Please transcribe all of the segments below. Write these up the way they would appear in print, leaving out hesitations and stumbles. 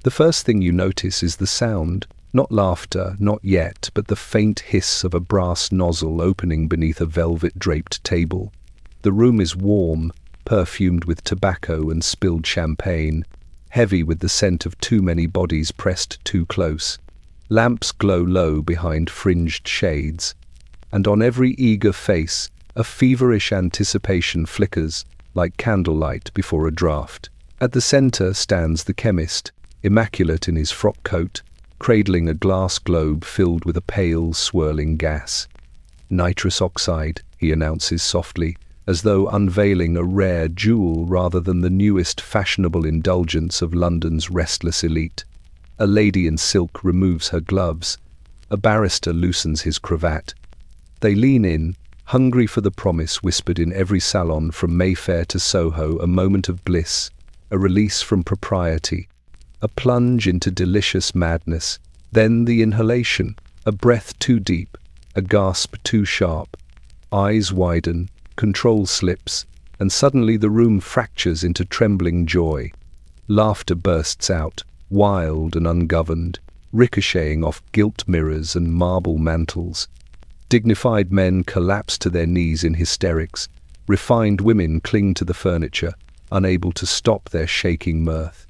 The first thing you notice is the sound. Not laughter, not yet, but the faint hiss of a brass nozzle opening beneath a velvet-draped table. The room is warm, perfumed with tobacco and spilled champagne, heavy with the scent of too many bodies pressed too close. Lamps glow low behind fringed shades, and on every eager face a feverish anticipation flickers like candlelight before a draught. At the center stands the chemist, immaculate in his frock coat, cradling a glass globe filled with a pale, swirling gas. "Nitrous oxide," he announces softly, as though unveiling a rare jewel rather than the newest fashionable indulgence of London's restless elite. A lady in silk removes her gloves. A barrister loosens his cravat. They lean in, hungry for the promise whispered in every salon from Mayfair to Soho, a moment of bliss, a release from propriety, a plunge into delicious madness, then the inhalation, a breath too deep, a gasp too sharp. Eyes widen, control slips, and suddenly the room fractures into trembling joy. Laughter bursts out, wild and ungoverned, ricocheting off gilt mirrors and marble mantles. Dignified men collapse to their knees in hysterics. Refined women cling to the furniture, unable to stop their shaking mirth.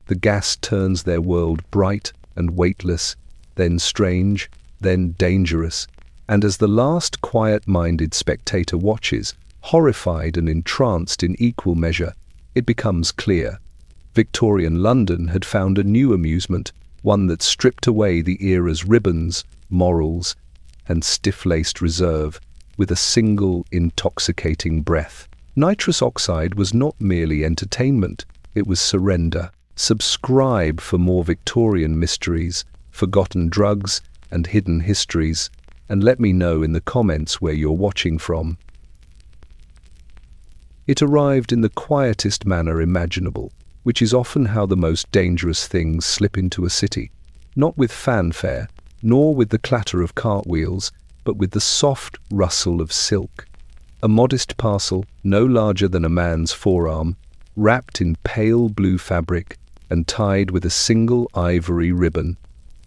The gas turns their world bright and weightless, then strange, then dangerous, and as the last quiet-minded spectator watches, horrified and entranced in equal measure, it becomes clear. Victorian London had found a new amusement, one that stripped away the era's ribbons, morals, and stiff-laced reserve with a single intoxicating breath. Nitrous oxide was not merely entertainment, it was surrender. Subscribe for more Victorian mysteries, forgotten drugs, and hidden histories, and let me know in the comments where you're watching from. It arrived in the quietest manner imaginable, which is often how the most dangerous things slip into a city. Not with fanfare, nor with the clatter of cartwheels, but with the soft rustle of silk. A modest parcel, no larger than a man's forearm, wrapped in pale blue fabric and tied with a single ivory ribbon,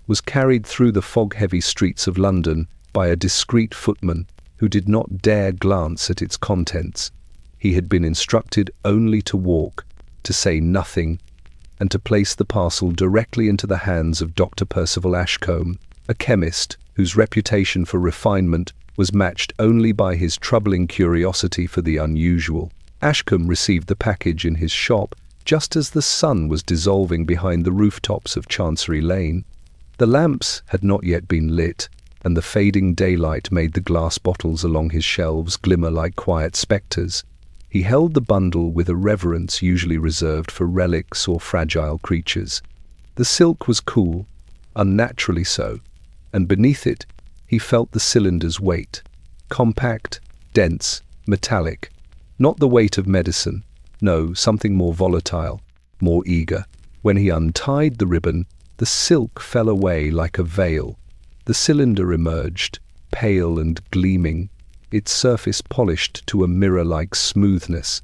was carried through the fog-heavy streets of London by a discreet footman who did not dare glance at its contents. He had been instructed only to walk, to say nothing, and to place the parcel directly into the hands of Dr. Percival Ashcombe, a chemist whose reputation for refinement was matched only by his troubling curiosity for the unusual. Ashcombe received the package in his shop just as the sun was dissolving behind the rooftops of Chancery Lane. The lamps had not yet been lit, and the fading daylight made the glass bottles along his shelves glimmer like quiet spectres. He held the bundle with a reverence usually reserved for relics or fragile creatures. The silk was cool, unnaturally so, and beneath it he felt the cylinder's weight. Compact, dense, metallic. Not the weight of medicine. No, something more volatile, more eager. When he untied the ribbon, the silk fell away like a veil. The cylinder emerged, pale and gleaming, its surface polished to a mirror-like smoothness.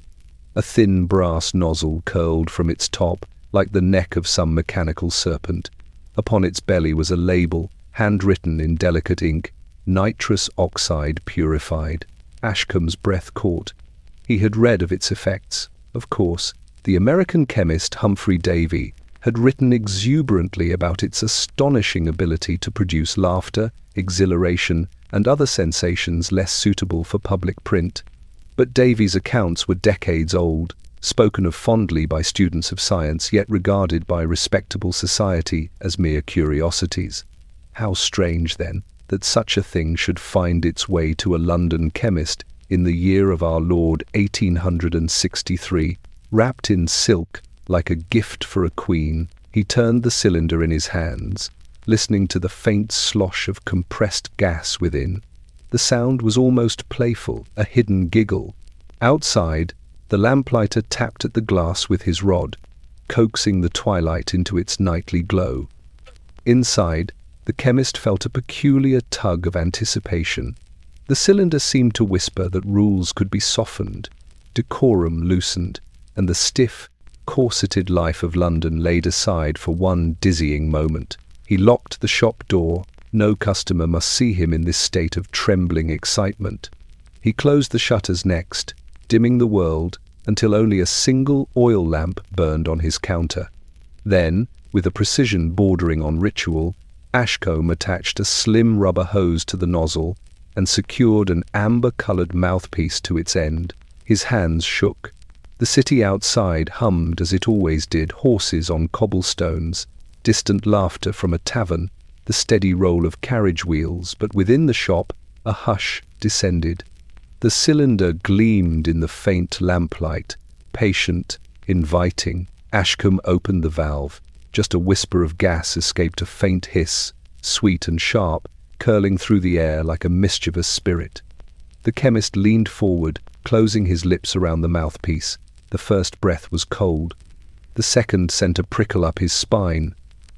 A thin brass nozzle curled from its top, like the neck of some mechanical serpent. Upon its belly was a label, handwritten in delicate ink, "Nitrous Oxide Purified." Ashcombe's breath caught. He had read of its effects. Of course, the American chemist Humphrey Davy had written exuberantly about its astonishing ability to produce laughter, exhilaration, and other sensations less suitable for public print. But Davy's accounts were decades old, spoken of fondly by students of science, yet regarded by respectable society as mere curiosities. How strange, then, that such a thing should find its way to a London chemist in the year of our Lord 1863, wrapped in silk like a gift for a queen. He turned the cylinder in his hands, listening to the faint slosh of compressed gas within. The sound was almost playful, a hidden giggle. Outside, the lamplighter tapped at the glass with his rod, coaxing the twilight into its nightly glow. Inside, the chemist felt a peculiar tug of anticipation. The cylinder seemed to whisper that rules could be softened, decorum loosened, and the stiff, corseted life of London laid aside for one dizzying moment. He locked the shop door. No customer must see him in this state of trembling excitement. He closed the shutters next, dimming the world until only a single oil lamp burned on his counter. Then, with a precision bordering on ritual, Ashcombe attached a slim rubber hose to the nozzle and secured an amber-coloured mouthpiece to its end. His hands shook. The city outside hummed as it always did, horses on cobblestones, distant laughter from a tavern, the steady roll of carriage wheels, but within the shop a hush descended. The cylinder gleamed in the faint lamplight, patient, inviting. Ashcombe opened the valve. Just a whisper of gas escaped a faint hiss, sweet and sharp, curling through the air like a mischievous spirit. The chemist leaned forward, closing his lips around the mouthpiece. The first breath was cold. The second sent a prickle up his spine.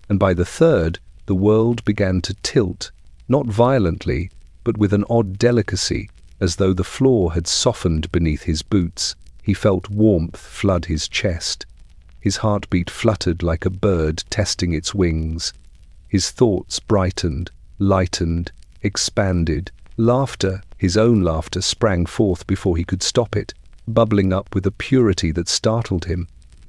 And by the third, the world began to tilt, not violently, but with an odd delicacy, as though the floor had softened beneath his boots. He felt warmth flood his chest. His heartbeat fluttered like a bird testing its wings. His thoughts brightened, lightened, expanded. Laughter, his own laughter, sprang forth before he could stop it, bubbling up with a purity that startled him.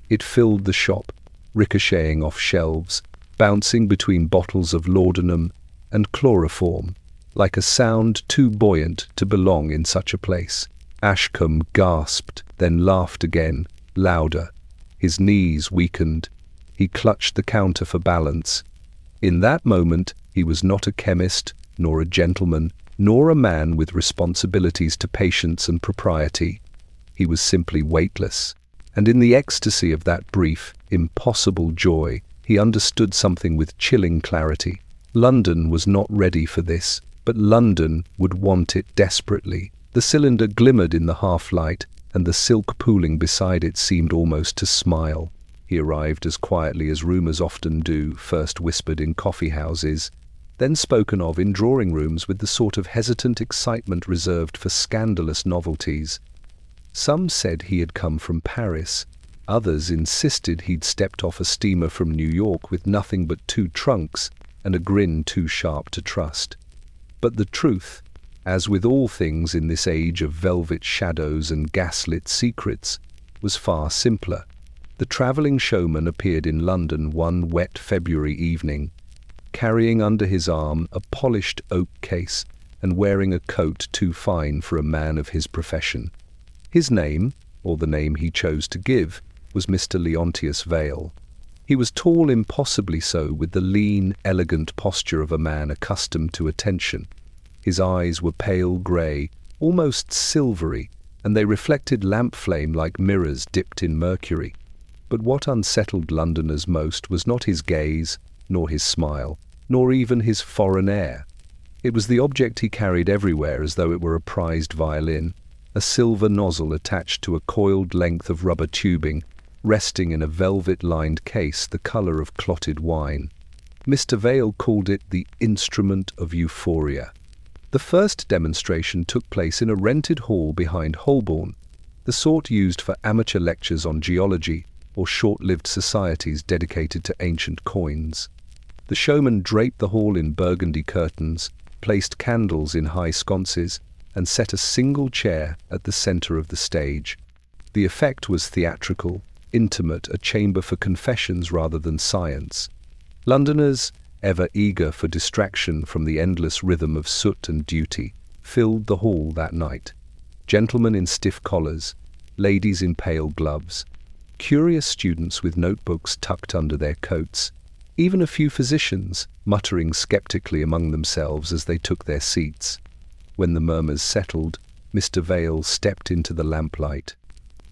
It filled the shop, ricocheting off shelves, bouncing between bottles of laudanum and chloroform, like a sound too buoyant to belong in such a place. Ashcombe gasped, then laughed again, louder. His knees weakened. He clutched the counter for balance. In that moment, he was not a chemist, nor a gentleman, nor a man with responsibilities to patience and propriety. He was simply weightless. And in the ecstasy of that brief, impossible joy, he understood something with chilling clarity. London was not ready for this, but London would want it desperately. The cylinder glimmered in the half-light, and the silk pooling beside it seemed almost to smile. He arrived as quietly as rumours often do, first whispered in coffee-houses, then spoken of in drawing-rooms with the sort of hesitant excitement reserved for scandalous novelties. Some said he had come from Paris. Others insisted he'd stepped off a steamer from New York with nothing but 2 trunks and a grin too sharp to trust. But the truth, as with all things in this age of velvet shadows and gaslit secrets, was far simpler. The travelling showman appeared in London one wet February evening, carrying under his arm a polished oak case and wearing a coat too fine for a man of his profession. His name, or the name he chose to give, was Mr. Leontius Vale. He was tall, impossibly so, with the lean, elegant posture of a man accustomed to attention. His eyes were pale grey, almost silvery, and they reflected lamp flame like mirrors dipped in mercury. But what unsettled Londoners most was not his gaze, nor his smile, nor even his foreign air. It was the object he carried everywhere as though it were a prized violin, a silver nozzle attached to a coiled length of rubber tubing, resting in a velvet-lined case the colour of clotted wine. Mr. Vale called it the instrument of euphoria. The first demonstration took place in a rented hall behind Holborn, the sort used for amateur lectures on geology or short-lived societies dedicated to ancient coins. The showman draped the hall in burgundy curtains, placed candles in high sconces, and set a single chair at the centre of the stage. The effect was theatrical, intimate, a chamber for confessions rather than science. Londoners, ever eager for distraction from the endless rhythm of soot and duty, filled the hall that night. Gentlemen in stiff collars, ladies in pale gloves, curious students with notebooks tucked under their coats, even a few physicians, muttering sceptically among themselves as they took their seats. When the murmurs settled, Mr. Vale stepped into the lamplight.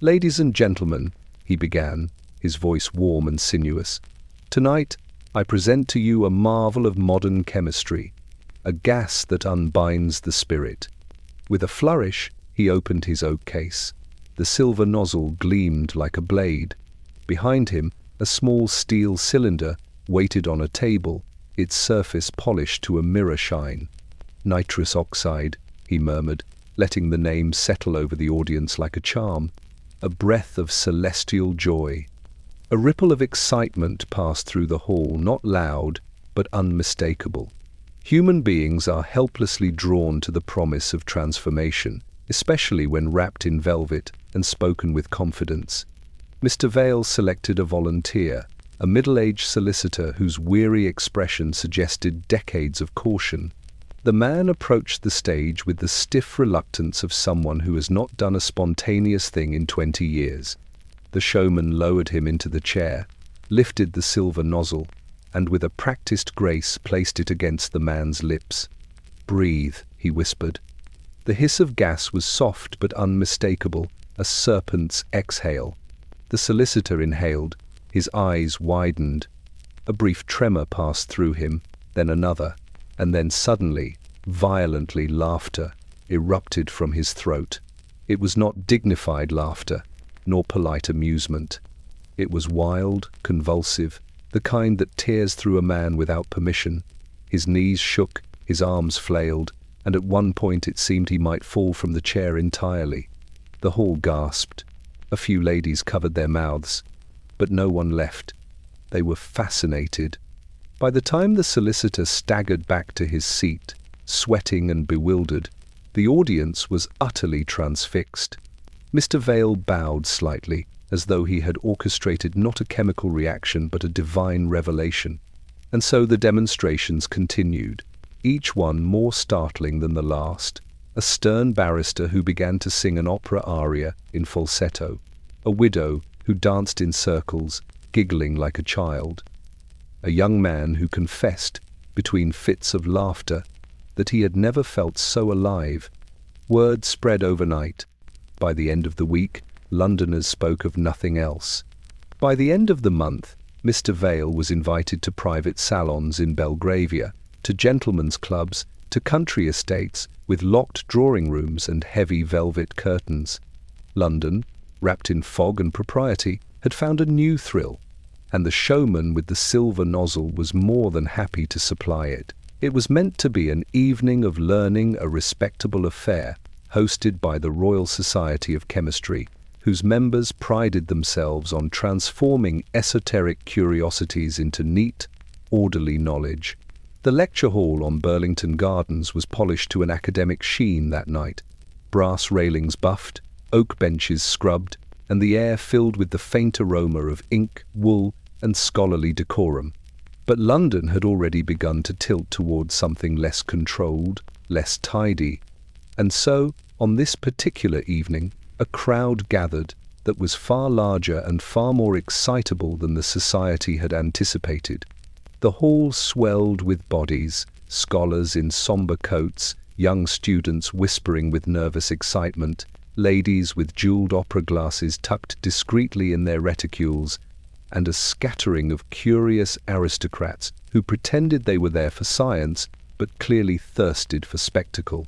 "Ladies and gentlemen," he began, his voice warm and sinuous, "tonight I present to you a marvel of modern chemistry, a gas that unbinds the spirit." With a flourish, he opened his oak case. The silver nozzle gleamed like a blade. Behind him, a small steel cylinder waited on a table, its surface polished to a mirror shine. "Nitrous oxide," he murmured, letting the name settle over the audience like a charm. "A breath of celestial joy." A ripple of excitement passed through the hall, not loud, but unmistakable. Human beings are helplessly drawn to the promise of transformation, especially when wrapped in velvet and spoken with confidence. Mr. Vale selected a volunteer, a middle-aged solicitor whose weary expression suggested decades of caution. The man approached the stage with the stiff reluctance of someone who has not done a spontaneous thing in 20 years. The showman lowered him into the chair, lifted the silver nozzle, and with a practiced grace placed it against the man's lips. "Breathe," he whispered. The hiss of gas was soft but unmistakable, a serpent's exhale. The solicitor inhaled, his eyes widened. A brief tremor passed through him, then another, and then suddenly, violently, laughter erupted from his throat. It was not dignified laughter, nor polite amusement. It was wild, convulsive, the kind that tears through a man without permission. His knees shook, his arms flailed, and at one point it seemed he might fall from the chair entirely. The hall gasped. A few ladies covered their mouths, but no one left. They were fascinated. By the time the solicitor staggered back to his seat, sweating and bewildered, the audience was utterly transfixed. Mr. Vale bowed slightly, as though he had orchestrated not a chemical reaction but a divine revelation. And so the demonstrations continued, each one more startling than the last. A stern barrister who began to sing an opera aria in falsetto, a widow who danced in circles, giggling like a child, a young man who confessed, between fits of laughter, that he had never felt so alive. Word spread overnight. By the end of the week, Londoners spoke of nothing else. By the end of the month, Mr. Vale was invited to private salons in Belgravia, to gentlemen's clubs, to country estates with locked drawing rooms and heavy velvet curtains. London, wrapped in fog and propriety, had found a new thrill, and the showman with the silver nozzle was more than happy to supply it. It was meant to be an evening of learning, a respectable affair, hosted by the Royal Society of Chemistry, whose members prided themselves on transforming esoteric curiosities into neat, orderly knowledge. The lecture hall on Burlington Gardens was polished to an academic sheen that night, brass railings buffed, oak benches scrubbed, and the air filled with the faint aroma of ink, wool, and scholarly decorum. But London had already begun to tilt towards something less controlled, less tidy, and so, on this particular evening, a crowd gathered that was far larger and far more excitable than the society had anticipated. The hall swelled with bodies, scholars in somber coats, young students whispering with nervous excitement, ladies with jeweled opera glasses tucked discreetly in their reticules, and a scattering of curious aristocrats who pretended they were there for science but clearly thirsted for spectacle.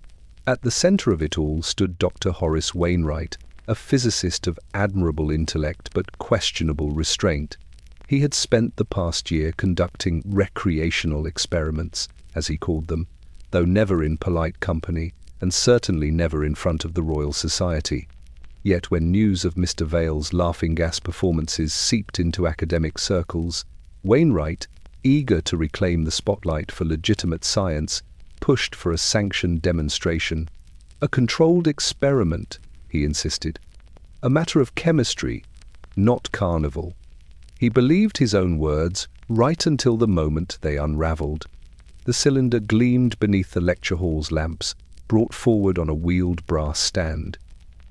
At the center of it all stood Dr. Horace Wainwright, a physicist of admirable intellect but questionable restraint. He had spent the past year conducting recreational experiments, as he called them, though never in polite company, and certainly never in front of the Royal Society. Yet when news of Mr. Vale's laughing gas performances seeped into academic circles, Wainwright, eager to reclaim the spotlight for legitimate science, pushed for a sanctioned demonstration. A controlled experiment, he insisted. A matter of chemistry, not carnival. He believed his own words right until the moment they unraveled. The cylinder gleamed beneath the lecture hall's lamps, brought forward on a wheeled brass stand.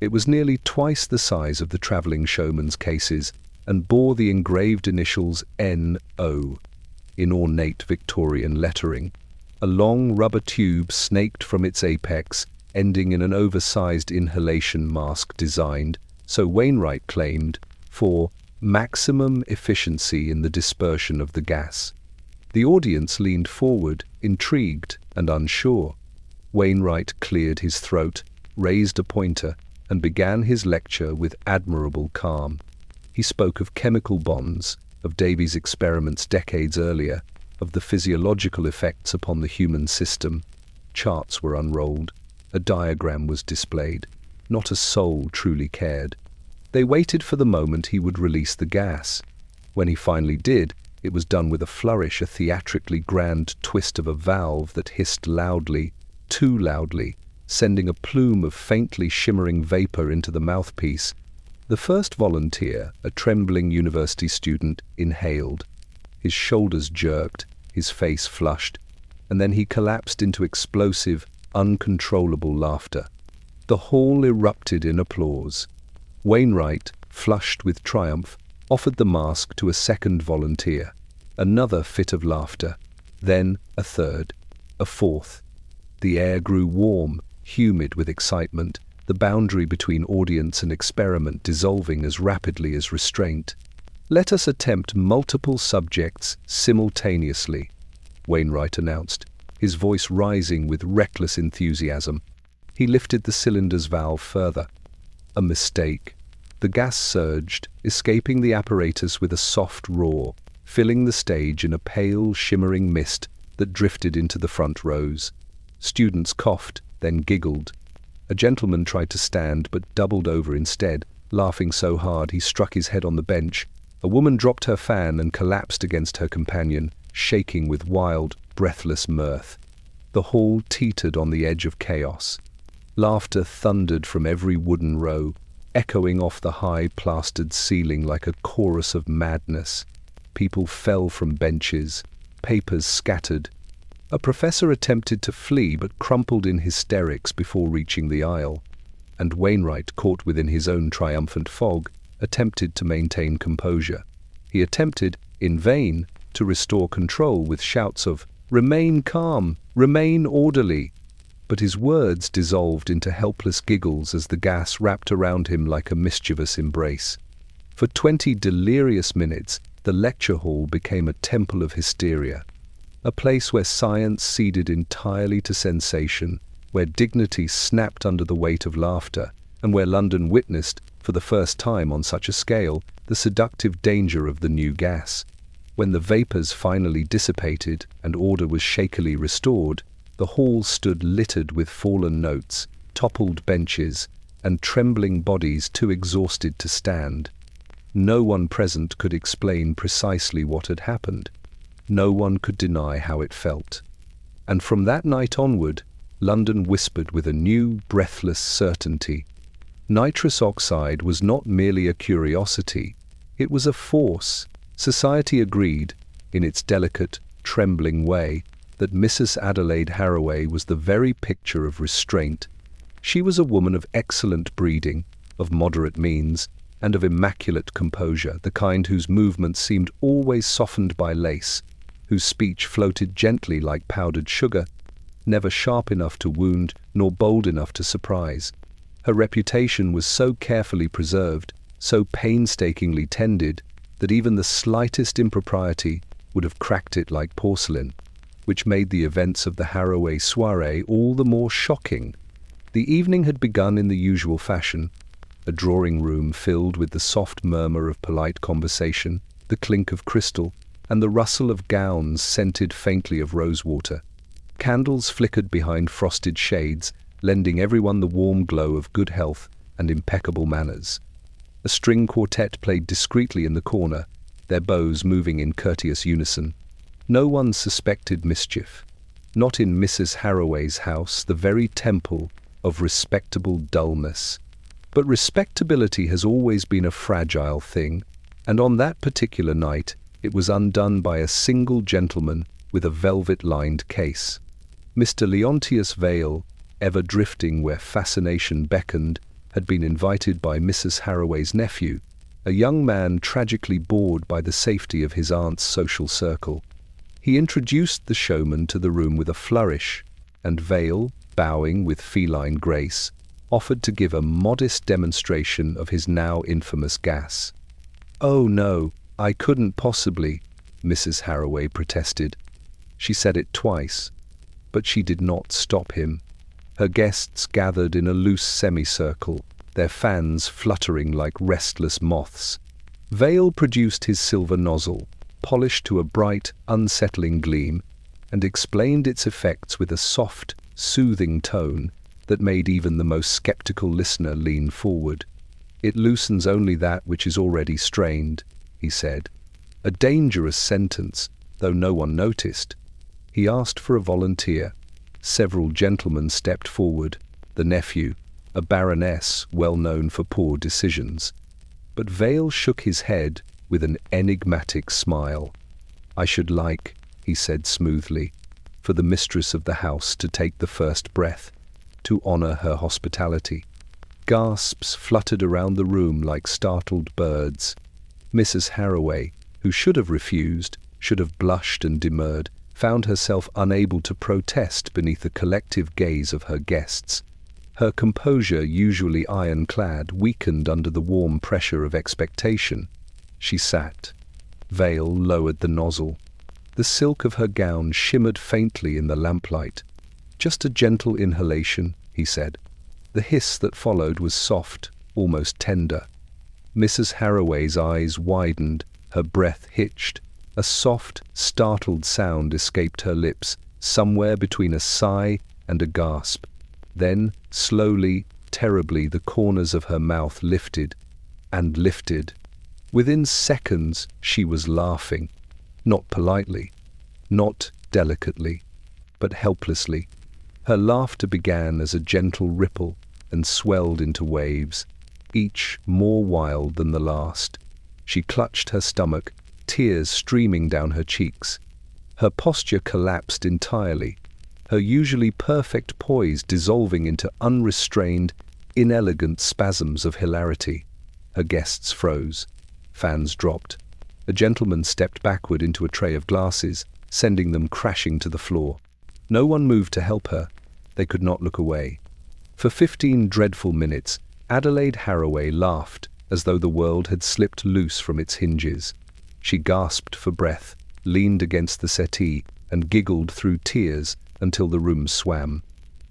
It was nearly twice the size of the travelling showman's cases and bore the engraved initials N.O. in ornate Victorian lettering. A long rubber tube snaked from its apex, ending in an oversized inhalation mask designed, so Wainwright claimed, for maximum efficiency in the dispersion of the gas. The audience leaned forward, intrigued and unsure. Wainwright cleared his throat, raised a pointer, and began his lecture with admirable calm. He spoke of chemical bonds, of Davy's experiments decades earlier, of the physiological effects upon the human system. Charts were unrolled. A diagram was displayed. Not a soul truly cared. They waited for the moment he would release the gas. When he finally did, it was done with a flourish, a theatrically grand twist of a valve that hissed loudly, too loudly, sending a plume of faintly shimmering vapor into the mouthpiece. The first volunteer, a trembling university student, inhaled. His shoulders jerked, his face flushed, and then he collapsed into explosive, uncontrollable laughter. The hall erupted in applause. Wainwright, flushed with triumph, offered the mask to a second volunteer. Another fit of laughter, then a third, a fourth. The air grew warm, humid with excitement, the boundary between audience and experiment dissolving as rapidly as restraint. "Let us attempt multiple subjects simultaneously," Wainwright announced, his voice rising with reckless enthusiasm. He lifted the cylinder's valve further. A mistake. The gas surged, escaping the apparatus with a soft roar, filling the stage in a pale, shimmering mist that drifted into the front rows. Students coughed, then giggled. A gentleman tried to stand but doubled over instead, laughing so hard he struck his head on the bench. A woman dropped her fan and collapsed against her companion, shaking with wild, breathless mirth. The hall teetered on the edge of chaos. Laughter thundered from every wooden row, echoing off the high plastered ceiling like a chorus of madness. People fell from benches, papers scattered. A professor attempted to flee but crumpled in hysterics before reaching the aisle, and Wainwright, caught within his own triumphant fog, attempted to maintain composure. He attempted, in vain, to restore control with shouts of "Remain calm! Remain orderly!" But his words dissolved into helpless giggles as the gas wrapped around him like a mischievous embrace. For 20 delirious minutes, the lecture hall became a temple of hysteria, a place where science ceded entirely to sensation, where dignity snapped under the weight of laughter, and where London witnessed, for the first time on such a scale, the seductive danger of the new gas. When the vapors finally dissipated and order was shakily restored, the hall stood littered with fallen notes, toppled benches, and trembling bodies too exhausted to stand. No one present could explain precisely what had happened. No one could deny how it felt. And from that night onward, London whispered with a new, breathless certainty. Nitrous oxide was not merely a curiosity, it was a force. Society agreed, in its delicate, trembling way, that Mrs. Adelaide Haraway was the very picture of restraint. She was a woman of excellent breeding, of moderate means, and of immaculate composure, the kind whose movements seemed always softened by lace, whose speech floated gently like powdered sugar, never sharp enough to wound nor bold enough to surprise. Her reputation was so carefully preserved, so painstakingly tended, that even the slightest impropriety would have cracked it like porcelain, which made the events of the Haraway soirée all the more shocking. The evening had begun in the usual fashion, a drawing room filled with the soft murmur of polite conversation, the clink of crystal, and the rustle of gowns scented faintly of rosewater. Candles flickered behind frosted shades, lending everyone the warm glow of good health and impeccable manners. A string quartet played discreetly in the corner, their bows moving in courteous unison. No one suspected mischief. Not in Mrs. Haraway's house, the very temple of respectable dullness. But respectability has always been a fragile thing, and on that particular night it was undone by a single gentleman with a velvet-lined case. Mr. Leontius Vale, ever drifting where fascination beckoned, had been invited by Mrs. Haraway's nephew, a young man tragically bored by the safety of his aunt's social circle. He introduced the showman to the room with a flourish, and Vale, bowing with feline grace, offered to give a modest demonstration of his now infamous gas. "Oh no, I couldn't possibly," Mrs. Haraway protested. She said it twice, but she did not stop him. Her guests gathered in a loose semicircle, their fans fluttering like restless moths. Vale produced his silver nozzle, polished to a bright, unsettling gleam, and explained its effects with a soft, soothing tone that made even the most skeptical listener lean forward. "It loosens only that which is already strained," he said. A dangerous sentence, though no one noticed. He asked for a volunteer. Several gentlemen stepped forward, the nephew, a baroness well known for poor decisions. But Vale shook his head with an enigmatic smile. "I should like," he said smoothly, "for the mistress of the house to take the first breath, to honor her hospitality." Gasps fluttered around the room like startled birds. Mrs. Harroway, who should have refused, should have blushed and demurred, found herself unable to protest beneath the collective gaze of her guests. Her composure, usually ironclad, weakened under the warm pressure of expectation. She sat. Vale lowered the nozzle. The silk of her gown shimmered faintly in the lamplight. "Just a gentle inhalation," he said. The hiss that followed was soft, almost tender. Mrs. Harroway's eyes widened, her breath hitched. A soft, startled sound escaped her lips, somewhere between a sigh and a gasp. Then, slowly, terribly, the corners of her mouth lifted and lifted. Within seconds, she was laughing. Not politely, not delicately, but helplessly. Her laughter began as a gentle ripple and swelled into waves, each more wild than the last. She clutched her stomach, tears streaming down her cheeks. Her posture collapsed entirely, her usually perfect poise dissolving into unrestrained, inelegant spasms of hilarity. Her guests froze. Fans dropped. A gentleman stepped backward into a tray of glasses, sending them crashing to the floor. No one moved to help her. They could not look away. For 15 dreadful minutes, Adelaide Harroway laughed as though the world had slipped loose from its hinges. She gasped for breath, leaned against the settee, and giggled through tears until the room swam.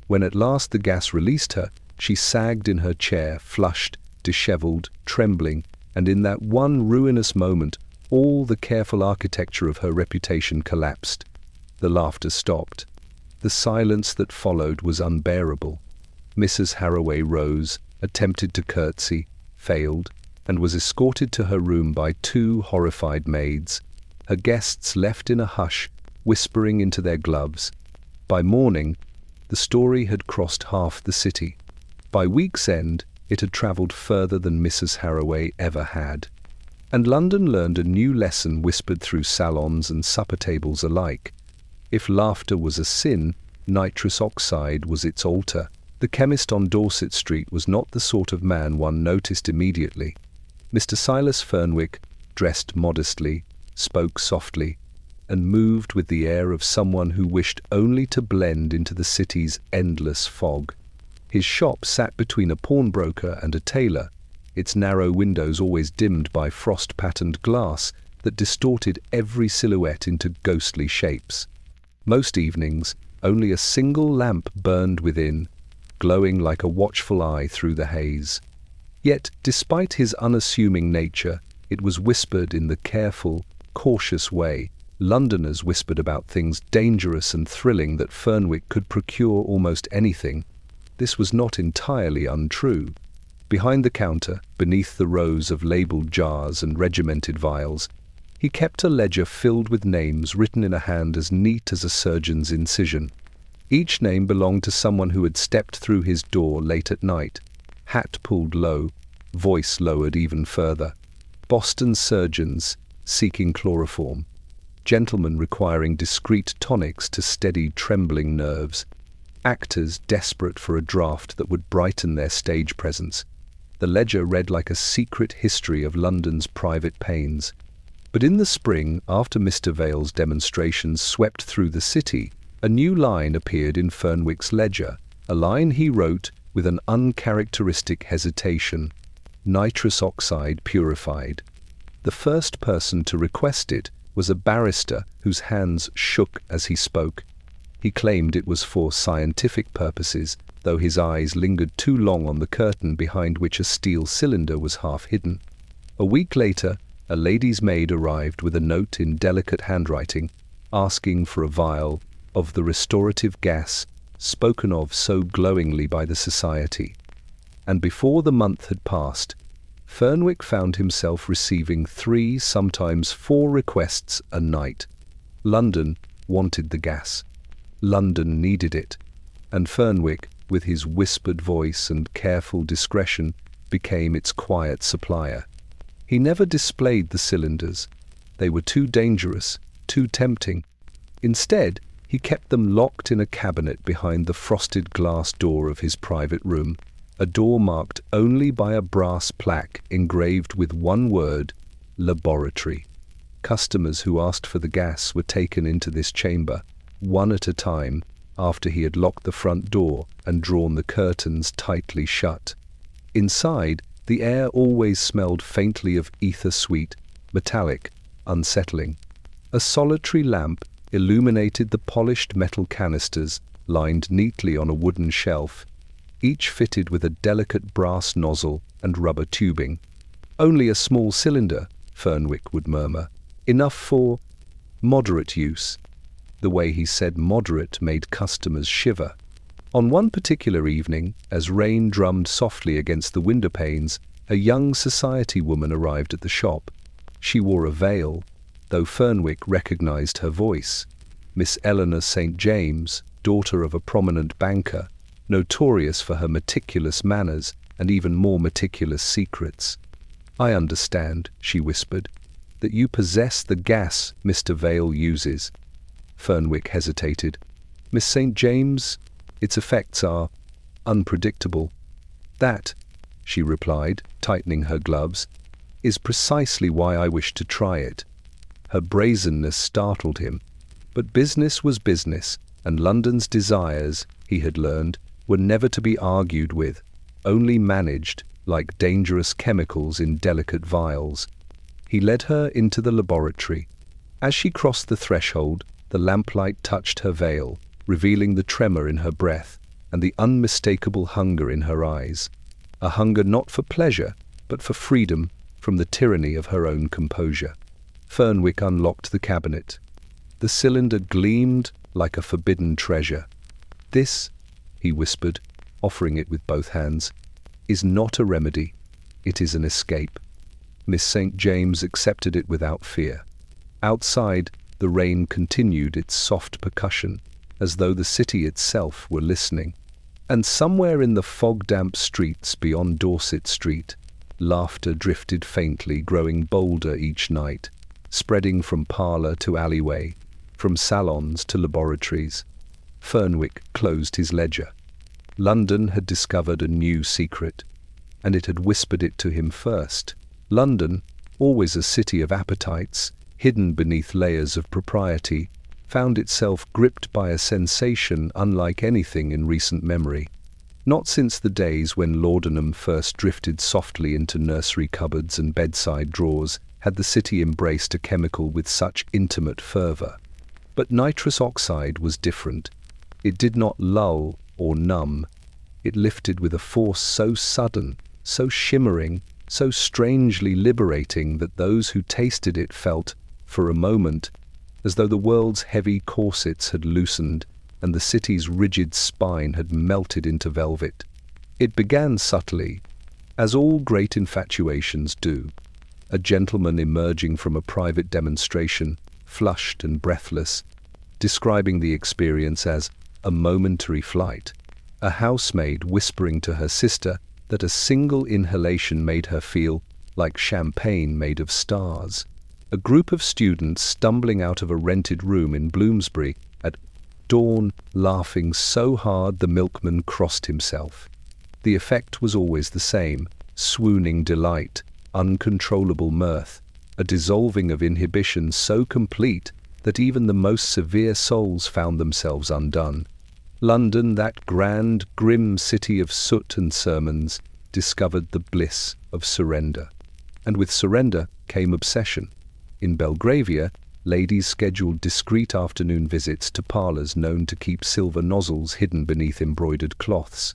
When at last the gas released her, she sagged in her chair, flushed, dishevelled, trembling, and in that one ruinous moment, all the careful architecture of her reputation collapsed. The laughter stopped. The silence that followed was unbearable. Mrs. Harroway rose, attempted to curtsy, failed, and was escorted to her room by 2 horrified maids. Her guests left in a hush, whispering into their gloves. By morning, the story had crossed half the city. By week's end, it had travelled further than Mrs. Harroway ever had. And London learned a new lesson whispered through salons and supper tables alike. If laughter was a sin, nitrous oxide was its altar. The chemist on Dorset Street was not the sort of man one noticed immediately. Mr. Silas Fernwick, dressed modestly, spoke softly, and moved with the air of someone who wished only to blend into the city's endless fog. His shop sat between a pawnbroker and a tailor, its narrow windows always dimmed by frost-patterned glass that distorted every silhouette into ghostly shapes. Most evenings, only a single lamp burned within, glowing like a watchful eye through the haze. Yet, despite his unassuming nature, it was whispered in the careful, cautious way Londoners whispered about things dangerous and thrilling that Fernwick could procure almost anything. This was not entirely untrue. Behind the counter, beneath the rows of labelled jars and regimented vials, he kept a ledger filled with names written in a hand as neat as a surgeon's incision. Each name belonged to someone who had stepped through his door late at night, hat pulled low, voice lowered even further. Boston surgeons seeking chloroform, gentlemen requiring discreet tonics to steady trembling nerves, actors desperate for a draught that would brighten their stage presence. The ledger read like a secret history of London's private pains. But in the spring, after Mr. Vale's demonstrations swept through the city, a new line appeared in Fernwick's ledger, a line he wrote with an uncharacteristic hesitation: nitrous oxide purified. The first person to request it was a barrister whose hands shook as he spoke. He claimed it was for scientific purposes, though his eyes lingered too long on the curtain behind which a steel cylinder was half hidden. A week later, a lady's maid arrived with a note in delicate handwriting, asking for a vial of the restorative gas spoken of so glowingly by the society. And before the month had passed, Fernwick found himself receiving 3, sometimes 4 requests a night. London wanted the gas. London needed it. And Fernwick, with his whispered voice and careful discretion, became its quiet supplier. He never displayed the cylinders. They were too dangerous, too tempting. Instead, he kept them locked in a cabinet behind the frosted glass door of his private room, a door marked only by a brass plaque engraved with one word, laboratory. Customers who asked for the gas were taken into this chamber, one at a time, after he had locked the front door and drawn the curtains tightly shut. Inside, the air always smelled faintly of ether sweet, metallic, unsettling. A solitary lamp illuminated the polished metal canisters lined neatly on a wooden shelf, each fitted with a delicate brass nozzle and rubber tubing. "Only a small cylinder," Fernwick would murmur. "Enough for moderate use." The way he said moderate made customers shiver. On one particular evening, as rain drummed softly against the window panes, a young society woman arrived at the shop. She wore a veil, though Fernwick recognized her voice. Miss Eleanor St. James, daughter of a prominent banker, notorious for her meticulous manners and even more meticulous secrets. "I understand," she whispered, "that you possess the gas Mr. Vale uses." Fernwick hesitated. "Miss St. James, its effects are unpredictable." "That," she replied, tightening her gloves, "is precisely why I wish to try it." Her brazenness startled him. But business was business, and London's desires, he had learned, were never to be argued with, only managed, like dangerous chemicals in delicate vials. He led her into the laboratory. As she crossed the threshold, the lamplight touched her veil, revealing the tremor in her breath and the unmistakable hunger in her eyes. A hunger not for pleasure, but for freedom from the tyranny of her own composure. Fernwick unlocked the cabinet. The cylinder gleamed like a forbidden treasure. "This," he whispered, offering it with both hands, "is not a remedy. It is an escape." Miss St. James accepted it without fear. Outside, the rain continued its soft percussion, as though the city itself were listening. And somewhere in the fog-damp streets beyond Dorset Street, laughter drifted faintly, growing bolder each night, spreading from parlour to alleyway, from salons to laboratories. Fernwick closed his ledger. London had discovered a new secret, and it had whispered it to him first. London, always a city of appetites, hidden beneath layers of propriety, found itself gripped by a sensation unlike anything in recent memory. Not since the days when laudanum first drifted softly into nursery cupboards and bedside drawers had the city embraced a chemical with such intimate fervor. But nitrous oxide was different. It did not lull or numb. It lifted with a force so sudden, so shimmering, so strangely liberating that those who tasted it felt, for a moment, as though the world's heavy corsets had loosened and the city's rigid spine had melted into velvet. It began subtly, as all great infatuations do. A gentleman emerging from a private demonstration, flushed and breathless, describing the experience as a momentary flight. A housemaid whispering to her sister that a single inhalation made her feel like champagne made of stars. A group of students stumbling out of a rented room in Bloomsbury at dawn, laughing so hard the milkman crossed himself. The effect was always the same: swooning delight, uncontrollable mirth, a dissolving of inhibitions so complete that even the most severe souls found themselves undone. London, that grand, grim city of soot and sermons, discovered the bliss of surrender. And with surrender came obsession. In Belgravia, ladies scheduled discreet afternoon visits to parlours known to keep silver nozzles hidden beneath embroidered cloths.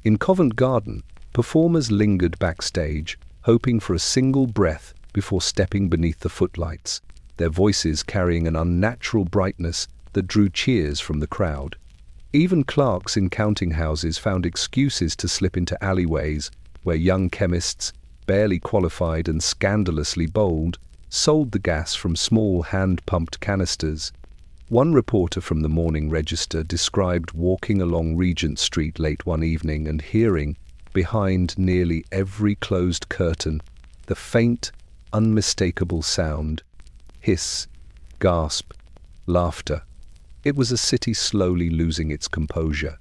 In Covent Garden, performers lingered backstage, hoping for a single breath before stepping beneath the footlights, their voices carrying an unnatural brightness that drew cheers from the crowd. Even clerks in counting houses found excuses to slip into alleyways where young chemists, barely qualified and scandalously bold, sold the gas from small hand-pumped canisters. One reporter from the Morning Register described walking along Regent Street late one evening and hearing, behind nearly every closed curtain, the faint, unmistakable sound: hiss, gasp, laughter. It was a city slowly losing its composure.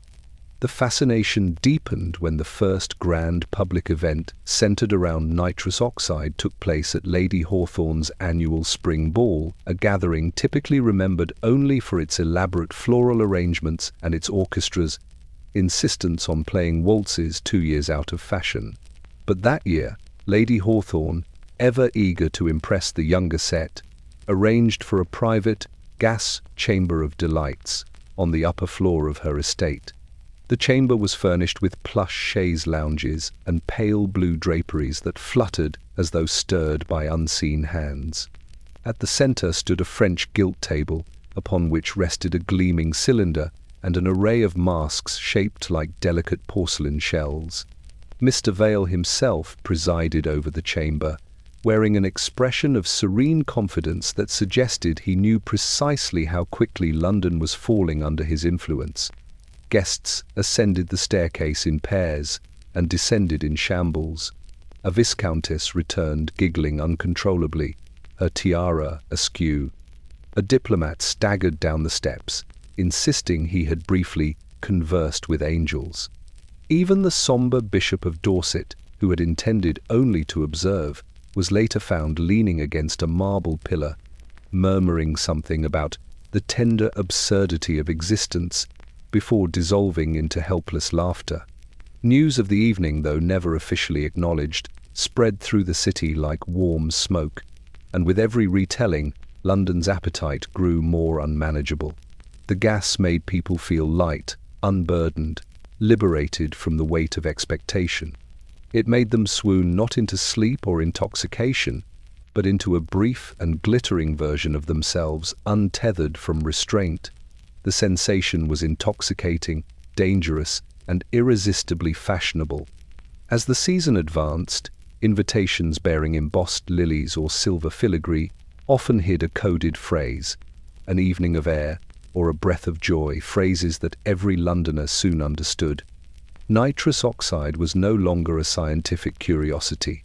The fascination deepened when the first grand public event, centered around nitrous oxide, took place at Lady Hawthorne's annual spring ball, a gathering typically remembered only for its elaborate floral arrangements and its orchestra's insistence on playing waltzes 2 years out of fashion. But that year, Lady Hawthorne, ever eager to impress the younger set, arranged for a private gas chamber of delights on the upper floor of her estate. The chamber was furnished with plush chaise lounges and pale blue draperies that fluttered as though stirred by unseen hands. At the centre stood a French gilt table, upon which rested a gleaming cylinder and an array of masks shaped like delicate porcelain shells. Mr. Vale himself presided over the chamber, wearing an expression of serene confidence that suggested he knew precisely how quickly London was falling under his influence. Guests ascended the staircase in pairs and descended in shambles. A viscountess returned giggling uncontrollably, her tiara askew. A diplomat staggered down the steps, insisting he had briefly conversed with angels. Even the sombre Bishop of Dorset, who had intended only to observe, was later found leaning against a marble pillar, murmuring something about the tender absurdity of existence before dissolving into helpless laughter. News of the evening, though never officially acknowledged, spread through the city like warm smoke, and with every retelling, London's appetite grew more unmanageable. The gas made people feel light, unburdened, liberated from the weight of expectation. It made them swoon not into sleep or intoxication, but into a brief and glittering version of themselves untethered from restraint. The sensation was intoxicating, dangerous, and irresistibly fashionable. As the season advanced, invitations bearing embossed lilies or silver filigree often hid a coded phrase, an evening of air, or a breath of joy, phrases that every Londoner soon understood. Nitrous oxide was no longer a scientific curiosity.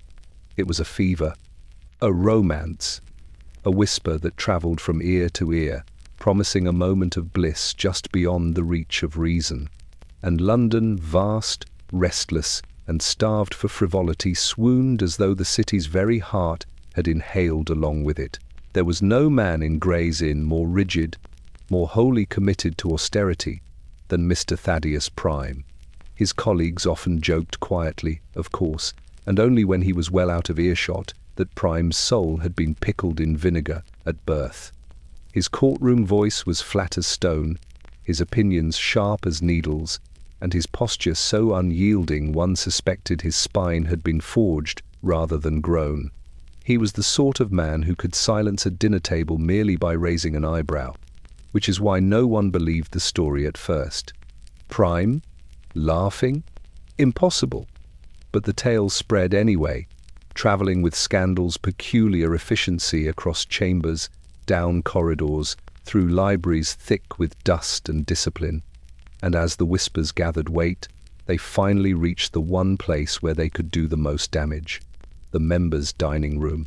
It was a fever, a romance, a whisper that travelled from ear to ear, promising a moment of bliss just beyond the reach of reason. And London, vast, restless, and starved for frivolity, swooned as though the city's very heart had inhaled along with it. There was no man in Gray's Inn more rigid, more wholly committed to austerity than Mr. Thaddeus Prime. His colleagues often joked quietly, of course, and only when he was well out of earshot, that Prime's soul had been pickled in vinegar at birth. His courtroom voice was flat as stone, his opinions sharp as needles, and his posture so unyielding one suspected his spine had been forged rather than grown. He was the sort of man who could silence a dinner table merely by raising an eyebrow, which is why no one believed the story at first. Prime? Laughing? Impossible. But the tale spread anyway, travelling with scandal's peculiar efficiency across chambers, down corridors, through libraries thick with dust and discipline. And as the whispers gathered weight, they finally reached the one place where they could do the most damage: the members' dining room,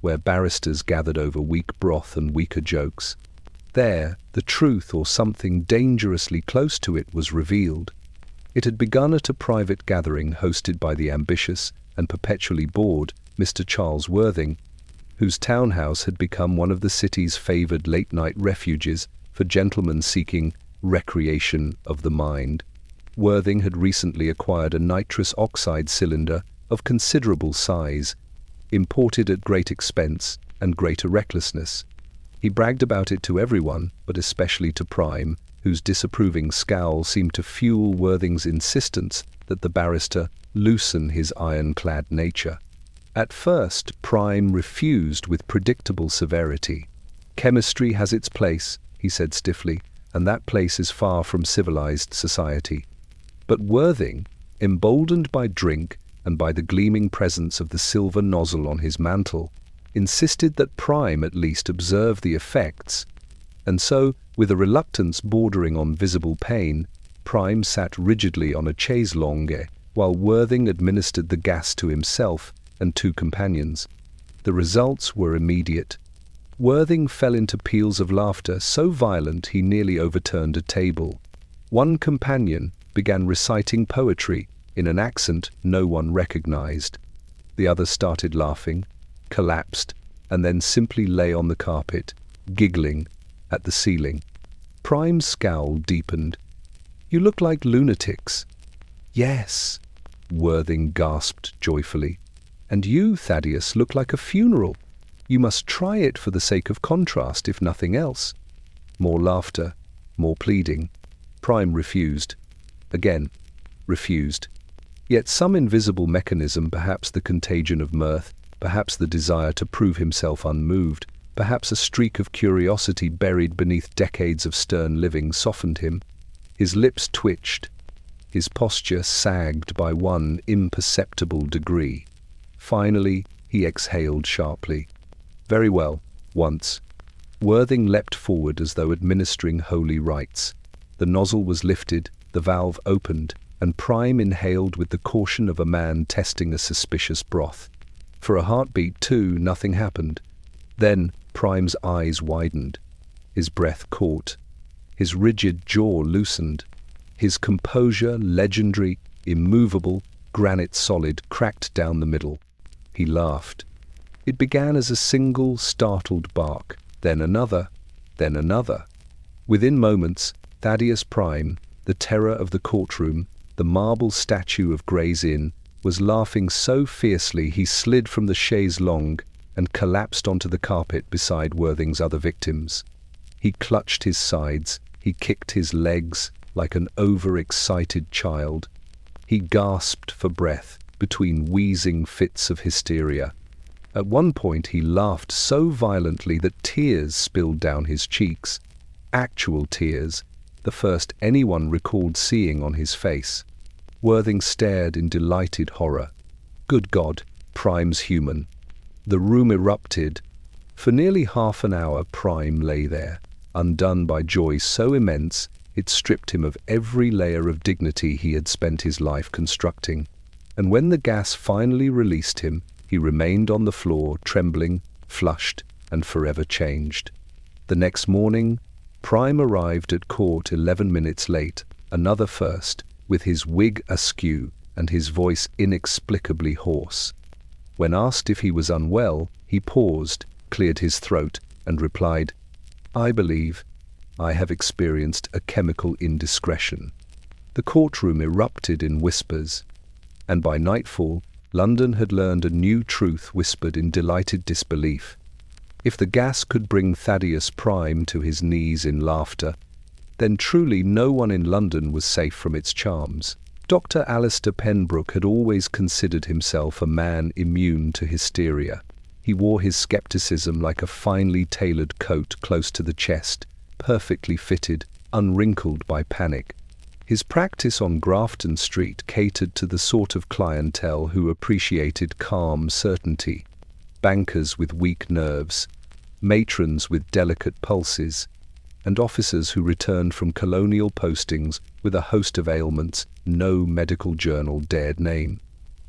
where barristers gathered over weak broth and weaker jokes. There, the truth, or something dangerously close to it, was revealed. It had begun at a private gathering hosted by the ambitious and perpetually bored Mr. Charles Worthing, whose townhouse had become one of the city's favoured late-night refuges for gentlemen seeking recreation of the mind. Worthing had recently acquired a nitrous oxide cylinder of considerable size, imported at great expense and greater recklessness. He bragged about it to everyone, but especially to Prime, whose disapproving scowl seemed to fuel Worthing's insistence that the barrister loosen his ironclad nature. At first, Prime refused with predictable severity. "Chemistry has its place," he said stiffly, "and that place is far from civilized society." But Worthing, emboldened by drink, and by the gleaming presence of the silver nozzle on his mantle, insisted that Prime at least observe the effects. And so, with a reluctance bordering on visible pain, Prime sat rigidly on a chaise longue while Worthing administered the gas to himself and two companions. The results were immediate. Worthing fell into peals of laughter so violent he nearly overturned a table. One companion began reciting poetry in an accent no one recognized. The other started laughing, collapsed, and then simply lay on the carpet, giggling at the ceiling. Prime's scowl deepened. "You look like lunatics." "Yes," Worthing gasped joyfully. "And you, Thaddeus, look like a funeral. You must try it for the sake of contrast, if nothing else." More laughter, more pleading. Prime refused. Again, refused. Yet some invisible mechanism, perhaps the contagion of mirth, perhaps the desire to prove himself unmoved, perhaps a streak of curiosity buried beneath decades of stern living, softened him. His lips twitched. His posture sagged by one imperceptible degree. Finally, he exhaled sharply. "Very well, once." Worthing leapt forward as though administering holy rites. The nozzle was lifted, the valve opened, and Prime inhaled with the caution of a man testing a suspicious broth. For a heartbeat, too, nothing happened. Then Prime's eyes widened. His breath caught. His rigid jaw loosened. His composure, legendary, immovable, granite solid, cracked down the middle. He laughed. It began as a single, startled bark, then another, then another. Within moments, Thaddeus Prime, the terror of the courtroom, the marble statue of Gray's Inn, was laughing so fiercely he slid from the chaise longue and collapsed onto the carpet beside Worthing's other victims. He clutched his sides, he kicked his legs like an overexcited child. He gasped for breath between wheezing fits of hysteria. At one point he laughed so violently that tears spilled down his cheeks. Actual tears, the first anyone recalled seeing on his face. Worthing stared in delighted horror. Good God, Prime's human. The room erupted. For nearly half an hour Prime lay there, undone by joy so immense it stripped him of every layer of dignity he had spent his life constructing. And when the gas finally released him, he remained on the floor, trembling, flushed, and forever changed. The next morning, Prime arrived at court 11 minutes late, another first, with his wig askew and his voice inexplicably hoarse. When asked if he was unwell, he paused, cleared his throat, and replied, "I believe I have experienced a chemical indiscretion." The courtroom erupted in whispers, and by nightfall, London had learned a new truth whispered in delighted disbelief. If the gas could bring Thaddeus Prime to his knees in laughter, then truly no one in London was safe from its charms. Dr. Alistair Penbrook had always considered himself a man immune to hysteria. He wore his skepticism like a finely tailored coat close to the chest, perfectly fitted, unwrinkled by panic. His practice on Grafton Street catered to the sort of clientele who appreciated calm certainty. Bankers with weak nerves, matrons with delicate pulses, and officers who returned from colonial postings with a host of ailments no medical journal dared name.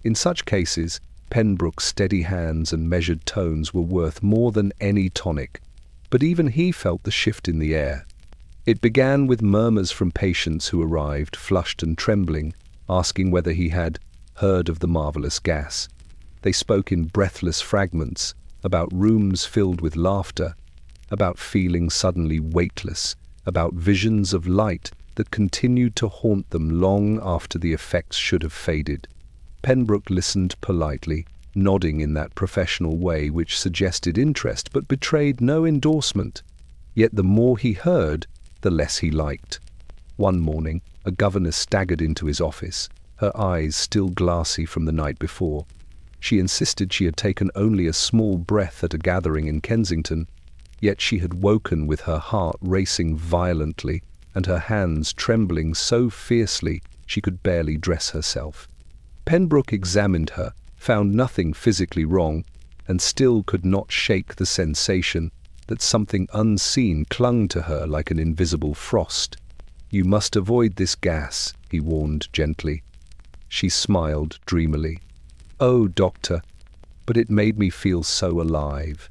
In such cases, Penbrook's steady hands and measured tones were worth more than any tonic. But even he felt the shift in the air. It began with murmurs from patients who arrived, flushed and trembling, asking whether he had heard of the marvelous gas. They spoke in breathless fragments about rooms filled with laughter, about feeling suddenly weightless, about visions of light that continued to haunt them long after the effects should have faded. Penbrook listened politely, nodding in that professional way which suggested interest but betrayed no endorsement. Yet the more he heard, the less he liked. One morning, a governess staggered into his office, her eyes still glassy from the night before. She insisted she had taken only a small breath at a gathering in Kensington, yet she had woken with her heart racing violently and her hands trembling so fiercely she could barely dress herself. Pembroke examined her, found nothing physically wrong, and still could not shake the sensation that something unseen clung to her like an invisible frost. "You must avoid this gas," he warned gently. She smiled dreamily. "Oh, doctor, but it made me feel so alive."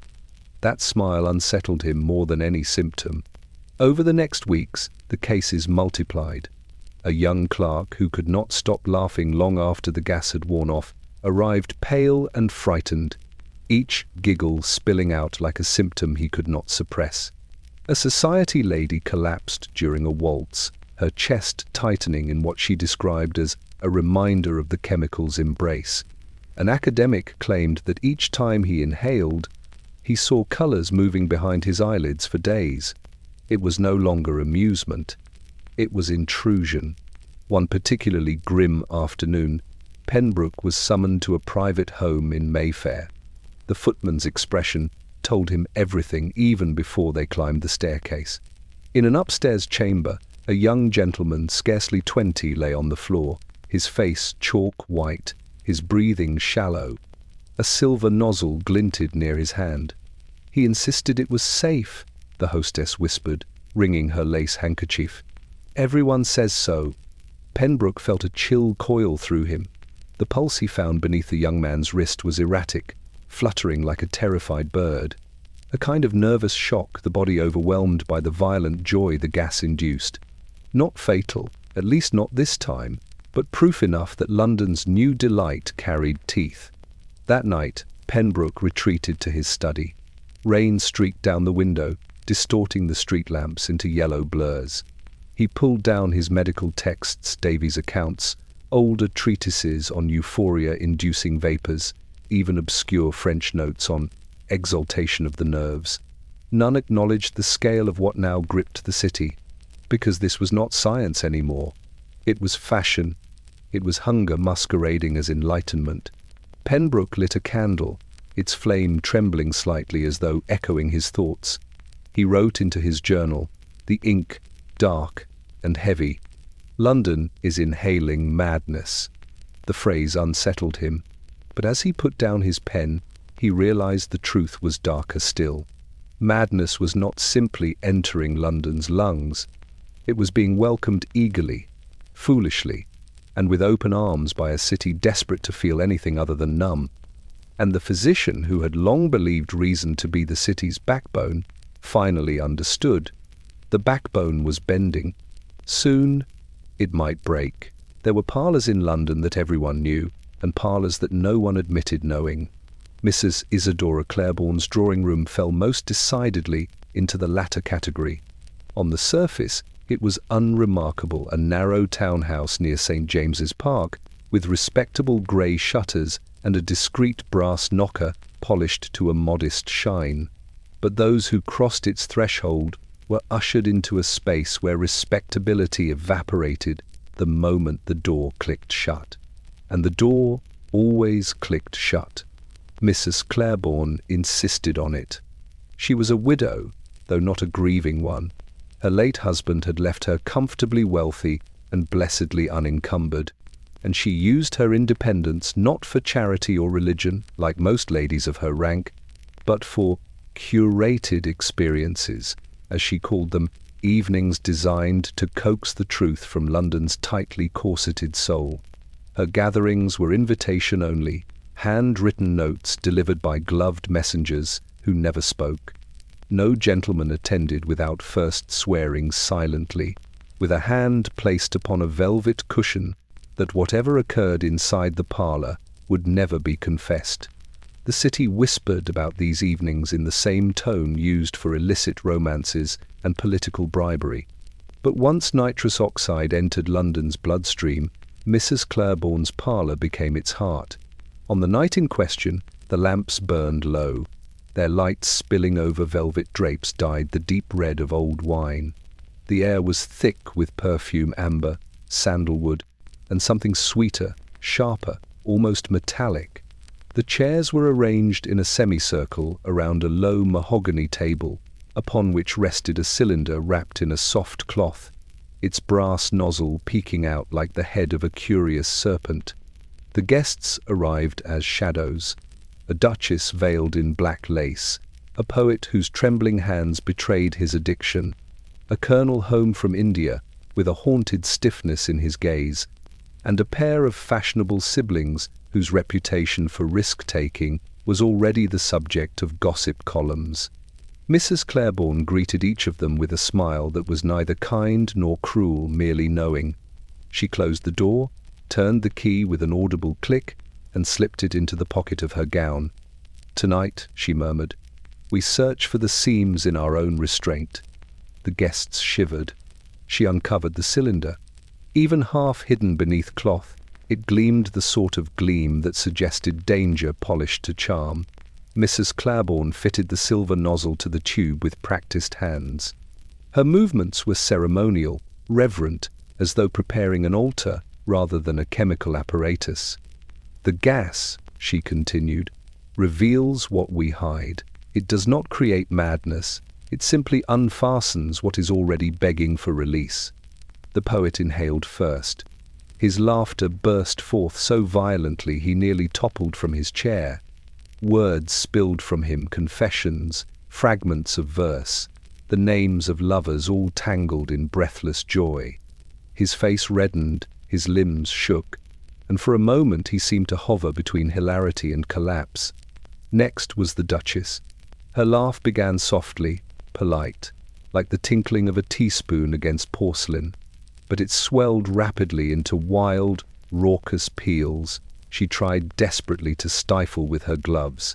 That smile unsettled him more than any symptom. Over the next weeks, the cases multiplied. A young clerk who could not stop laughing long after the gas had worn off arrived pale and frightened, each giggle spilling out like a symptom he could not suppress. A society lady collapsed during a waltz, her chest tightening in what she described as a reminder of the chemical's embrace. An academic claimed that each time he inhaled, he saw colors moving behind his eyelids for days. It was no longer amusement. It was intrusion. One particularly grim afternoon, Pembroke was summoned to a private home in Mayfair. The footman's expression told him everything even before they climbed the staircase. In an upstairs chamber, a young gentleman, scarcely 20, lay on the floor, his face chalk white, his breathing shallow. A silver nozzle glinted near his hand. "He insisted it was safe," the hostess whispered, wringing her lace handkerchief. "Everyone says so." Pembroke felt a chill coil through him. The pulse he found beneath the young man's wrist was erratic, fluttering like a terrified bird. A kind of nervous shock, the body overwhelmed by the violent joy the gas induced. Not fatal, at least not this time, but proof enough that London's new delight carried teeth. That night, Pembroke retreated to his study. Rain streaked down the window, distorting the street lamps into yellow blurs. He pulled down his medical texts, Davy's accounts, older treatises on euphoria-inducing vapors, even obscure French notes on exaltation of the nerves. None acknowledged the scale of what now gripped the city, because this was not science anymore. It was fashion. It was hunger masquerading as enlightenment. Pembroke lit a candle, its flame trembling slightly as though echoing his thoughts. He wrote into his journal, the ink dark and heavy. "London is inhaling madness." The phrase unsettled him, but as he put down his pen, he realized the truth was darker still. Madness was not simply entering London's lungs. It was being welcomed eagerly, foolishly, and with open arms by a city desperate to feel anything other than numb. And the physician, who had long believed reason to be the city's backbone, finally understood. The backbone was bending. Soon, it might break. There were parlours in London that everyone knew, and parlours that no one admitted knowing. Mrs. Isadora Claiborne's drawing room fell most decidedly into the latter category. On the surface, it was unremarkable, a narrow townhouse near St. James's Park, with respectable grey shutters and a discreet brass knocker polished to a modest shine. But those who crossed its threshold were ushered into a space where respectability evaporated the moment the door clicked shut. And the door always clicked shut. Mrs. Claiborne insisted on it. She was a widow, though not a grieving one. Her late husband had left her comfortably wealthy and blessedly unencumbered, and she used her independence not for charity or religion, like most ladies of her rank, but for curated experiences, as she called them, evenings designed to coax the truth from London's tightly corseted soul. Her gatherings were invitation only, handwritten notes delivered by gloved messengers who never spoke. No gentleman attended without first swearing silently, with a hand placed upon a velvet cushion, that whatever occurred inside the parlour would never be confessed. The city whispered about these evenings in the same tone used for illicit romances and political bribery. But once nitrous oxide entered London's bloodstream, Mrs. Claiborne's parlour became its heart. On the night in question, the lamps burned low. Their lights spilling over velvet drapes dyed the deep red of old wine. The air was thick with perfume, amber, sandalwood, and something sweeter, sharper, almost metallic. The chairs were arranged in a semicircle around a low mahogany table, upon which rested a cylinder wrapped in a soft cloth, its brass nozzle peeking out like the head of a curious serpent. The guests arrived as shadows, a duchess veiled in black lace, a poet whose trembling hands betrayed his addiction, a colonel home from India with a haunted stiffness in his gaze, and a pair of fashionable siblings whose reputation for risk-taking was already the subject of gossip columns. Mrs. Claiborne greeted each of them with a smile that was neither kind nor cruel, merely knowing. She closed the door, turned the key with an audible click, and slipped it into the pocket of her gown. "Tonight," she murmured, "we search for the seams in our own restraint." The guests shivered. She uncovered the cylinder. Even half hidden beneath cloth, it gleamed the sort of gleam that suggested danger polished to charm. Mrs. Claiborne fitted the silver nozzle to the tube with practiced hands. Her movements were ceremonial, reverent, as though preparing an altar rather than a chemical apparatus. "The gas," she continued, "reveals what we hide. It does not create madness. It simply unfastens what is already begging for release." The poet inhaled first. His laughter burst forth so violently he nearly toppled from his chair. Words spilled from him, confessions, fragments of verse, the names of lovers all tangled in breathless joy. His face reddened, his limbs shook, and for a moment he seemed to hover between hilarity and collapse. Next was the Duchess. Her laugh began softly, polite, like the tinkling of a teaspoon against porcelain, but it swelled rapidly into wild, raucous peals she tried desperately to stifle with her gloves.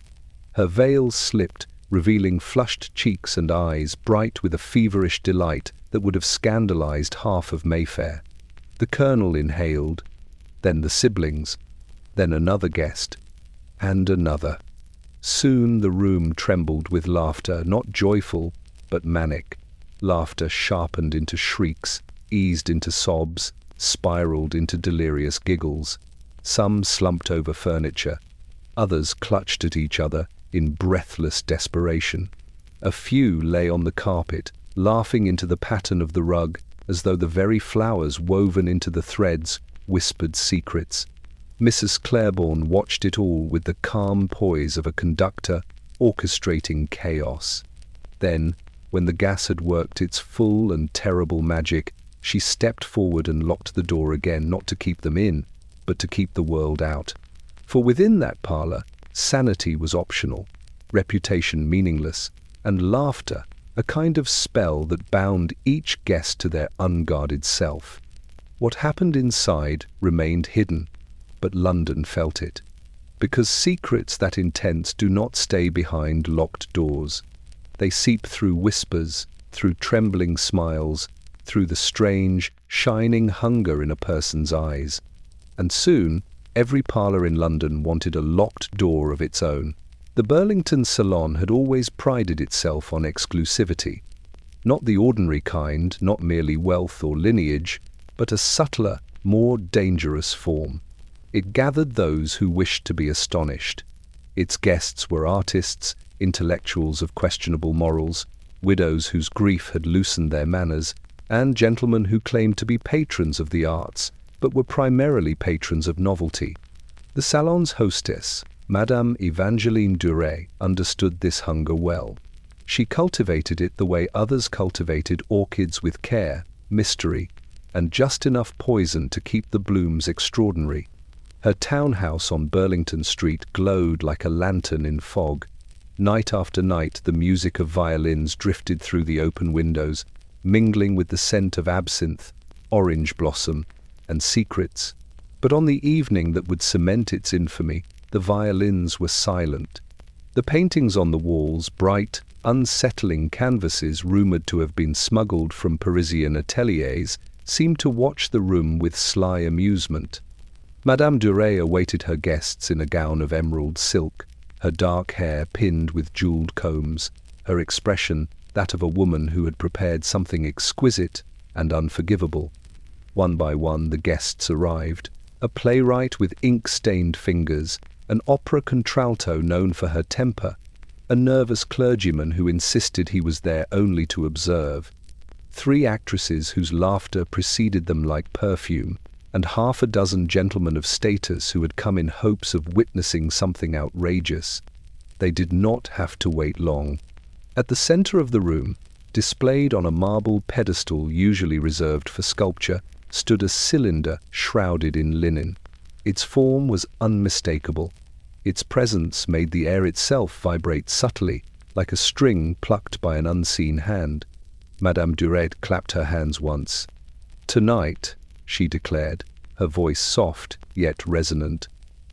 Her veil slipped, revealing flushed cheeks and eyes bright with a feverish delight that would have scandalized half of Mayfair. The colonel inhaled, then the siblings, then another guest, and another. Soon the room trembled with laughter, not joyful, but manic. Laughter sharpened into shrieks, eased into sobs, spiraled into delirious giggles. Some slumped over furniture. Others clutched at each other in breathless desperation. A few lay on the carpet, laughing into the pattern of the rug, as though the very flowers woven into the threads whispered secrets. Mrs. Claiborne watched it all with the calm poise of a conductor orchestrating chaos. Then, when the gas had worked its full and terrible magic, she stepped forward and locked the door again, not to keep them in, but to keep the world out. For within that parlour, sanity was optional, reputation meaningless, and laughter a kind of spell that bound each guest to their unguarded self. What happened inside remained hidden, but London felt it. Because secrets that intense do not stay behind locked doors. They seep through whispers, through trembling smiles, through the strange, shining hunger in a person's eyes. And soon, every parlour in London wanted a locked door of its own. The Burlington salon had always prided itself on exclusivity. Not the ordinary kind, not merely wealth or lineage, but a subtler, more dangerous form. It gathered those who wished to be astonished. Its guests were artists, intellectuals of questionable morals, widows whose grief had loosened their manners, and gentlemen who claimed to be patrons of the arts, but were primarily patrons of novelty. The salon's hostess, Madame Evangeline Duret, understood this hunger well. She cultivated it the way others cultivated orchids, with care, mystery, and just enough poison to keep the blooms extraordinary. Her townhouse on Burlington Street glowed like a lantern in fog. Night after night the music of violins drifted through the open windows, mingling with the scent of absinthe, orange blossom, and secrets. But on the evening that would cement its infamy, the violins were silent. The paintings on the walls, bright, unsettling canvases rumoured to have been smuggled from Parisian ateliers, seemed to watch the room with sly amusement. Madame Duret awaited her guests in a gown of emerald silk, her dark hair pinned with jewelled combs, her expression that of a woman who had prepared something exquisite and unforgivable. One by one the guests arrived, a playwright with ink-stained fingers, an opera contralto known for her temper, a nervous clergyman who insisted he was there only to observe, 3 actresses whose laughter preceded them like perfume, and half a dozen gentlemen of status who had come in hopes of witnessing something outrageous. They did not have to wait long. At the center of the room, displayed on a marble pedestal usually reserved for sculpture, stood a cylinder shrouded in linen. Its form was unmistakable. Its presence made the air itself vibrate subtly, like a string plucked by an unseen hand. Madame Durette clapped her hands once. "Tonight," she declared, her voice soft yet resonant,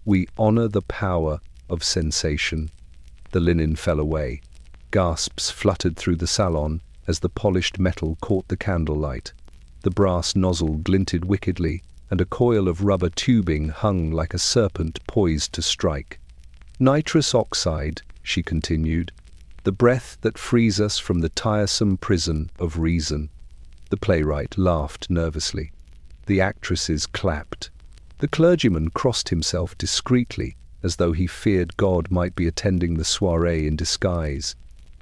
"we honor the power of sensation." The linen fell away. Gasps fluttered through the salon as the polished metal caught the candlelight. The brass nozzle glinted wickedly, and a coil of rubber tubing hung like a serpent poised to strike. "Nitrous oxide," she continued, "the breath that frees us from the tiresome prison of reason." The playwright laughed nervously. The actresses clapped. The clergyman crossed himself discreetly, as though he feared God might be attending the soirée in disguise.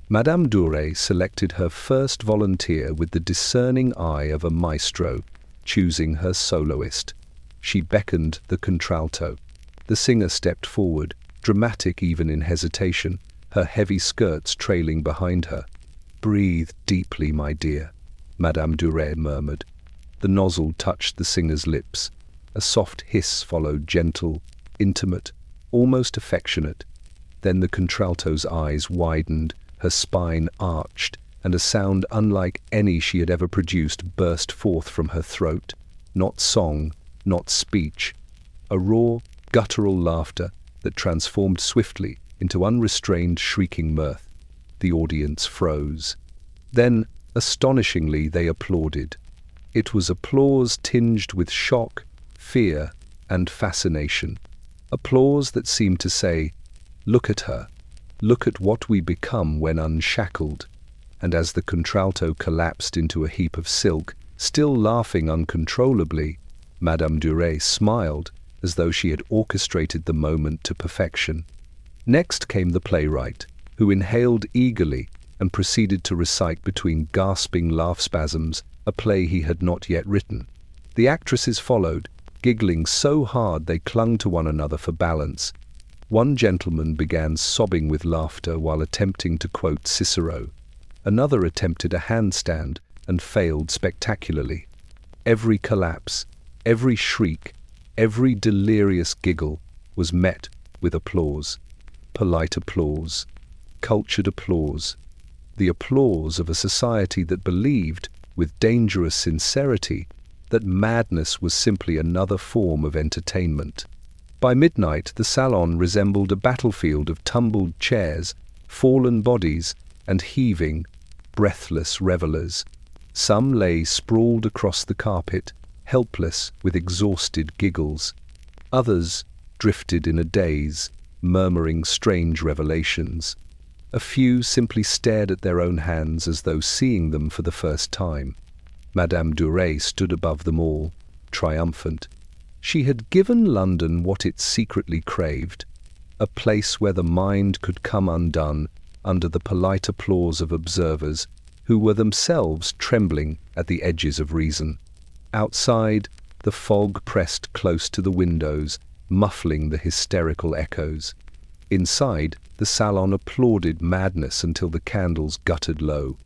Madame Durette selected her first volunteer with the discerning eye of a maestro, choosing her soloist. She beckoned the contralto. The singer stepped forward, dramatic even in hesitation, her heavy skirts trailing behind her. "Breathe deeply, my dear," Madame Durette murmured. The nozzle touched the singer's lips. A soft hiss followed, gentle, intimate, almost affectionate. Then the contralto's eyes widened, her spine arched, and a sound unlike any she had ever produced burst forth from her throat. Not song, not speech. A raw, guttural laughter that transformed swiftly into unrestrained shrieking mirth. The audience froze. Then, astonishingly, they applauded. It was applause tinged with shock, fear, and fascination. Applause that seemed to say, "Look at her. Look at what we become when unshackled." And as the contralto collapsed into a heap of silk, still laughing uncontrollably, Madame Durette smiled as though she had orchestrated the moment to perfection. Next came the playwright, who inhaled eagerly and proceeded to recite between gasping laugh spasms a play he had not yet written. The actresses followed, giggling so hard they clung to one another for balance. One gentleman began sobbing with laughter while attempting to quote Cicero. Another attempted a handstand and failed spectacularly. Every collapse, every shriek, every delirious giggle was met with applause. Polite applause, cultured applause, the applause of a society that believed, with dangerous sincerity, that madness was simply another form of entertainment. By midnight, the salon resembled a battlefield of tumbled chairs, fallen bodies, and heaving, breathless revelers. Some lay sprawled across the carpet, helpless with exhausted giggles. Others drifted in a daze, murmuring strange revelations. A few simply stared at their own hands as though seeing them for the first time. Madame Durette stood above them all, triumphant. She had given London what it secretly craved, a place where the mind could come undone under the polite applause of observers who were themselves trembling at the edges of reason. Outside, the fog pressed close to the windows, muffling the hysterical echoes. Inside, the salon applauded madness until the candles guttered low,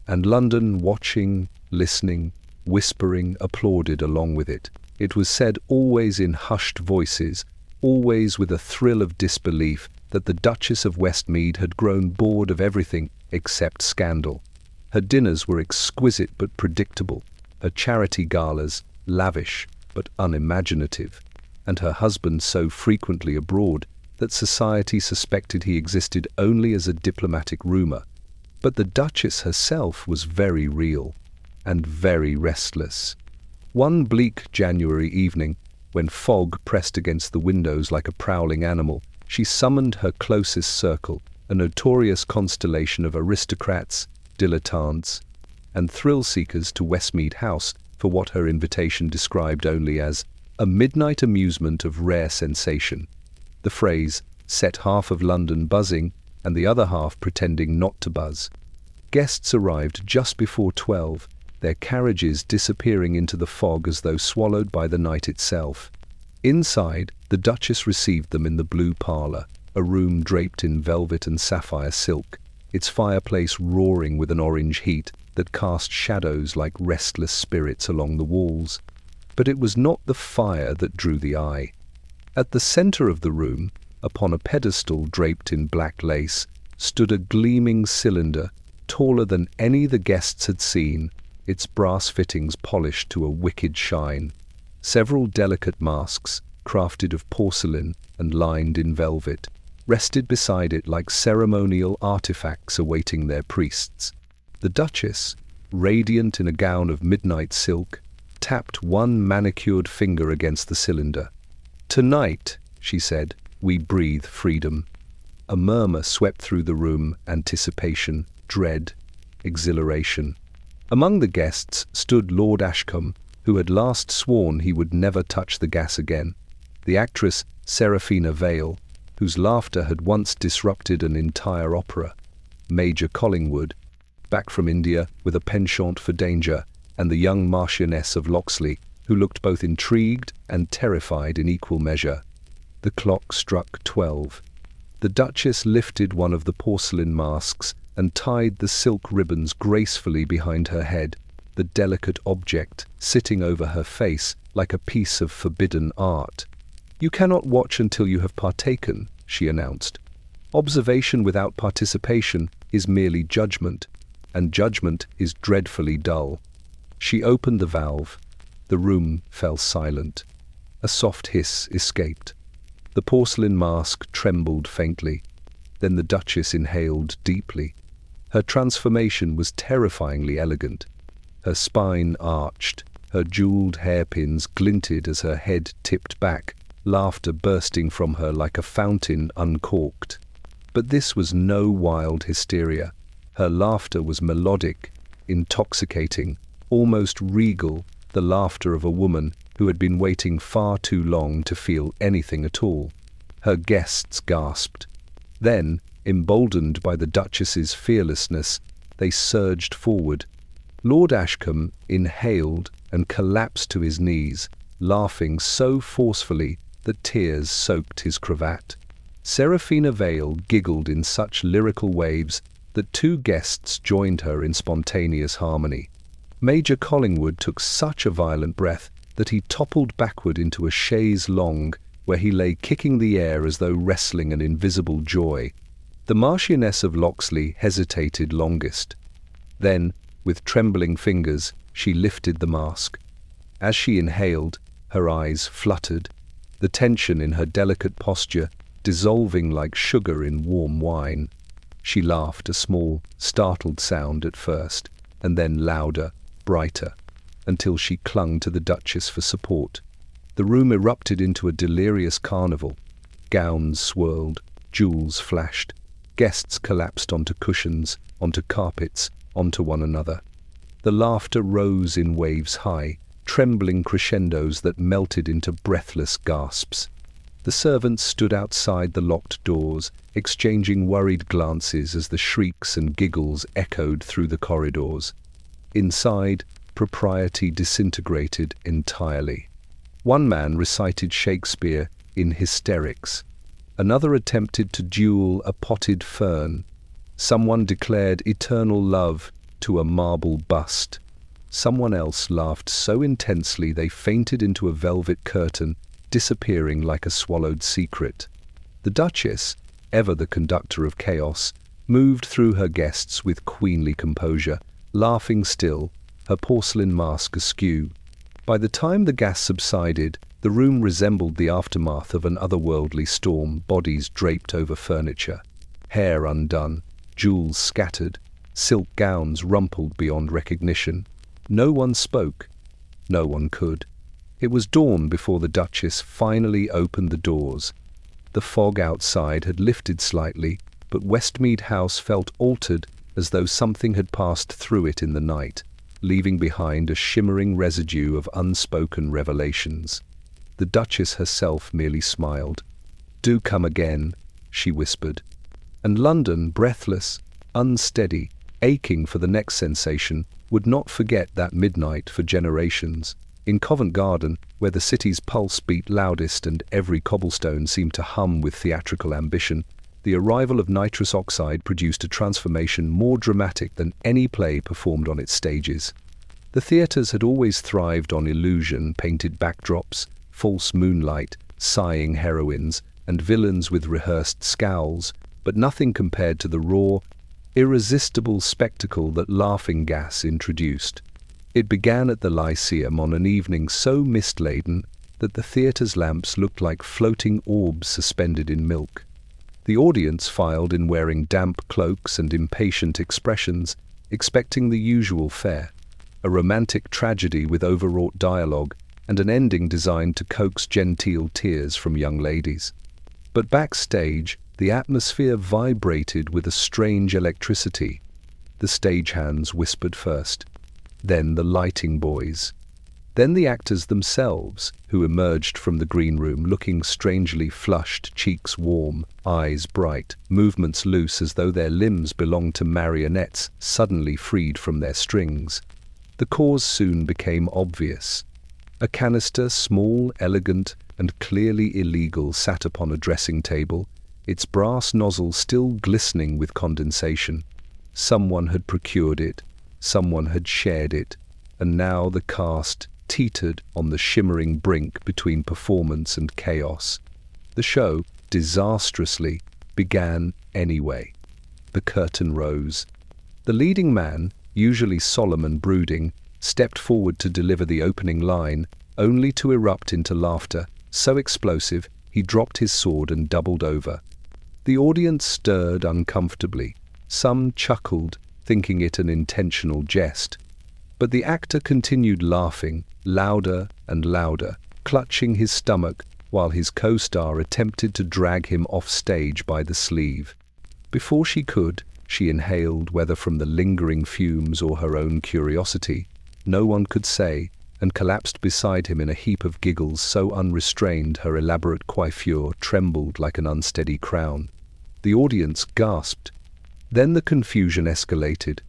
and London, watching, listening, whispering, applauded along with it. It was said always in hushed voices, always with a thrill of disbelief, that the Duchess of Westmead had grown bored of everything except scandal. Her dinners were exquisite but predictable, her charity galas lavish but unimaginative, and her husband so frequently abroad that society suspected he existed only as a diplomatic rumor. But the Duchess herself was very real and very restless. One bleak January evening, when fog pressed against the windows like a prowling animal, she summoned her closest circle, a notorious constellation of aristocrats, dilettantes, and thrill-seekers, to Westmead House for what her invitation described only as a midnight amusement of rare sensation. The phrase set half of London buzzing and the other half pretending not to buzz. Guests arrived just before 12, their carriages disappearing into the fog as though swallowed by the night itself. Inside, the Duchess received them in the blue parlour, a room draped in velvet and sapphire silk, its fireplace roaring with an orange heat that cast shadows like restless spirits along the walls. But it was not the fire that drew the eye. At the centre of the room, upon a pedestal draped in black lace, stood a gleaming cylinder, taller than any the guests had seen, its brass fittings polished to a wicked shine. Several delicate masks, crafted of porcelain and lined in velvet, rested beside it like ceremonial artifacts awaiting their priests. The Duchess, radiant in a gown of midnight silk, tapped one manicured finger against the cylinder. "Tonight," she said, "we breathe freedom." A murmur swept through the room, anticipation, dread, exhilaration. Among the guests stood Lord Ashcombe, who had last sworn he would never touch the gas again, the actress Seraphina Vale, whose laughter had once disrupted an entire opera, Major Collingwood, back from India with a penchant for danger, and the young Marchioness of Locksley, who looked both intrigued and terrified in equal measure. The clock struck 12. The Duchess lifted one of the porcelain masks and tied the silk ribbons gracefully behind her head, the delicate object sitting over her face like a piece of forbidden art. "You cannot watch until you have partaken," she announced. "Observation without participation is merely judgment, and judgment is dreadfully dull." She opened the valve. The room fell silent. A soft hiss escaped. The porcelain mask trembled faintly. Then the Duchess inhaled deeply. Her transformation was terrifyingly elegant. Her spine arched, her jeweled hairpins glinted as her head tipped back, laughter bursting from her like a fountain uncorked. But this was no wild hysteria. Her laughter was melodic, intoxicating, almost regal, the laughter of a woman who had been waiting far too long to feel anything at all. Her guests gasped. Then, emboldened by the Duchess's fearlessness, they surged forward. Lord Ashcombe inhaled and collapsed to his knees, laughing so forcefully that tears soaked his cravat. Seraphina Vale giggled in such lyrical waves that two guests joined her in spontaneous harmony. Major Collingwood took such a violent breath that he toppled backward into a chaise longue, where he lay kicking the air as though wrestling an invisible joy. The Marchioness of Locksley hesitated longest. Then, with trembling fingers, she lifted the mask. As she inhaled, her eyes fluttered, the tension in her delicate posture dissolving like sugar in warm wine. She laughed, a small, startled sound at first, and then louder, brighter, until she clung to the Duchess for support. The room erupted into a delirious carnival. Gowns swirled, jewels flashed, guests collapsed onto cushions, onto carpets, onto one another. The laughter rose in waves high, trembling crescendos that melted into breathless gasps. The servants stood outside the locked doors, exchanging worried glances as the shrieks and giggles echoed through the corridors. Inside, propriety disintegrated entirely. One man recited Shakespeare in hysterics. Another attempted to duel a potted fern. Someone declared eternal love to a marble bust. Someone else laughed so intensely they fainted into a velvet curtain, disappearing like a swallowed secret. The Duchess, ever the conductor of chaos, moved through her guests with queenly composure, laughing still, her porcelain mask askew. By the time the gas subsided, the room resembled the aftermath of an otherworldly storm, bodies draped over furniture, hair undone, jewels scattered, silk gowns rumpled beyond recognition. No one spoke. No one could. It was dawn before the Duchess finally opened the doors. The fog outside had lifted slightly, but Westmead House felt altered, as though something had passed through it in the night, leaving behind a shimmering residue of unspoken revelations. The Duchess herself merely smiled. "Do come again," she whispered. And London, breathless, unsteady, aching for the next sensation, would not forget that midnight for generations. In Covent Garden, where the city's pulse beat loudest and every cobblestone seemed to hum with theatrical ambition, the arrival of nitrous oxide produced a transformation more dramatic than any play performed on its stages. The theatres had always thrived on illusion, painted backdrops, false moonlight, sighing heroines, and villains with rehearsed scowls, but nothing compared to the raw, irresistible spectacle that laughing gas introduced. It began at the Lyceum on an evening so mist-laden that the theatre's lamps looked like floating orbs suspended in milk. The audience filed in wearing damp cloaks and impatient expressions, expecting the usual fare, a romantic tragedy with overwrought dialogue and an ending designed to coax genteel tears from young ladies. But backstage, the atmosphere vibrated with a strange electricity. The stagehands whispered first, then the lighting boys, then the actors themselves, who emerged from the green room looking strangely flushed, cheeks warm, eyes bright, movements loose as though their limbs belonged to marionettes suddenly freed from their strings. The cause soon became obvious. A canister, small, elegant, and clearly illegal, sat upon a dressing table, its brass nozzle still glistening with condensation. Someone had procured it, someone had shared it, and now the cast teetered on the shimmering brink between performance and chaos. The show, disastrously, began anyway. The curtain rose. The leading man, usually solemn and brooding, stepped forward to deliver the opening line, only to erupt into laughter, so explosive he dropped his sword and doubled over. The audience stirred uncomfortably. Some chuckled, thinking it an intentional jest. But the actor continued laughing, louder and louder, clutching his stomach while his co-star attempted to drag him off stage by the sleeve. Before she could, she inhaled, whether from the lingering fumes or her own curiosity, no one could say, and collapsed beside him in a heap of giggles so unrestrained her elaborate coiffure trembled like an unsteady crown. The audience gasped. Then the confusion escalated.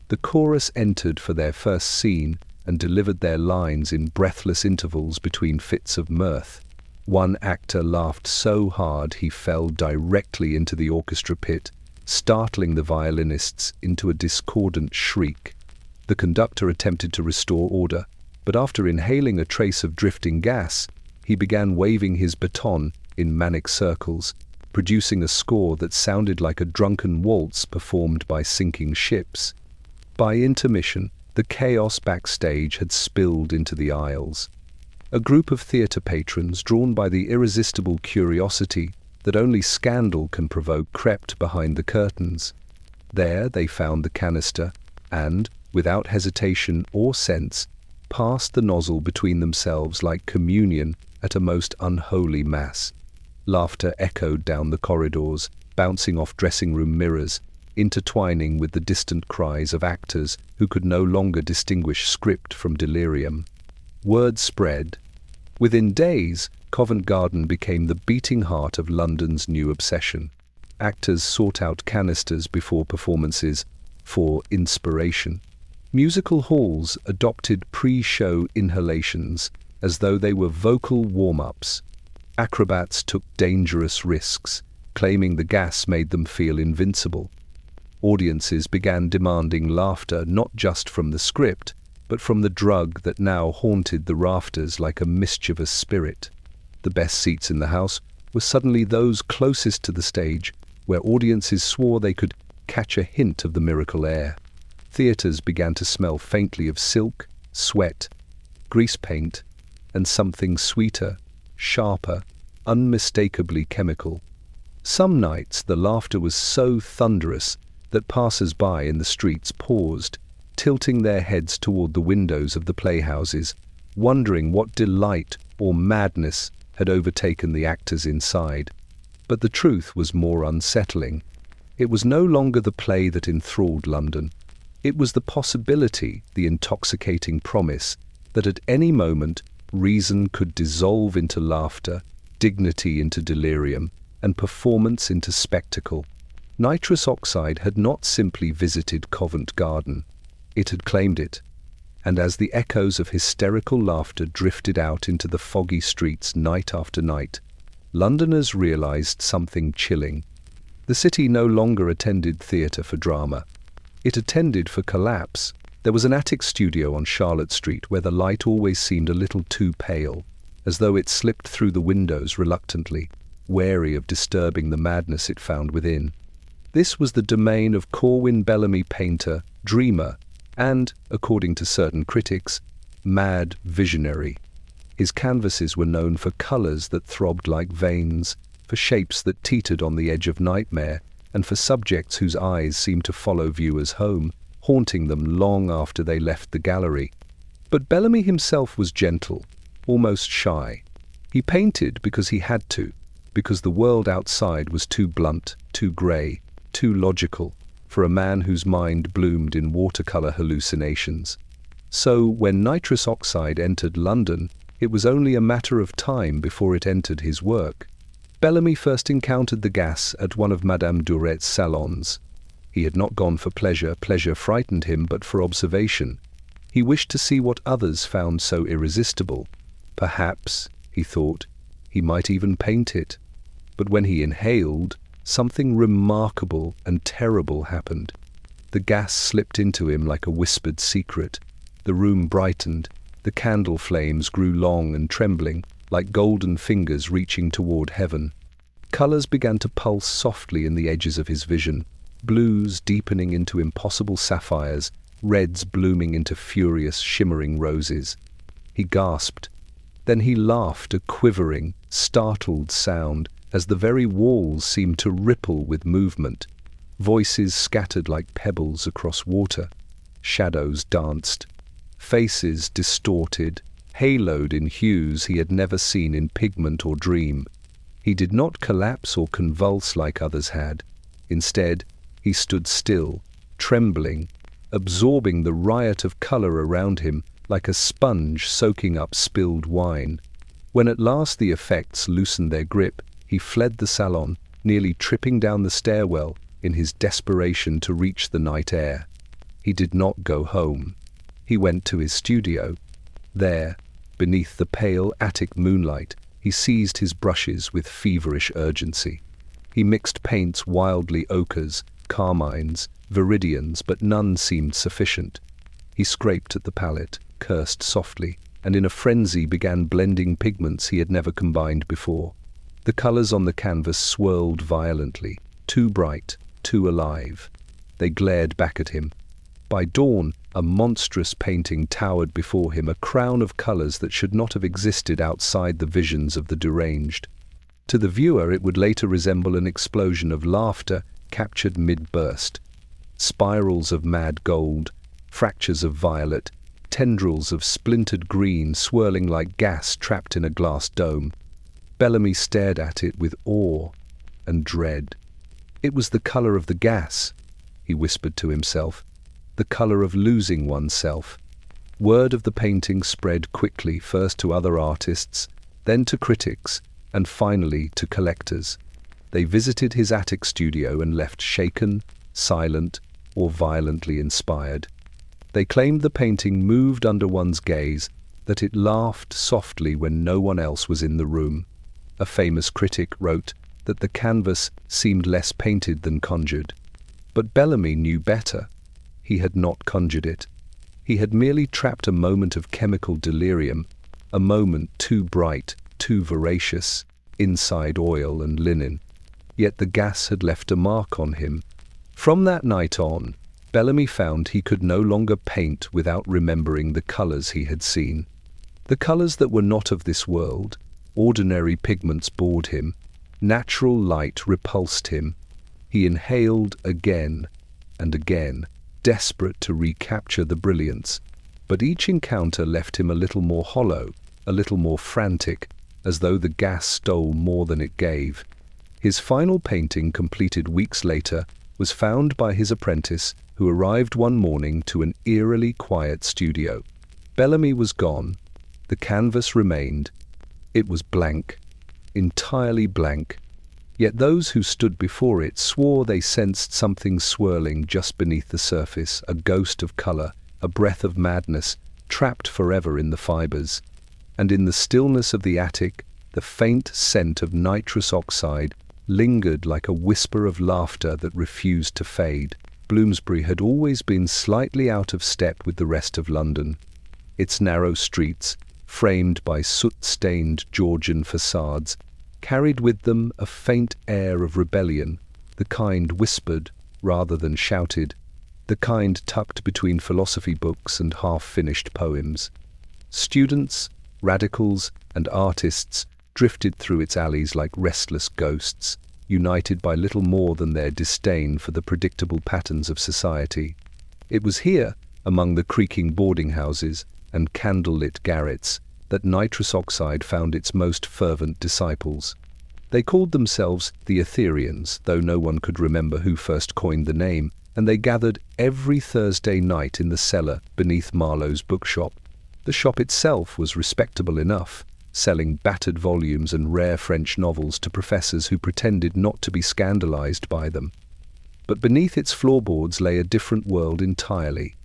The chorus entered for their first scene and delivered their lines in breathless intervals between fits of mirth. One actor laughed so hard he fell directly into the orchestra pit, startling the violinists into a discordant shriek. The conductor attempted to restore order, but after inhaling a trace of drifting gas, he began waving his baton in manic circles, producing a score that sounded like a drunken waltz performed by sinking ships. By intermission, the chaos backstage had spilled into the aisles. A group of theatre patrons, drawn by the irresistible curiosity that only scandal can provoke, crept behind the curtains. There they found the canister and, without hesitation or sense, passed the nozzle between themselves like communion at a most unholy mass. Laughter echoed down the corridors, bouncing off dressing-room mirrors, intertwining with the distant cries of actors who could no longer distinguish script from delirium. Word spread. Within days, Covent Garden became the beating heart of London's new obsession. Actors sought out canisters before performances for inspiration. Musical halls adopted pre-show inhalations as though they were vocal warm-ups. Acrobats took dangerous risks, claiming the gas made them feel invincible. Audiences began demanding laughter not just from the script, but from the drug that now haunted the rafters like a mischievous spirit. The best seats in the house were suddenly those closest to the stage, where audiences swore they could catch a hint of the miracle air. Theatres began to smell faintly of silk, sweat, grease paint, and something sweeter, sharper, unmistakably chemical. Some nights the laughter was so thunderous that passers-by in the streets paused, tilting their heads toward the windows of the playhouses, wondering what delight or madness had overtaken the actors inside. But the truth was more unsettling. It was no longer the play that enthralled London. It was the possibility, the intoxicating promise, that at any moment reason could dissolve into laughter, dignity into delirium, and performance into spectacle. Nitrous Oxide had not simply visited Covent Garden. It had claimed it, and as the echoes of hysterical laughter drifted out into the foggy streets night after night, Londoners realized something chilling. The city no longer attended theatre for drama. It attended for collapse. There was an attic studio on Charlotte Street where the light always seemed a little too pale, as though it slipped through the windows reluctantly, wary of disturbing the madness it found within. This was the domain of Corwin Bellamy, painter, dreamer, and, according to certain critics, mad visionary. His canvases were known for colours that throbbed like veins, for shapes that teetered on the edge of nightmare, and for subjects whose eyes seemed to follow viewers home, haunting them long after they left the gallery. But Bellamy himself was gentle, almost shy. He painted because he had to, because the world outside was too blunt, too grey, too logical, for a man whose mind bloomed in watercolour hallucinations. So, when Nitrous Oxide entered London, it was only a matter of time before it entered his work. Bellamy first encountered the gas at one of Madame Duret's salons. He had not gone for pleasure. Pleasure frightened him, but for observation. He wished to see what others found so irresistible. Perhaps, he thought, he might even paint it. But when he inhaled, something remarkable and terrible happened. The gas slipped into him like a whispered secret. The room brightened. The candle flames grew long and trembling, like golden fingers reaching toward heaven. Colours began to pulse softly in the edges of his vision, blues deepening into impossible sapphires, reds blooming into furious, shimmering roses. He gasped. Then he laughed, a quivering, startled sound, as the very walls seemed to ripple with movement. Voices scattered like pebbles across water. Shadows danced. Faces distorted, haloed in hues he had never seen in pigment or dream. He did not collapse or convulse like others had. Instead, he stood still, trembling, absorbing the riot of colour around him like a sponge soaking up spilled wine. When at last the effects loosened their grip, he fled the salon, nearly tripping down the stairwell in his desperation to reach the night air. He did not go home. He went to his studio. There, beneath the pale attic moonlight, he seized his brushes with feverish urgency. He mixed paints wildly, ochres, carmines, viridians, but none seemed sufficient. He scraped at the palette, cursed softly, and in a frenzy began blending pigments he had never combined before. The colours on the canvas swirled violently, too bright, too alive. They glared back at him. By dawn, a monstrous painting towered before him, a crown of colours that should not have existed outside the visions of the deranged. To the viewer, it would later resemble an explosion of laughter captured mid-burst. Spirals of mad gold, fractures of violet, tendrils of splintered green swirling like gas trapped in a glass dome. Bellamy stared at it with awe and dread. It was the colour of the gas, he whispered to himself, the colour of losing oneself. Word of the painting spread quickly, first to other artists, then to critics, and finally to collectors. They visited his attic studio and left shaken, silent, or violently inspired. They claimed the painting moved under one's gaze, that it laughed softly when no one else was in the room. A famous critic wrote that the canvas seemed less painted than conjured. But Bellamy knew better. He had not conjured it. He had merely trapped a moment of chemical delirium, a moment too bright, too voracious, inside oil and linen. Yet the gas had left a mark on him. From that night on, Bellamy found he could no longer paint without remembering the colours he had seen. The colours that were not of this world. Ordinary pigments bored him. Natural light repulsed him. He inhaled again and again, desperate to recapture the brilliance. But each encounter left him a little more hollow, a little more frantic, as though the gas stole more than it gave. His final painting, completed weeks later, was found by his apprentice, who arrived one morning to an eerily quiet studio. Bellamy was gone. The canvas remained. It was blank, entirely blank. Yet those who stood before it swore they sensed something swirling just beneath the surface, a ghost of colour, a breath of madness, trapped forever in the fibers. And in the stillness of the attic, the faint scent of nitrous oxide lingered like a whisper of laughter that refused to fade. Bloomsbury had always been slightly out of step with the rest of London. Its narrow streets, framed by soot-stained Georgian facades, carried with them a faint air of rebellion, the kind whispered rather than shouted, the kind tucked between philosophy books and half-finished poems. Students, radicals, and artists drifted through its alleys like restless ghosts, united by little more than their disdain for the predictable patterns of society. It was here, among the creaking boarding houses and candle-lit garrets, that nitrous oxide found its most fervent disciples. They called themselves the Euphoриans, though no one could remember who first coined the name, and they gathered every Thursday night in the cellar beneath Marlowe's bookshop. The shop itself was respectable enough, selling battered volumes and rare French novels to professors who pretended not to be scandalized by them. But beneath its floorboards lay a different world entirely.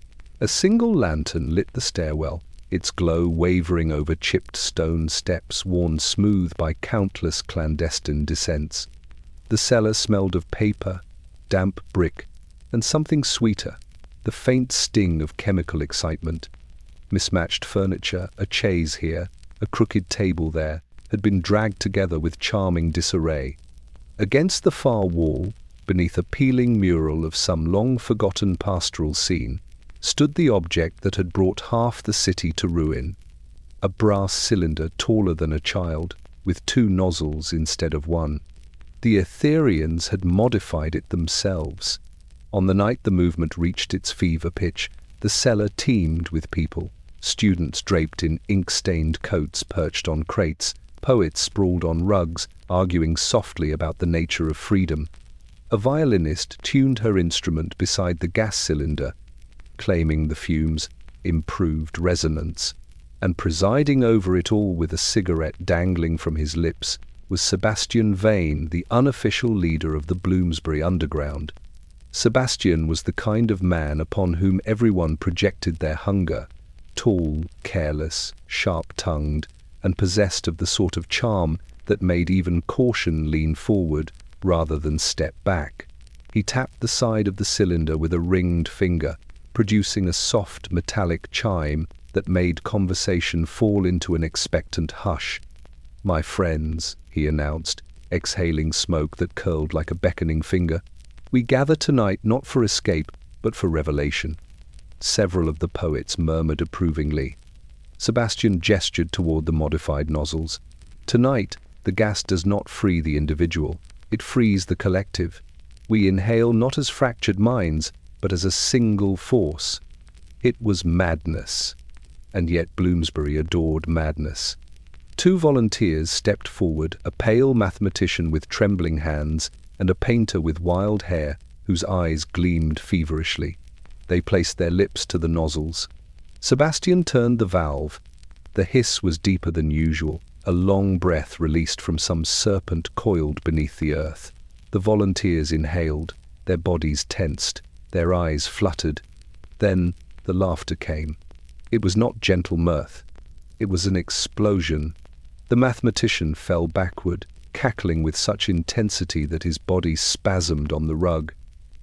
A single lantern lit the stairwell, its glow wavering over chipped stone steps worn smooth by countless clandestine descents. The cellar smelled of paper, damp brick, and something sweeter, the faint sting of chemical excitement. Mismatched furniture, a chaise here, a crooked table there, had been dragged together with charming disarray. Against the far wall, beneath a peeling mural of some long-forgotten pastoral scene, stood the object that had brought half the city to ruin. A brass cylinder taller than a child, with two nozzles instead of one. The Victorians had modified it themselves. On the night the movement reached its fever pitch, the cellar teemed with people. Students draped in ink-stained coats perched on crates, poets sprawled on rugs, arguing softly about the nature of freedom. A violinist tuned her instrument beside the gas cylinder, claiming the fumes improved resonance, and presiding over it all with a cigarette dangling from his lips was Sebastian Vane, the unofficial leader of the Bloomsbury Underground. Sebastian was the kind of man upon whom everyone projected their hunger, tall, careless, sharp-tongued, and possessed of the sort of charm that made even caution lean forward rather than step back. He tapped the side of the cylinder with a ringed finger, producing a soft metallic chime that made conversation fall into an expectant hush. "My friends," he announced, exhaling smoke that curled like a beckoning finger, "we gather tonight not for escape, but for revelation." Several of the poets murmured approvingly. Sebastian gestured toward the modified nozzles. "Tonight, the gas does not free the individual, it frees the collective. We inhale not as fractured minds, but as a single force." It was madness, and yet Bloomsbury adored madness. Two volunteers stepped forward, a pale mathematician with trembling hands and a painter with wild hair whose eyes gleamed feverishly. They placed their lips to the nozzles. Sebastian turned the valve. The hiss was deeper than usual, a long breath released from some serpent coiled beneath the earth. The volunteers inhaled, their bodies tensed, their eyes fluttered. Then the laughter came. It was not gentle mirth. It was an explosion. The mathematician fell backward, cackling with such intensity that his body spasmed on the rug.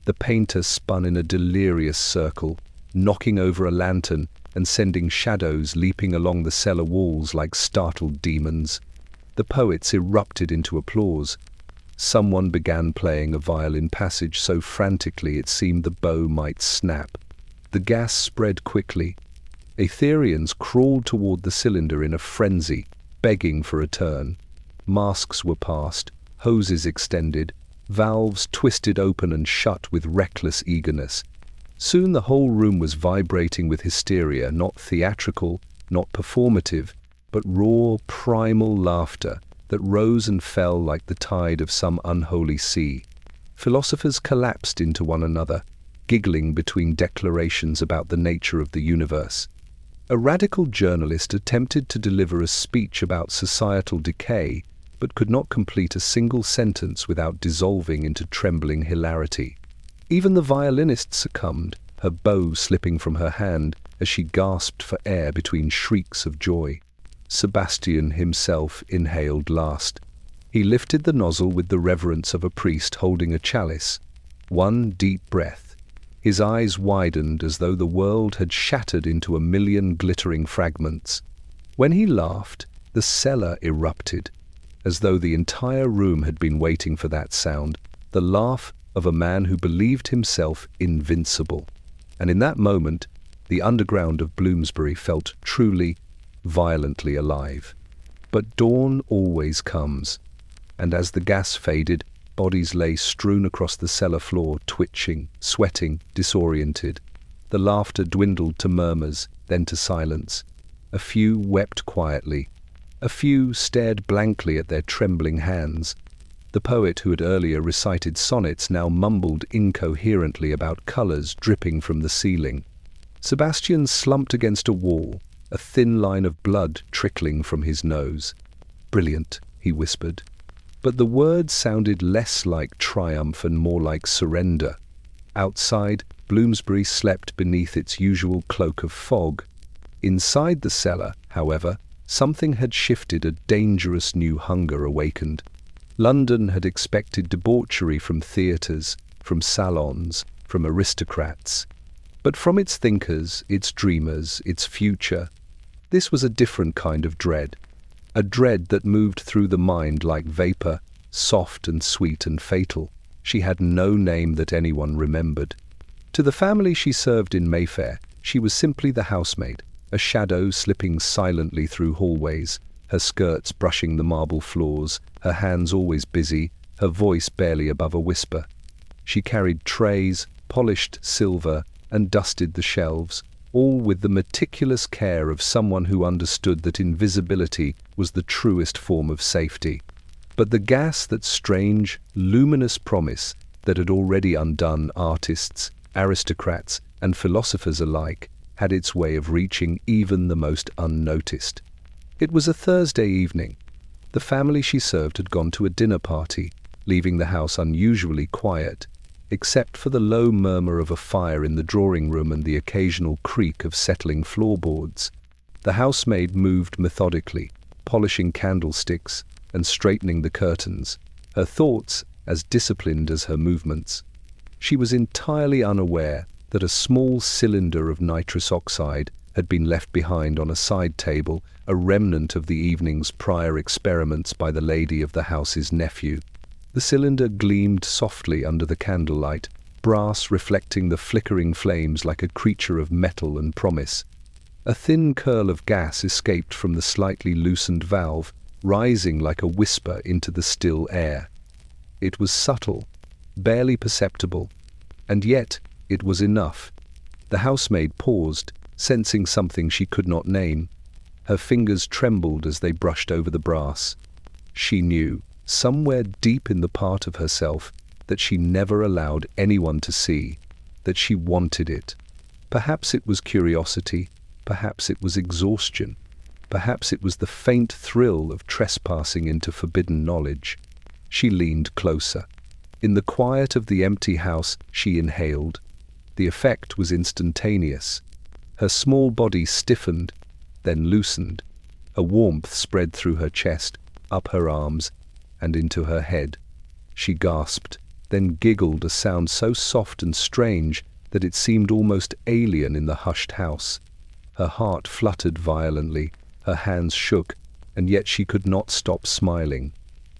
The painter spun in a delirious circle, knocking over a lantern and sending shadows leaping along the cellar walls like startled demons. The poets erupted into applause. Someone began playing a violin passage so frantically it seemed the bow might snap. The gas spread quickly. Victorians crawled toward the cylinder in a frenzy, begging for a turn. Masks were passed, hoses extended, valves twisted open and shut with reckless eagerness. Soon the whole room was vibrating with hysteria, not theatrical, not performative, but raw, primal laughter that rose and fell like the tide of some unholy sea. Philosophers collapsed into one another, giggling between declarations about the nature of the universe. A radical journalist attempted to deliver a speech about societal decay, but could not complete a single sentence without dissolving into trembling hilarity. Even the violinist succumbed, her bow slipping from her hand, as she gasped for air between shrieks of joy. Sebastian himself inhaled last. He lifted the nozzle with the reverence of a priest holding a chalice. One deep breath. His eyes widened as though the world had shattered into a million glittering fragments. When he laughed, the cellar erupted, as though the entire room had been waiting for that sound, the laugh of a man who believed himself invincible. And in that moment, the underground of Bloomsbury felt truly, violently alive. But dawn always comes, and as the gas faded, bodies lay strewn across the cellar floor, twitching, sweating, disoriented. The laughter dwindled to murmurs, then to silence. A few wept quietly. A few stared blankly at their trembling hands. The poet who had earlier recited sonnets now mumbled incoherently about colours dripping from the ceiling. Sebastian slumped against a wall, a thin line of blood trickling from his nose. "Brilliant," he whispered. But the words sounded less like triumph and more like surrender. Outside, Bloomsbury slept beneath its usual cloak of fog. Inside the cellar, however, something had shifted. A dangerous new hunger awakened. London had expected debauchery from theatres, from salons, from aristocrats. But from its thinkers, its dreamers, its future, this was a different kind of dread. A dread that moved through the mind like vapour, soft and sweet and fatal. She had no name that anyone remembered. To the family she served in Mayfair, she was simply the housemaid, a shadow slipping silently through hallways, her skirts brushing the marble floors, her hands always busy, her voice barely above a whisper. She carried trays, polished silver, and dusted the shelves, all with the meticulous care of someone who understood that invisibility was the truest form of safety. But the gas, that strange, luminous promise that had already undone artists, aristocrats, and philosophers alike, had its way of reaching even the most unnoticed. It was a Thursday evening. The family she served had gone to a dinner party, leaving the house unusually quiet, except for the low murmur of a fire in the drawing room and the occasional creak of settling floorboards. The housemaid moved methodically, polishing candlesticks and straightening the curtains, her thoughts as disciplined as her movements. She was entirely unaware that a small cylinder of nitrous oxide had been left behind on a side table, a remnant of the evening's prior experiments by the lady of the house's nephew. The cylinder gleamed softly under the candlelight, brass reflecting the flickering flames like a creature of metal and promise. A thin curl of gas escaped from the slightly loosened valve, rising like a whisper into the still air. It was subtle, barely perceptible, and yet it was enough. The housemaid paused, sensing something she could not name. Her fingers trembled as they brushed over the brass. She knew, somewhere deep in the part of herself, that she never allowed anyone to see, that she wanted it. Perhaps it was curiosity, perhaps it was exhaustion, perhaps it was the faint thrill of trespassing into forbidden knowledge. She leaned closer. In the quiet of the empty house, she inhaled. The effect was instantaneous. Her small body stiffened, then loosened. A warmth spread through her chest, up her arms, and into her head. She gasped, then giggled, a sound so soft and strange that it seemed almost alien in the hushed house. Her heart fluttered violently, her hands shook, and yet she could not stop smiling.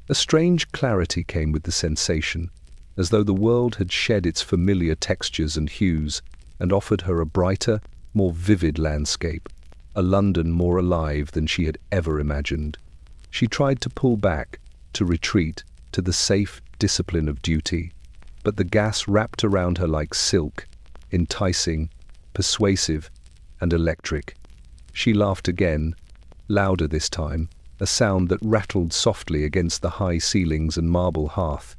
A strange clarity came with the sensation, as though the world had shed its familiar textures and hues, and offered her a brighter, more vivid landscape, a London more alive than she had ever imagined. She tried to pull back, to retreat, to the safe discipline of duty, but the gas wrapped around her like silk, enticing, persuasive, and electric. She laughed again, louder this time, a sound that rattled softly against the high ceilings and marble hearth.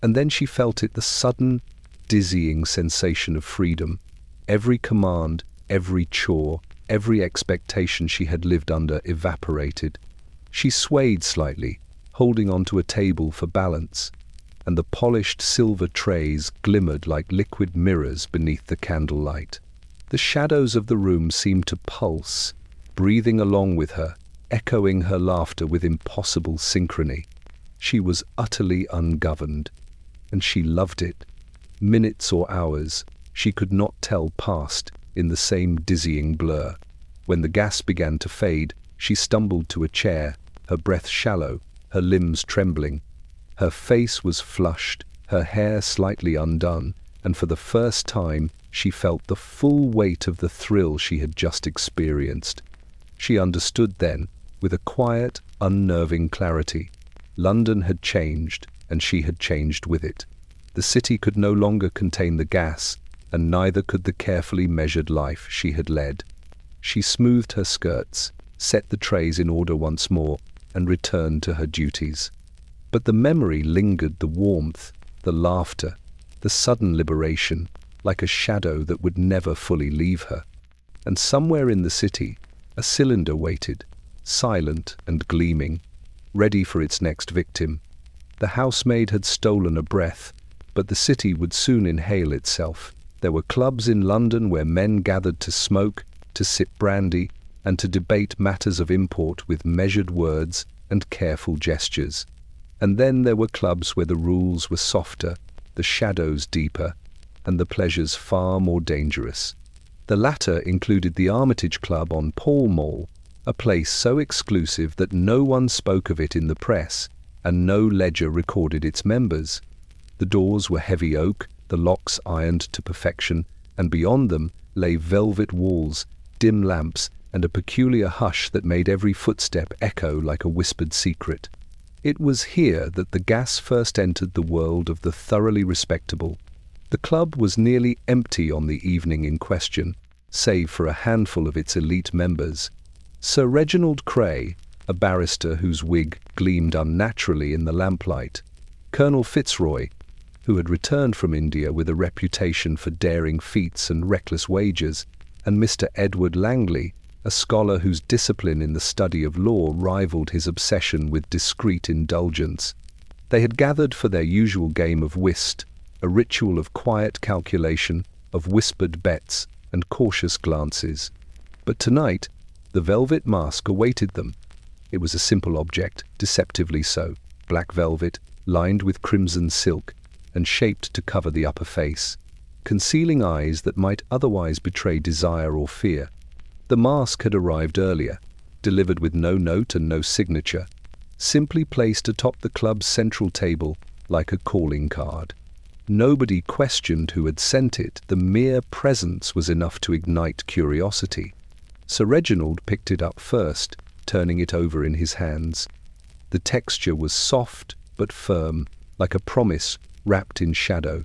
And then she felt it, the sudden, dizzying sensation of freedom. Every command, every chore, every expectation she had lived under evaporated. She swayed slightly, holding onto a table for balance, and the polished silver trays glimmered like liquid mirrors beneath the candlelight. The shadows of the room seemed to pulse, breathing along with her, echoing her laughter with impossible synchrony. She was utterly ungoverned, and she loved it. Minutes or hours, she could not tell, passed in the same dizzying blur. When the gas began to fade, she stumbled to a chair, her breath shallow, her limbs trembling. Her face was flushed, her hair slightly undone, and for the first time she felt the full weight of the thrill she had just experienced. She understood then, with a quiet, unnerving clarity. London had changed, and she had changed with it. The city could no longer contain the gas, and neither could the carefully measured life she had led. She smoothed her skirts, set the trays in order once more, and returned to her duties. But the memory lingered, the warmth, the laughter, the sudden liberation, like a shadow that would never fully leave her. And somewhere in the city, a cylinder waited, silent and gleaming, ready for its next victim. The housemaid had stolen a breath, but the city would soon inhale itself. There were clubs in London where men gathered to smoke, to sip brandy, and to debate matters of import with measured words and careful gestures. And then there were clubs where the rules were softer, the shadows deeper, and the pleasures far more dangerous. The latter included the Armitage Club on Pall Mall, a place so exclusive that no one spoke of it in the press, and no ledger recorded its members. The doors were heavy oak, the locks ironed to perfection, and beyond them lay velvet walls, dim lamps, and a peculiar hush that made every footstep echo like a whispered secret. It was here that the gas first entered the world of the thoroughly respectable. The club was nearly empty on the evening in question, save for a handful of its elite members. Sir Reginald Cray, a barrister whose wig gleamed unnaturally in the lamplight, Colonel Fitzroy, who had returned from India with a reputation for daring feats and reckless wagers, and Mr. Edward Langley, a scholar whose discipline in the study of law rivaled his obsession with discreet indulgence. They had gathered for their usual game of whist, a ritual of quiet calculation, of whispered bets and cautious glances. But tonight, the velvet mask awaited them. It was a simple object, deceptively so, black velvet, lined with crimson silk, and shaped to cover the upper face, concealing eyes that might otherwise betray desire or fear. The mask had arrived earlier, delivered with no note and no signature, simply placed atop the club's central table like a calling card. Nobody questioned who had sent it. The mere presence was enough to ignite curiosity. Sir Reginald picked it up first, turning it over in his hands. The texture was soft but firm, like a promise wrapped in shadow.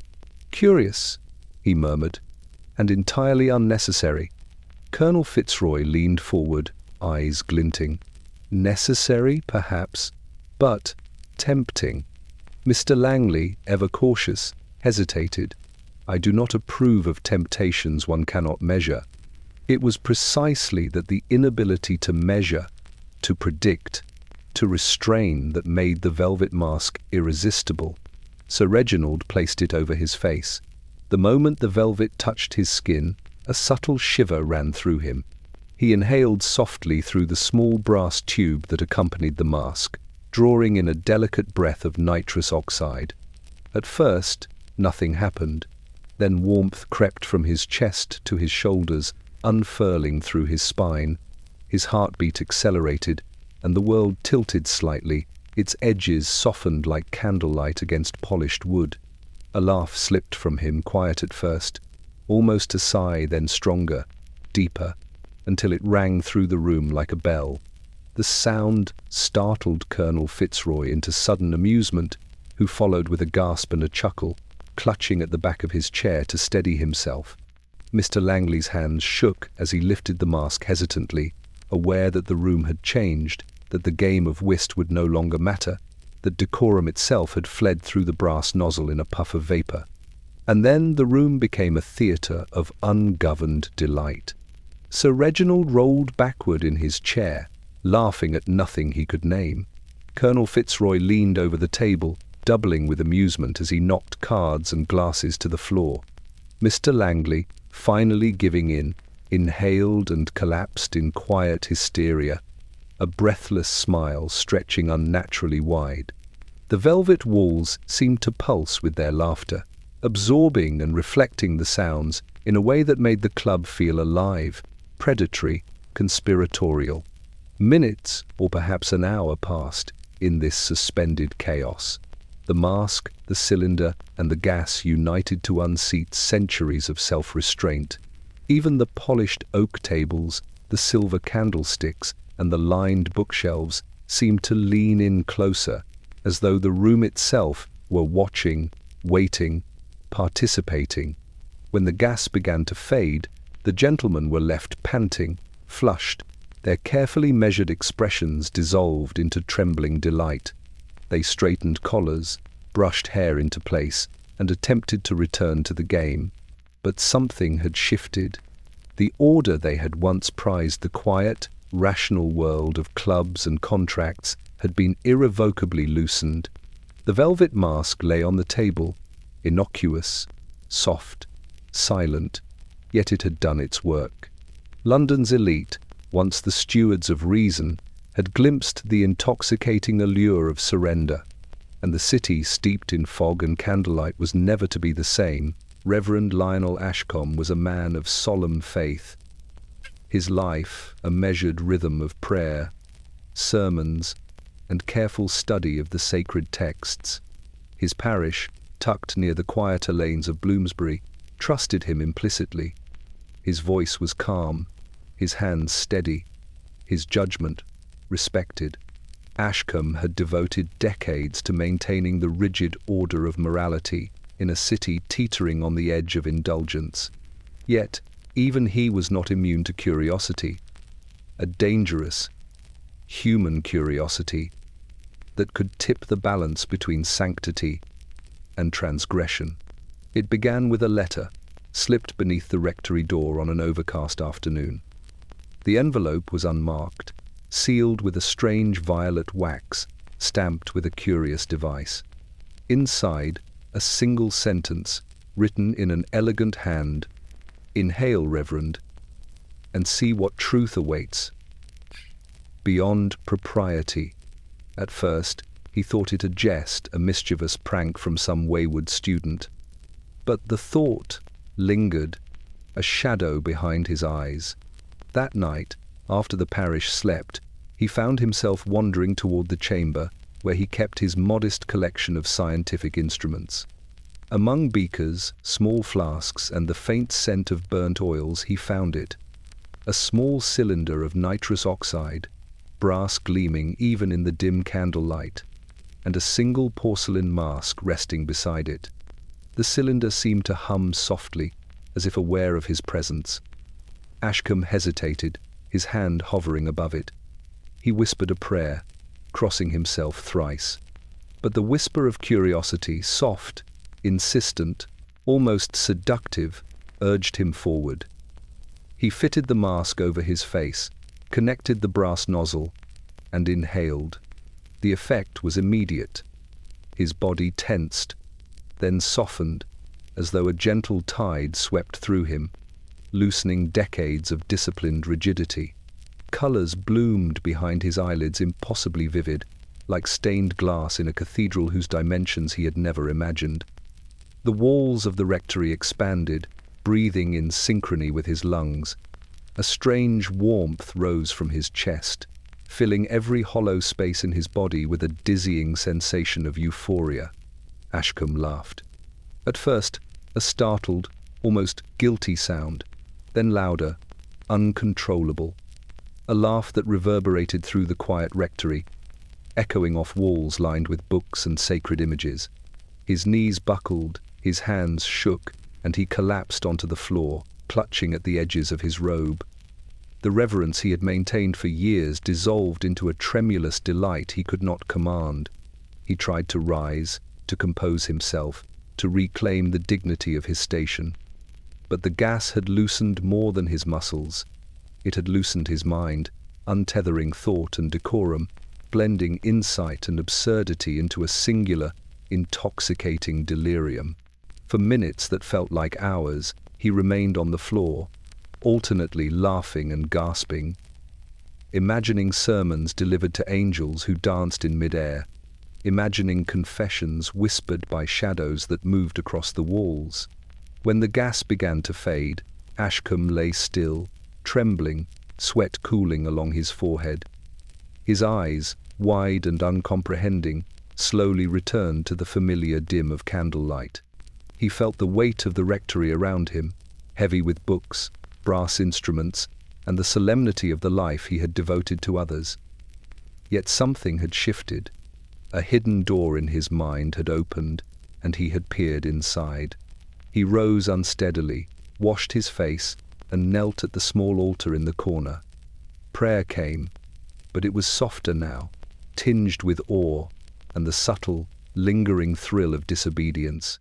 "Curious," he murmured, "and entirely unnecessary." Colonel Fitzroy leaned forward, eyes glinting. "Necessary, perhaps, but tempting." Mr. Langley, ever cautious, hesitated. "I do not approve of temptations one cannot measure." It was precisely that the inability to measure, to predict, to restrain that made the velvet mask irresistible. Sir Reginald placed it over his face. The moment the velvet touched his skin, a subtle shiver ran through him. He inhaled softly through the small brass tube that accompanied the mask, drawing in a delicate breath of nitrous oxide. At first, nothing happened. Then warmth crept from his chest to his shoulders, unfurling through his spine. His heartbeat accelerated, and the world tilted slightly, its edges softened like candlelight against polished wood. A laugh slipped from him, quiet at first, almost a sigh, then stronger, deeper, until it rang through the room like a bell. The sound startled Colonel Fitzroy into sudden amusement, who followed with a gasp and a chuckle, clutching at the back of his chair to steady himself. Mr. Langley's hands shook as he lifted the mask hesitantly, aware that the room had changed, that the game of whist would no longer matter, that decorum itself had fled through the brass nozzle in a puff of vapor. And then the room became a theatre of ungoverned delight. Sir Reginald rolled backward in his chair, laughing at nothing he could name. Colonel Fitzroy leaned over the table, doubling with amusement as he knocked cards and glasses to the floor. Mr. Langley, finally giving in, inhaled and collapsed in quiet hysteria, a breathless smile stretching unnaturally wide. The velvet walls seemed to pulse with their laughter, absorbing and reflecting the sounds in a way that made the club feel alive, predatory, conspiratorial. Minutes, or perhaps an hour, passed in this suspended chaos. The mask, the cylinder, and the gas united to unseat centuries of self-restraint. Even the polished oak tables, the silver candlesticks, and the lined bookshelves seemed to lean in closer, as though the room itself were watching, waiting, participating. When the gas began to fade, the gentlemen were left panting, flushed, their carefully measured expressions dissolved into trembling delight. They straightened collars, brushed hair into place, and attempted to return to the game. But something had shifted. The order they had once prized, the quiet, rational world of clubs and contracts, had been irrevocably loosened. The velvet mask lay on the table, innocuous, soft, silent, yet it had done its work. London's elite, once the stewards of reason, had glimpsed the intoxicating allure of surrender, and the city, steeped in fog and candlelight, was never to be the same. Reverend Lionel Ashcombe was a man of solemn faith. His life, a measured rhythm of prayer, sermons, and careful study of the sacred texts. His parish, tucked near the quieter lanes of Bloomsbury, trusted him implicitly. His voice was calm, his hands steady, his judgment respected. Ashcombe had devoted decades to maintaining the rigid order of morality in a city teetering on the edge of indulgence. Yet, even he was not immune to curiosity, a dangerous, human curiosity that could tip the balance between sanctity and transgression. It began with a letter, slipped beneath the rectory door on an overcast afternoon. The envelope was unmarked, sealed with a strange violet wax, stamped with a curious device. Inside, a single sentence, written in an elegant hand: "Inhale, Reverend, and see what truth awaits. Beyond propriety." At first, he thought it a jest, a mischievous prank from some wayward student. But the thought lingered, a shadow behind his eyes. That night, after the parish slept, he found himself wandering toward the chamber where he kept his modest collection of scientific instruments. Among beakers, small flasks, and the faint scent of burnt oils, he found it: a small cylinder of nitrous oxide, brass gleaming even in the dim candlelight, and a single porcelain mask resting beside it. The cylinder seemed to hum softly, as if aware of his presence. Ashcombe hesitated, his hand hovering above it. He whispered a prayer, crossing himself thrice. But the whisper of curiosity, soft, insistent, almost seductive, urged him forward. He fitted the mask over his face, connected the brass nozzle, and inhaled. The effect was immediate. His body tensed, then softened, as though a gentle tide swept through him, loosening decades of disciplined rigidity. Colors bloomed behind his eyelids, impossibly vivid, like stained glass in a cathedral whose dimensions he had never imagined. The walls of the rectory expanded, breathing in synchrony with his lungs. A strange warmth rose from his chest, filling every hollow space in his body with a dizzying sensation of euphoria. Ashcombe laughed. At first, a startled, almost guilty sound, then louder, uncontrollable. A laugh that reverberated through the quiet rectory, echoing off walls lined with books and sacred images. His knees buckled, his hands shook, and he collapsed onto the floor, clutching at the edges of his robe. The reverence he had maintained for years dissolved into a tremulous delight he could not command. He tried to rise, to compose himself, to reclaim the dignity of his station. But the gas had loosened more than his muscles. It had loosened his mind, untethering thought and decorum, blending insight and absurdity into a singular, intoxicating delirium. For minutes that felt like hours, he remained on the floor, alternately laughing and gasping, imagining sermons delivered to angels who danced in mid-air, imagining confessions whispered by shadows that moved across the walls. When the gas began to fade, Ashcombe lay still, trembling, sweat cooling along his forehead. His eyes, wide and uncomprehending, slowly returned to the familiar dim of candlelight. He felt the weight of the rectory around him, heavy with books, brass instruments, and the solemnity of the life he had devoted to others. Yet something had shifted. A hidden door in his mind had opened, and he had peered inside. He rose unsteadily, washed his face, and knelt at the small altar in the corner. Prayer came, but it was softer now, tinged with awe and the subtle, lingering thrill of disobedience.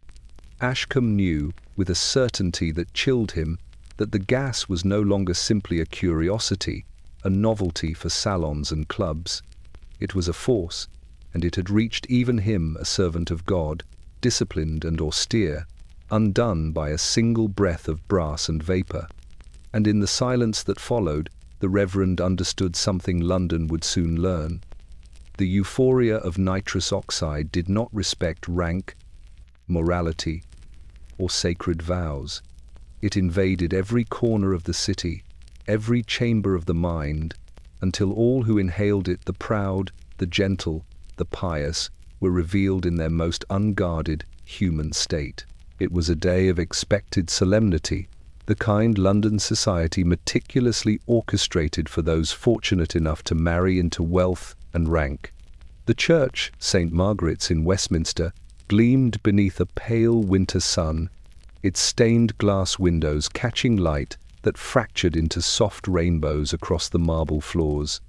Ashcombe knew, with a certainty that chilled him, that the gas was no longer simply a curiosity, a novelty for salons and clubs. It was a force, and it had reached even him, a servant of God, disciplined and austere, undone by a single breath of brass and vapour. And in the silence that followed, the Reverend understood something London would soon learn. The euphoria of nitrous oxide did not respect rank, morality, or sacred vows. It invaded every corner of the city, every chamber of the mind, until all who inhaled it, the proud, the gentle, the pious, were revealed in their most unguarded, human state. It was a day of expected solemnity, the kind London society meticulously orchestrated for those fortunate enough to marry into wealth and rank. The church, St. Margaret's in Westminster, gleamed beneath a pale winter sun, its stained glass windows catching light that fractured into soft rainbows across the marble floors.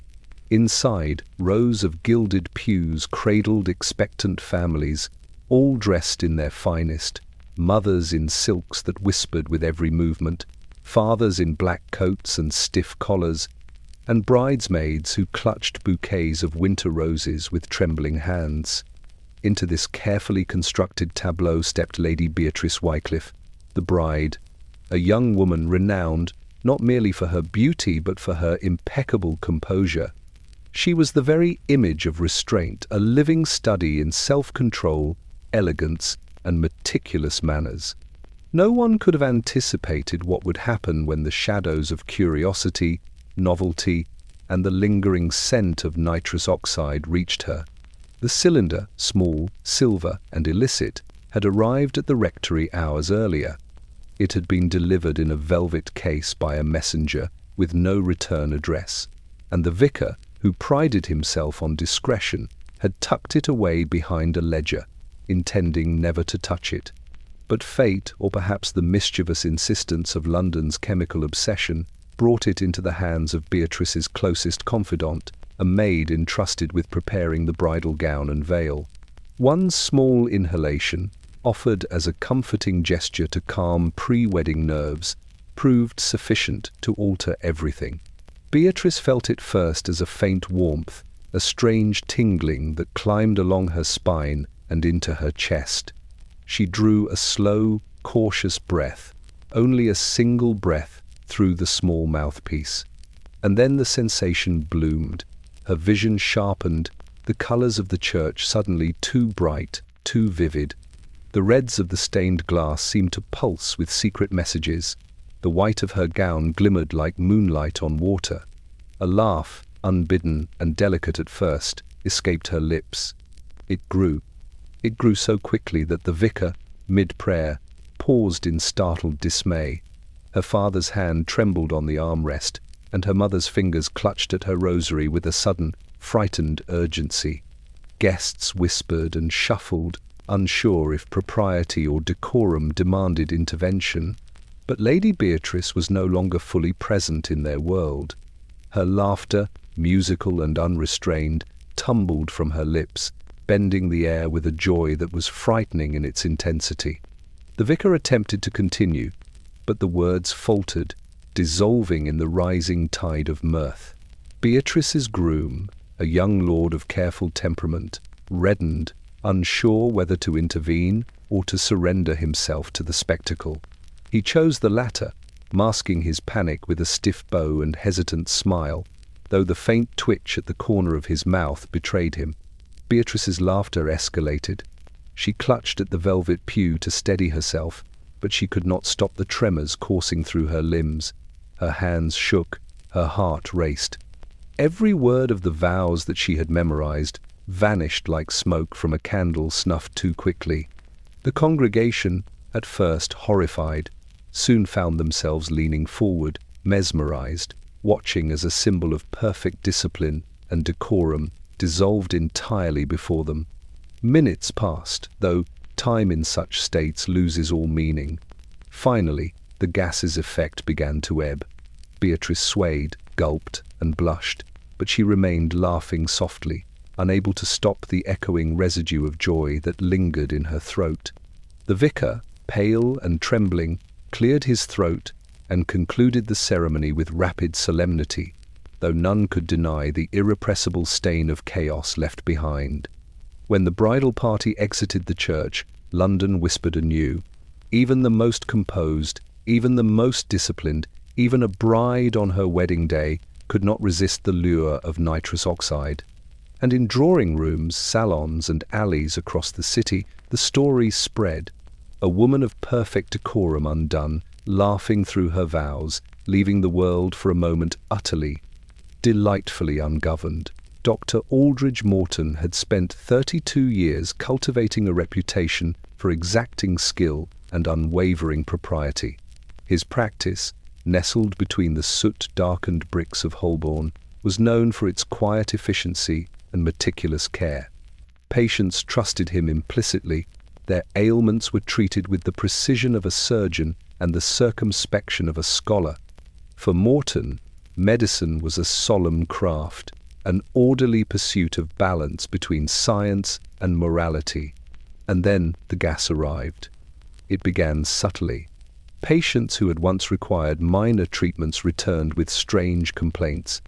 Inside, rows of gilded pews cradled expectant families, all dressed in their finest, mothers in silks that whispered with every movement, fathers in black coats and stiff collars, and bridesmaids who clutched bouquets of winter roses with trembling hands. Into this carefully constructed tableau stepped Lady Beatrice Wycliffe, the bride, a young woman renowned not merely for her beauty but for her impeccable composure. She was the very image of restraint, a living study in self-control, elegance, and meticulous manners. No one could have anticipated what would happen when the shadows of curiosity, novelty, and the lingering scent of nitrous oxide reached her. The cylinder, small, silver, and illicit, had arrived at the rectory hours earlier. It had been delivered in a velvet case by a messenger with no return address, and the vicar, who prided himself on discretion, had tucked it away behind a ledger, intending never to touch it. But fate, or perhaps the mischievous insistence of London's chemical obsession, brought it into the hands of Beatrice's closest confidant, a maid entrusted with preparing the bridal gown and veil. One small inhalation, offered as a comforting gesture to calm pre-wedding nerves, proved sufficient to alter everything. Beatrice felt it first as a faint warmth, a strange tingling that climbed along her spine and into her chest. She drew a slow, cautious breath, only a single breath, through the small mouthpiece. And then the sensation bloomed. Her vision sharpened, the colours of the church suddenly too bright, too vivid. The reds of the stained glass seemed to pulse with secret messages. The white of her gown glimmered like moonlight on water. A laugh, unbidden and delicate at first, escaped her lips. It grew. It grew so quickly that the vicar, mid-prayer, paused in startled dismay. Her father's hand trembled on the armrest, and her mother's fingers clutched at her rosary with a sudden, frightened urgency. Guests whispered and shuffled, unsure if propriety or decorum demanded intervention. But Lady Beatrice was no longer fully present in their world. Her laughter, musical and unrestrained, tumbled from her lips, bending the air with a joy that was frightening in its intensity. The vicar attempted to continue, but the words faltered, dissolving in the rising tide of mirth. Beatrice's groom, a young lord of careful temperament, reddened, unsure whether to intervene or to surrender himself to the spectacle. He chose the latter, masking his panic with a stiff bow and hesitant smile, though the faint twitch at the corner of his mouth betrayed him. Beatrice's laughter escalated. She clutched at the velvet pew to steady herself, but she could not stop the tremors coursing through her limbs. Her hands shook, her heart raced. Every word of the vows that she had memorized vanished like smoke from a candle snuffed too quickly. The congregation, at first horrified, soon found themselves leaning forward, mesmerized, watching as a symbol of perfect discipline and decorum dissolved entirely before them. Minutes passed, though time in such states loses all meaning. Finally, the gas's effect began to ebb. Beatrice swayed, gulped, and blushed, but she remained laughing softly, unable to stop the echoing residue of joy that lingered in her throat. The vicar, pale and trembling, cleared his throat and concluded the ceremony with rapid solemnity, though none could deny the irrepressible stain of chaos left behind. When the bridal party exited the church, London whispered anew. Even the most composed, even the most disciplined, even a bride on her wedding day could not resist the lure of nitrous oxide. And in drawing rooms, salons, and alleys across the city, the story spread. A woman of perfect decorum undone, laughing through her vows, leaving the world for a moment utterly, delightfully ungoverned. Dr. Aldridge Morton had spent 32 years cultivating a reputation for exacting skill and unwavering propriety. His practice, nestled between the soot-darkened bricks of Holborn, was known for its quiet efficiency and meticulous care. Patients trusted him implicitly. Their ailments were treated with the precision of a surgeon and the circumspection of a scholar. For Morton, medicine was a solemn craft, an orderly pursuit of balance between science and morality. And then the gas arrived. It began subtly. Patients who had once required minor treatments returned with strange complaints.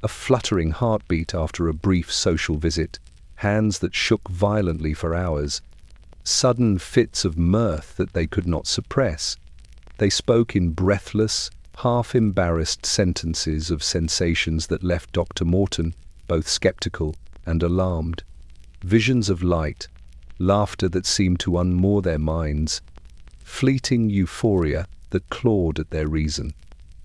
A fluttering heartbeat after a brief social visit, hands that shook violently for hours, sudden fits of mirth that they could not suppress. They spoke in breathless, half-embarrassed sentences of sensations that left Dr. Morton both skeptical and alarmed. Visions of light, laughter that seemed to unmoor their minds, fleeting euphoria that clawed at their reason.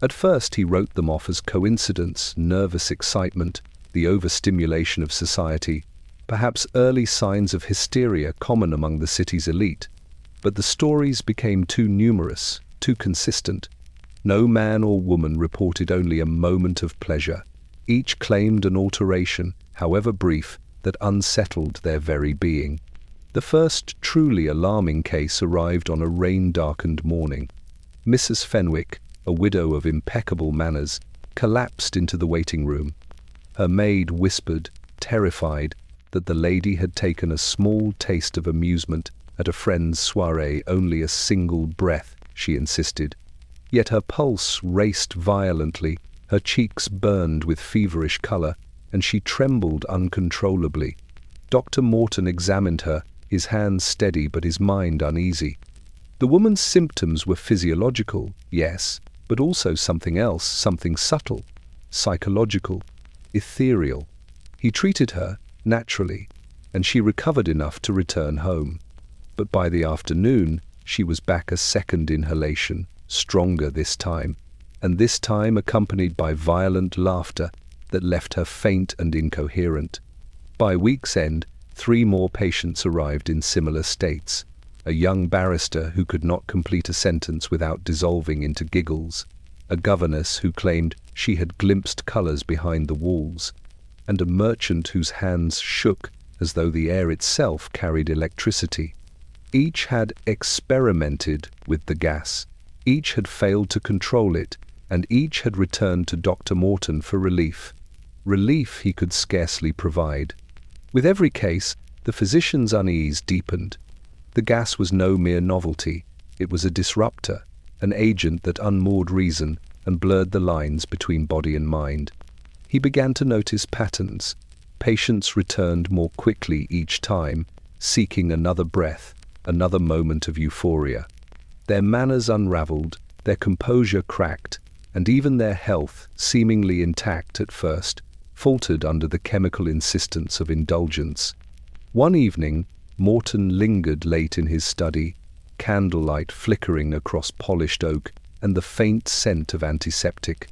At first he wrote them off as coincidence, nervous excitement, the overstimulation of society, perhaps early signs of hysteria common among the city's elite. But the stories became too numerous, too consistent. No man or woman reported only a moment of pleasure. Each claimed an alteration, however brief, that unsettled their very being. The first truly alarming case arrived on a rain-darkened morning. Mrs. Fenwick, a widow of impeccable manners, collapsed into the waiting room. Her maid whispered, terrified, that the lady had taken a small taste of amusement at a friend's soirée, only a single breath, she insisted. Yet her pulse raced violently, her cheeks burned with feverish colour, and she trembled uncontrollably. Dr. Morton examined her, his hands steady but his mind uneasy. The woman's symptoms were physiological, yes, but also something else, something subtle, psychological, ethereal. He treated her, naturally, and she recovered enough to return home. But by the afternoon, she was back a second inhalation, stronger this time, and this time accompanied by violent laughter that left her faint and incoherent. By week's end, 3 more patients arrived in similar states. A young barrister who could not complete a sentence without dissolving into giggles, a governess who claimed she had glimpsed colours behind the walls, and a merchant whose hands shook as though the air itself carried electricity. Each had experimented with the gas, each had failed to control it, and each had returned to Dr. Morton for relief. Relief he could scarcely provide. With every case, the physician's unease deepened. The gas was no mere novelty, it was a disruptor, an agent that unmoored reason and blurred the lines between body and mind. He began to notice patterns. Patients returned more quickly each time, seeking another breath, another moment of euphoria. Their manners unraveled, their composure cracked, and even their health, seemingly intact at first, faltered under the chemical insistence of indulgence. One evening, Morton lingered late in his study, candlelight flickering across polished oak and the faint scent of antiseptic.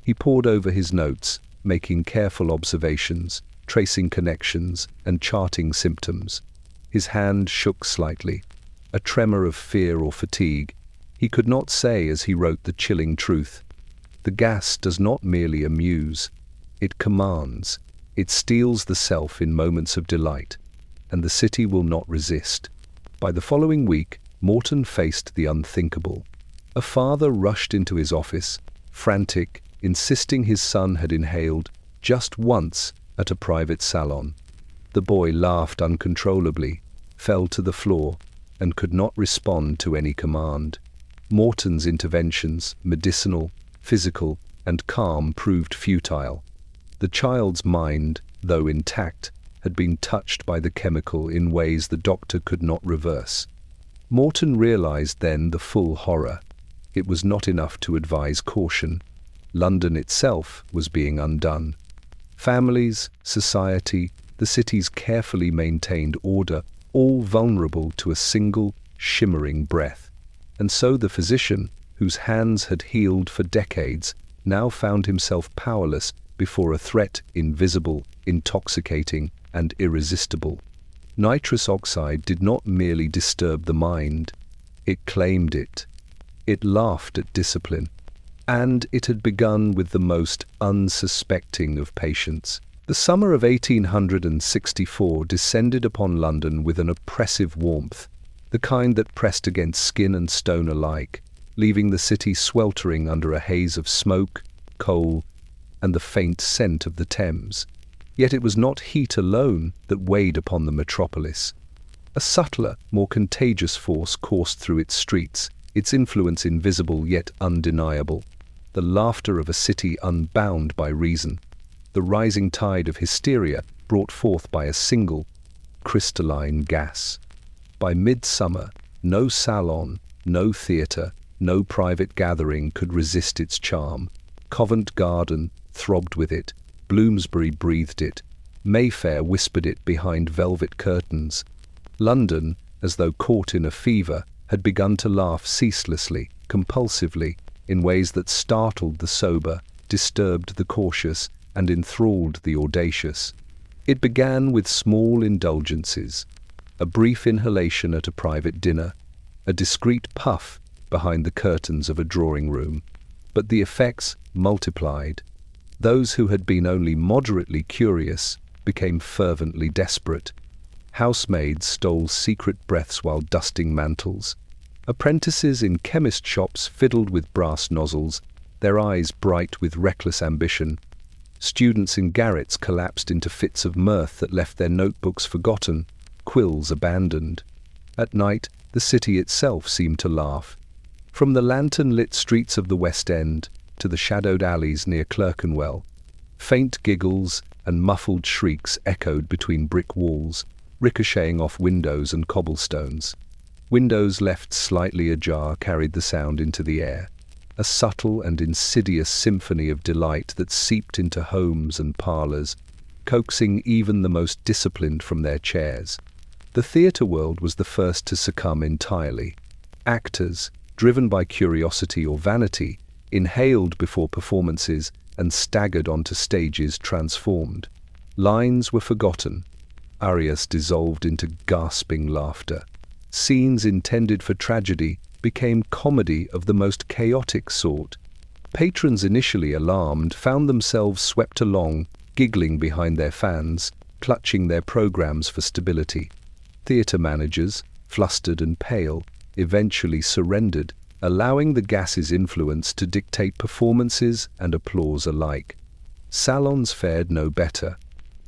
He pored over his notes, making careful observations, tracing connections, and charting symptoms. His hand shook slightly, a tremor of fear or fatigue. He could not say as he wrote the chilling truth. The gas does not merely amuse, it commands. It steals the self in moments of delight, and the city will not resist. By the following week, Morton faced the unthinkable. A father rushed into his office, frantic, insisting his son had inhaled just once at a private salon. The boy laughed uncontrollably, fell to the floor, and could not respond to any command. Morton's interventions, medicinal, physical, and calm, proved futile. The child's mind, though intact, had been touched by the chemical in ways the doctor could not reverse. Morton realized then the full horror. It was not enough to advise caution. London itself was being undone. Families, society, the city's carefully maintained order, all vulnerable to a single, shimmering breath. And so the physician, whose hands had healed for decades, now found himself powerless before a threat invisible, intoxicating, and irresistible. Nitrous oxide did not merely disturb the mind, it claimed it. It laughed at discipline, and it had begun with the most unsuspecting of patients. The summer of 1864 descended upon London with an oppressive warmth, the kind that pressed against skin and stone alike, leaving the city sweltering under a haze of smoke, coal, and the faint scent of the Thames. Yet it was not heat alone that weighed upon the metropolis. A subtler, more contagious force coursed through its streets, its influence invisible yet undeniable. The laughter of a city unbound by reason. The rising tide of hysteria brought forth by a single, crystalline gas. By midsummer, no salon, no theatre, no private gathering could resist its charm. Covent Garden throbbed with it, Bloomsbury breathed it, Mayfair whispered it behind velvet curtains. London, as though caught in a fever, had begun to laugh ceaselessly, compulsively, in ways that startled the sober, disturbed the cautious, and enthralled the audacious. It began with small indulgences, a brief inhalation at a private dinner, a discreet puff behind the curtains of a drawing-room. But the effects multiplied. Those who had been only moderately curious became fervently desperate. Housemaids stole secret breaths while dusting mantles. Apprentices in chemist shops fiddled with brass nozzles, their eyes bright with reckless ambition. Students in garrets collapsed into fits of mirth that left their notebooks forgotten, quills abandoned. At night, the city itself seemed to laugh. From the lantern-lit streets of the West End to the shadowed alleys near Clerkenwell, faint giggles and muffled shrieks echoed between brick walls, ricocheting off windows and cobblestones. Windows left slightly ajar carried the sound into the air, a subtle and insidious symphony of delight that seeped into homes and parlours, coaxing even the most disciplined from their chairs. The theatre world was the first to succumb entirely. Actors, driven by curiosity or vanity, inhaled before performances and staggered onto stages transformed. Lines were forgotten, arias dissolved into gasping laughter. Scenes intended for tragedy became comedy of the most chaotic sort. Patrons initially alarmed found themselves swept along, giggling behind their fans, clutching their programs for stability. Theatre managers, flustered and pale, eventually surrendered, allowing the gas's influence to dictate performances and applause alike. Salons fared no better.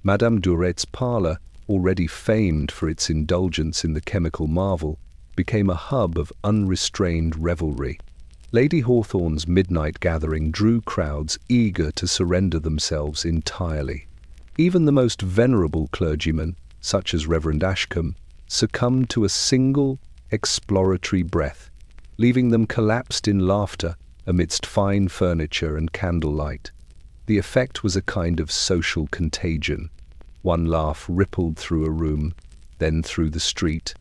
Madame Duret's parlour, already famed for its indulgence in the chemical marvel, became a hub of unrestrained revelry. Lady Hawthorne's midnight gathering drew crowds eager to surrender themselves entirely. Even the most venerable clergymen, such as Reverend Ashcombe, succumbed to a single, exploratory breath, leaving them collapsed in laughter amidst fine furniture and candlelight. The effect was a kind of social contagion. One laugh rippled through a room, then through the street,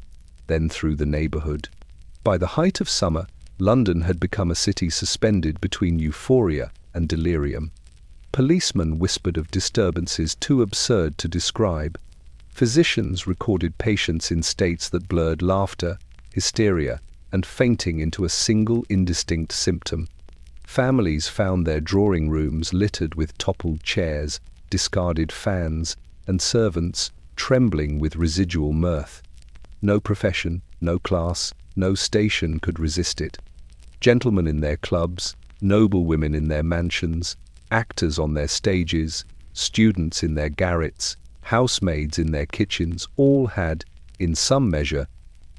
then through the neighborhood. By the height of summer, London had become a city suspended between euphoria and delirium. Policemen whispered of disturbances too absurd to describe. Physicians recorded patients in states that blurred laughter, hysteria, and fainting into a single indistinct symptom. Families found their drawing rooms littered with toppled chairs, discarded fans, and servants trembling with residual mirth. No profession, no class, no station could resist it. Gentlemen in their clubs, noblewomen in their mansions, actors on their stages, students in their garrets, housemaids in their kitchens, all had, in some measure,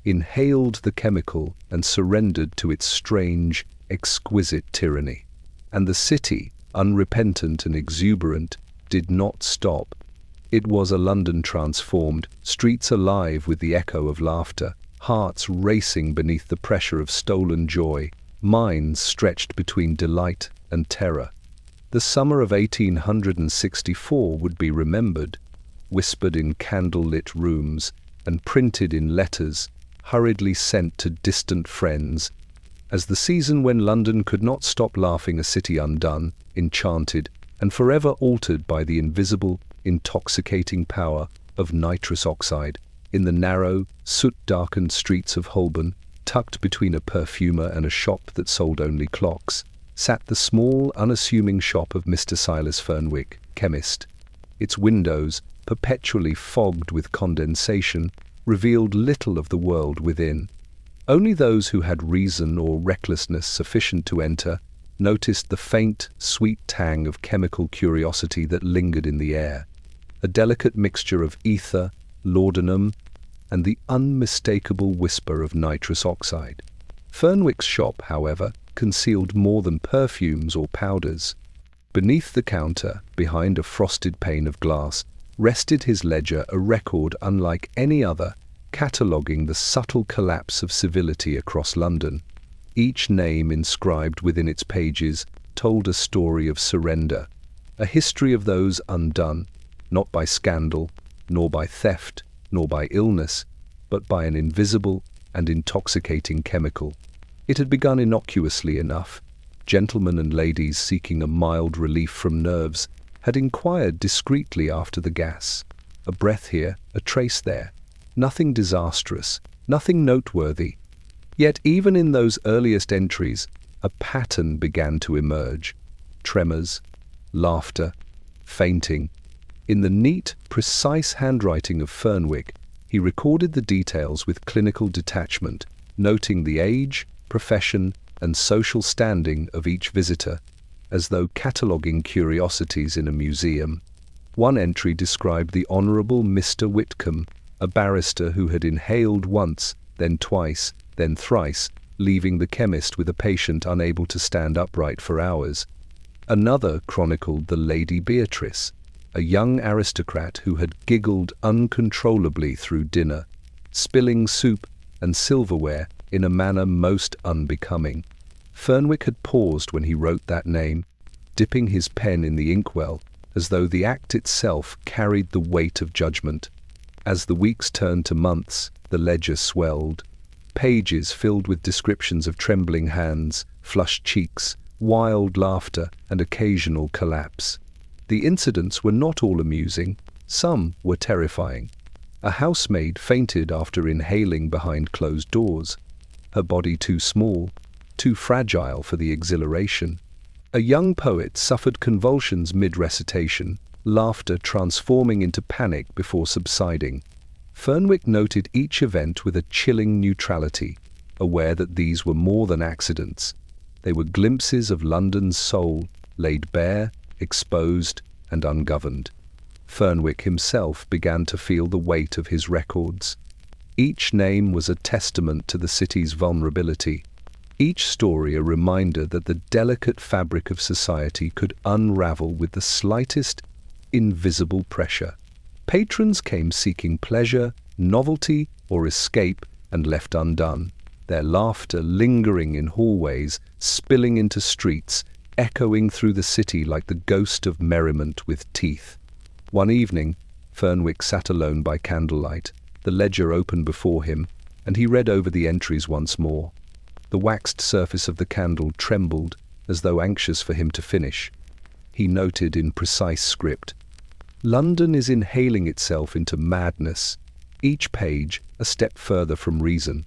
inhaled the chemical and surrendered to its strange, exquisite tyranny. And the city, unrepentant and exuberant, did not stop. It was a London transformed, streets alive with the echo of laughter, hearts racing beneath the pressure of stolen joy, minds stretched between delight and terror. The summer of 1864 would be remembered, whispered in candle-lit rooms and printed in letters hurriedly sent to distant friends, as the season when London could not stop laughing, a city undone, enchanted, and forever altered by the invisible, intoxicating power of nitrous oxide. In the narrow, soot-darkened streets of Holborn, tucked between a perfumer and a shop that sold only clocks, sat the small, unassuming shop of Mr. Silas Fernwick, chemist. Its windows, perpetually fogged with condensation, revealed little of the world within. Only those who had reason or recklessness sufficient to enter noticed the faint, sweet tang of chemical curiosity that lingered in the air, a delicate mixture of ether, laudanum, and the unmistakable whisper of nitrous oxide. Fernwick's shop, however, concealed more than perfumes or powders. Beneath the counter, behind a frosted pane of glass, rested his ledger, a record unlike any other, cataloguing the subtle collapse of civility across London. Each name inscribed within its pages told a story of surrender, a history of those undone, not by scandal, nor by theft, nor by illness, but by an invisible and intoxicating chemical. It had begun innocuously enough. Gentlemen and ladies seeking a mild relief from nerves had inquired discreetly after the gas. A breath here, a trace there. Nothing disastrous, nothing noteworthy. Yet even in those earliest entries, a pattern began to emerge. Tremors, laughter, fainting. In the neat, precise handwriting of Fernwick, he recorded the details with clinical detachment, noting the age, profession, and social standing of each visitor, as though cataloguing curiosities in a museum. One entry described the Honourable Mr. Whitcomb, a barrister who had inhaled once, then twice, then thrice, leaving the chemist with a patient unable to stand upright for hours. Another chronicled the Lady Beatrice, a young aristocrat who had giggled uncontrollably through dinner, spilling soup and silverware in a manner most unbecoming. Fernwick had paused when he wrote that name, dipping his pen in the inkwell, as though the act itself carried the weight of judgment. As the weeks turned to months, the ledger swelled. Pages filled with descriptions of trembling hands, flushed cheeks, wild laughter, and occasional collapse. The incidents were not all amusing. Some were terrifying. A housemaid fainted after inhaling behind closed doors, her body too small, too fragile for the exhilaration. A young poet suffered convulsions mid-recitation, laughter transforming into panic before subsiding. Fernwick noted each event with a chilling neutrality, aware that these were more than accidents. They were glimpses of London's soul, laid bare, exposed, and ungoverned. Fernwick himself began to feel the weight of his records. Each name was a testament to the city's vulnerability, each story a reminder that the delicate fabric of society could unravel with the slightest invisible pressure. Patrons came seeking pleasure, novelty or escape, and left undone. Their laughter lingering in hallways, spilling into streets, echoing through the city like the ghost of merriment with teeth. One evening, Fernwick sat alone by candlelight, the ledger open before him, and he read over the entries once more. The waxed surface of the candle trembled, as though anxious for him to finish. He noted in precise script, "London is inhaling itself into madness, each page a step further from reason."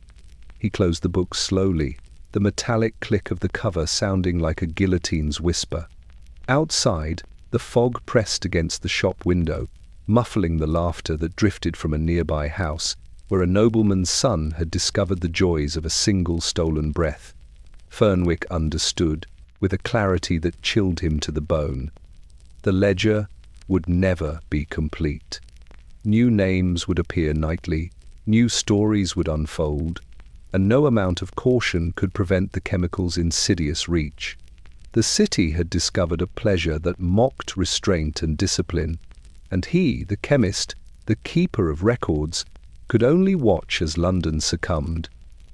He closed the book slowly, the metallic click of the cover sounding like a guillotine's whisper. Outside, the fog pressed against the shop window, muffling the laughter that drifted from a nearby house, where a nobleman's son had discovered the joys of a single stolen breath. Fernwick understood, with a clarity that chilled him to the bone. The ledger would never be complete. New names would appear nightly, new stories would unfold, and no amount of caution could prevent the chemical's insidious reach. The city had discovered a pleasure that mocked restraint and discipline, and he, the chemist, the keeper of records, could only watch as London succumbed,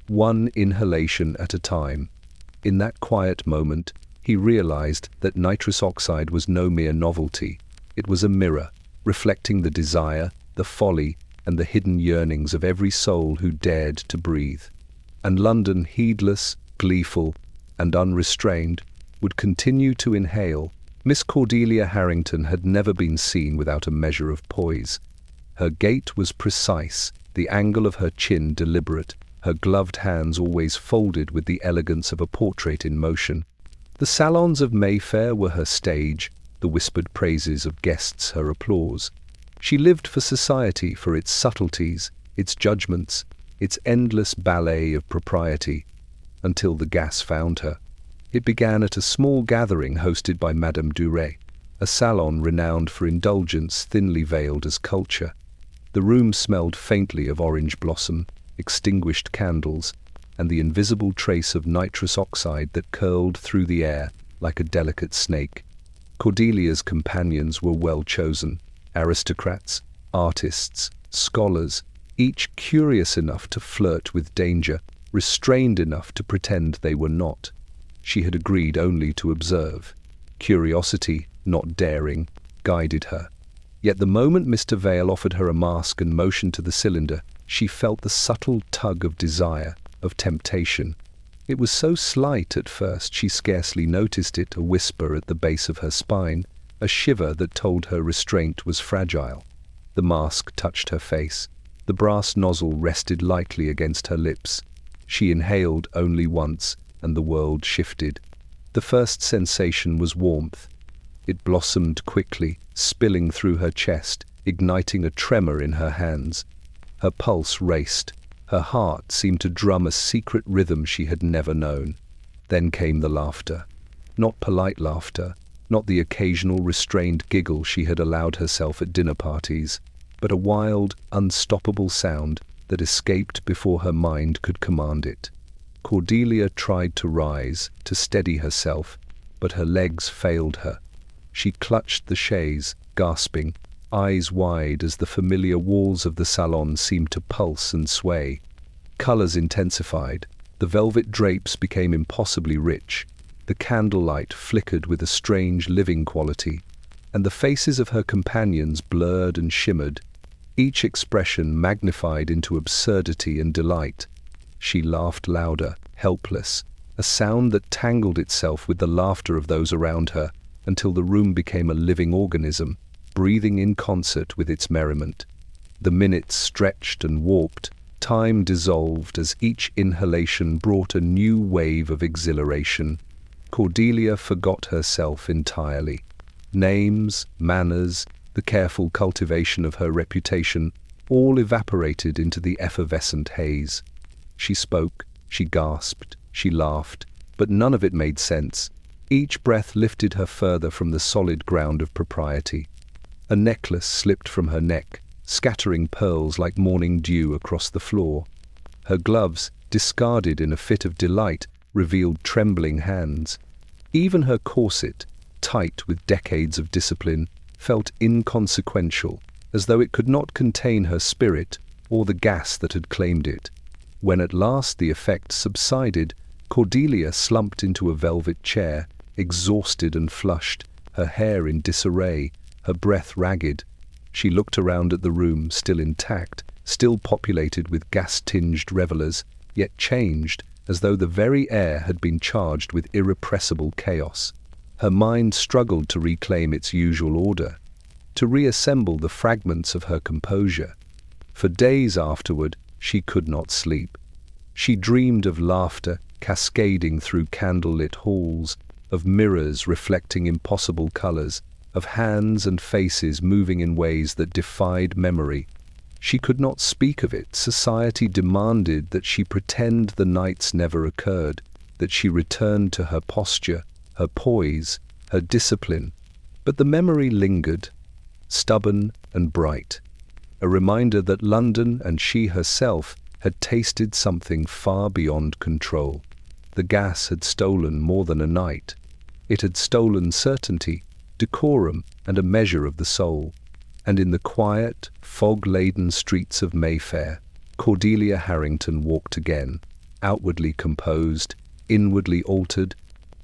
one inhalation at a time. In that quiet moment, he realized that nitrous oxide was no mere novelty. It was a mirror, reflecting the desire, the folly, and the hidden yearnings of every soul who dared to breathe. And London, heedless, gleeful, and unrestrained, would continue to inhale. Miss Cordelia Harrington had never been seen without a measure of poise. Her gait was precise, the angle of her chin deliberate, her gloved hands always folded with the elegance of a portrait in motion. The salons of Mayfair were her stage, the whispered praises of guests her applause. She lived for society, for its subtleties, its judgments, its endless ballet of propriety, until the gas found her. It began at a small gathering hosted by Madame Duret, a salon renowned for indulgence thinly veiled as culture. The room smelled faintly of orange blossom, extinguished candles, and the invisible trace of nitrous oxide that curled through the air like a delicate snake. Cordelia's companions were well chosen, aristocrats, artists, scholars, each curious enough to flirt with danger, restrained enough to pretend they were not. She had agreed only to observe. Curiosity, not daring, guided her. Yet the moment Mr. Vale offered her a mask and motioned to the cylinder, she felt the subtle tug of desire, of temptation. It was so slight at first she scarcely noticed it, a whisper at the base of her spine, a shiver that told her restraint was fragile. The mask touched her face. The brass nozzle rested lightly against her lips. She inhaled only once, and the world shifted. The first sensation was warmth. It blossomed quickly, spilling through her chest, igniting a tremor in her hands. Her pulse raced. Her heart seemed to drum a secret rhythm she had never known. Then came the laughter. Not polite laughter, not the occasional restrained giggle she had allowed herself at dinner parties, but a wild, unstoppable sound that escaped before her mind could command it. Cordelia tried to rise, to steady herself, but her legs failed her. She clutched the chaise, gasping, eyes wide as the familiar walls of the salon seemed to pulse and sway. Colours intensified, the velvet drapes became impossibly rich, the candlelight flickered with a strange living quality, and the faces of her companions blurred and shimmered, each expression magnified into absurdity and delight. She laughed louder, helpless, a sound that tangled itself with the laughter of those around her until the room became a living organism, breathing in concert with its merriment. The minutes stretched and warped, time dissolved as each inhalation brought a new wave of exhilaration. Cordelia forgot herself entirely. Names, manners, the careful cultivation of her reputation, all evaporated into the effervescent haze. She spoke, she gasped, she laughed, but none of it made sense. Each breath lifted her further from the solid ground of propriety. A necklace slipped from her neck, scattering pearls like morning dew across the floor. Her gloves, discarded in a fit of delight, revealed trembling hands. Even her corset, tight with decades of discipline, felt inconsequential, as though it could not contain her spirit or the gas that had claimed it. When at last the effect subsided, Cordelia slumped into a velvet chair, exhausted and flushed, her hair in disarray, her breath ragged. She looked around at the room, still intact, still populated with gas-tinged revelers, yet changed, as though the very air had been charged with irrepressible chaos. Her mind struggled to reclaim its usual order, to reassemble the fragments of her composure. For days afterward, she could not sleep. She dreamed of laughter cascading through candlelit halls, of mirrors reflecting impossible colors, of hands and faces moving in ways that defied memory. She could not speak of it. Society demanded that she pretend the nights never occurred, that she returned to her posture, her poise, her discipline. But the memory lingered, stubborn and bright, a reminder that London and she herself had tasted something far beyond control. The gas had stolen more than a night. It had stolen certainty, decorum, and a measure of the soul. And in the quiet, fog-laden streets of Mayfair, Cordelia Harrington walked again, outwardly composed, inwardly altered,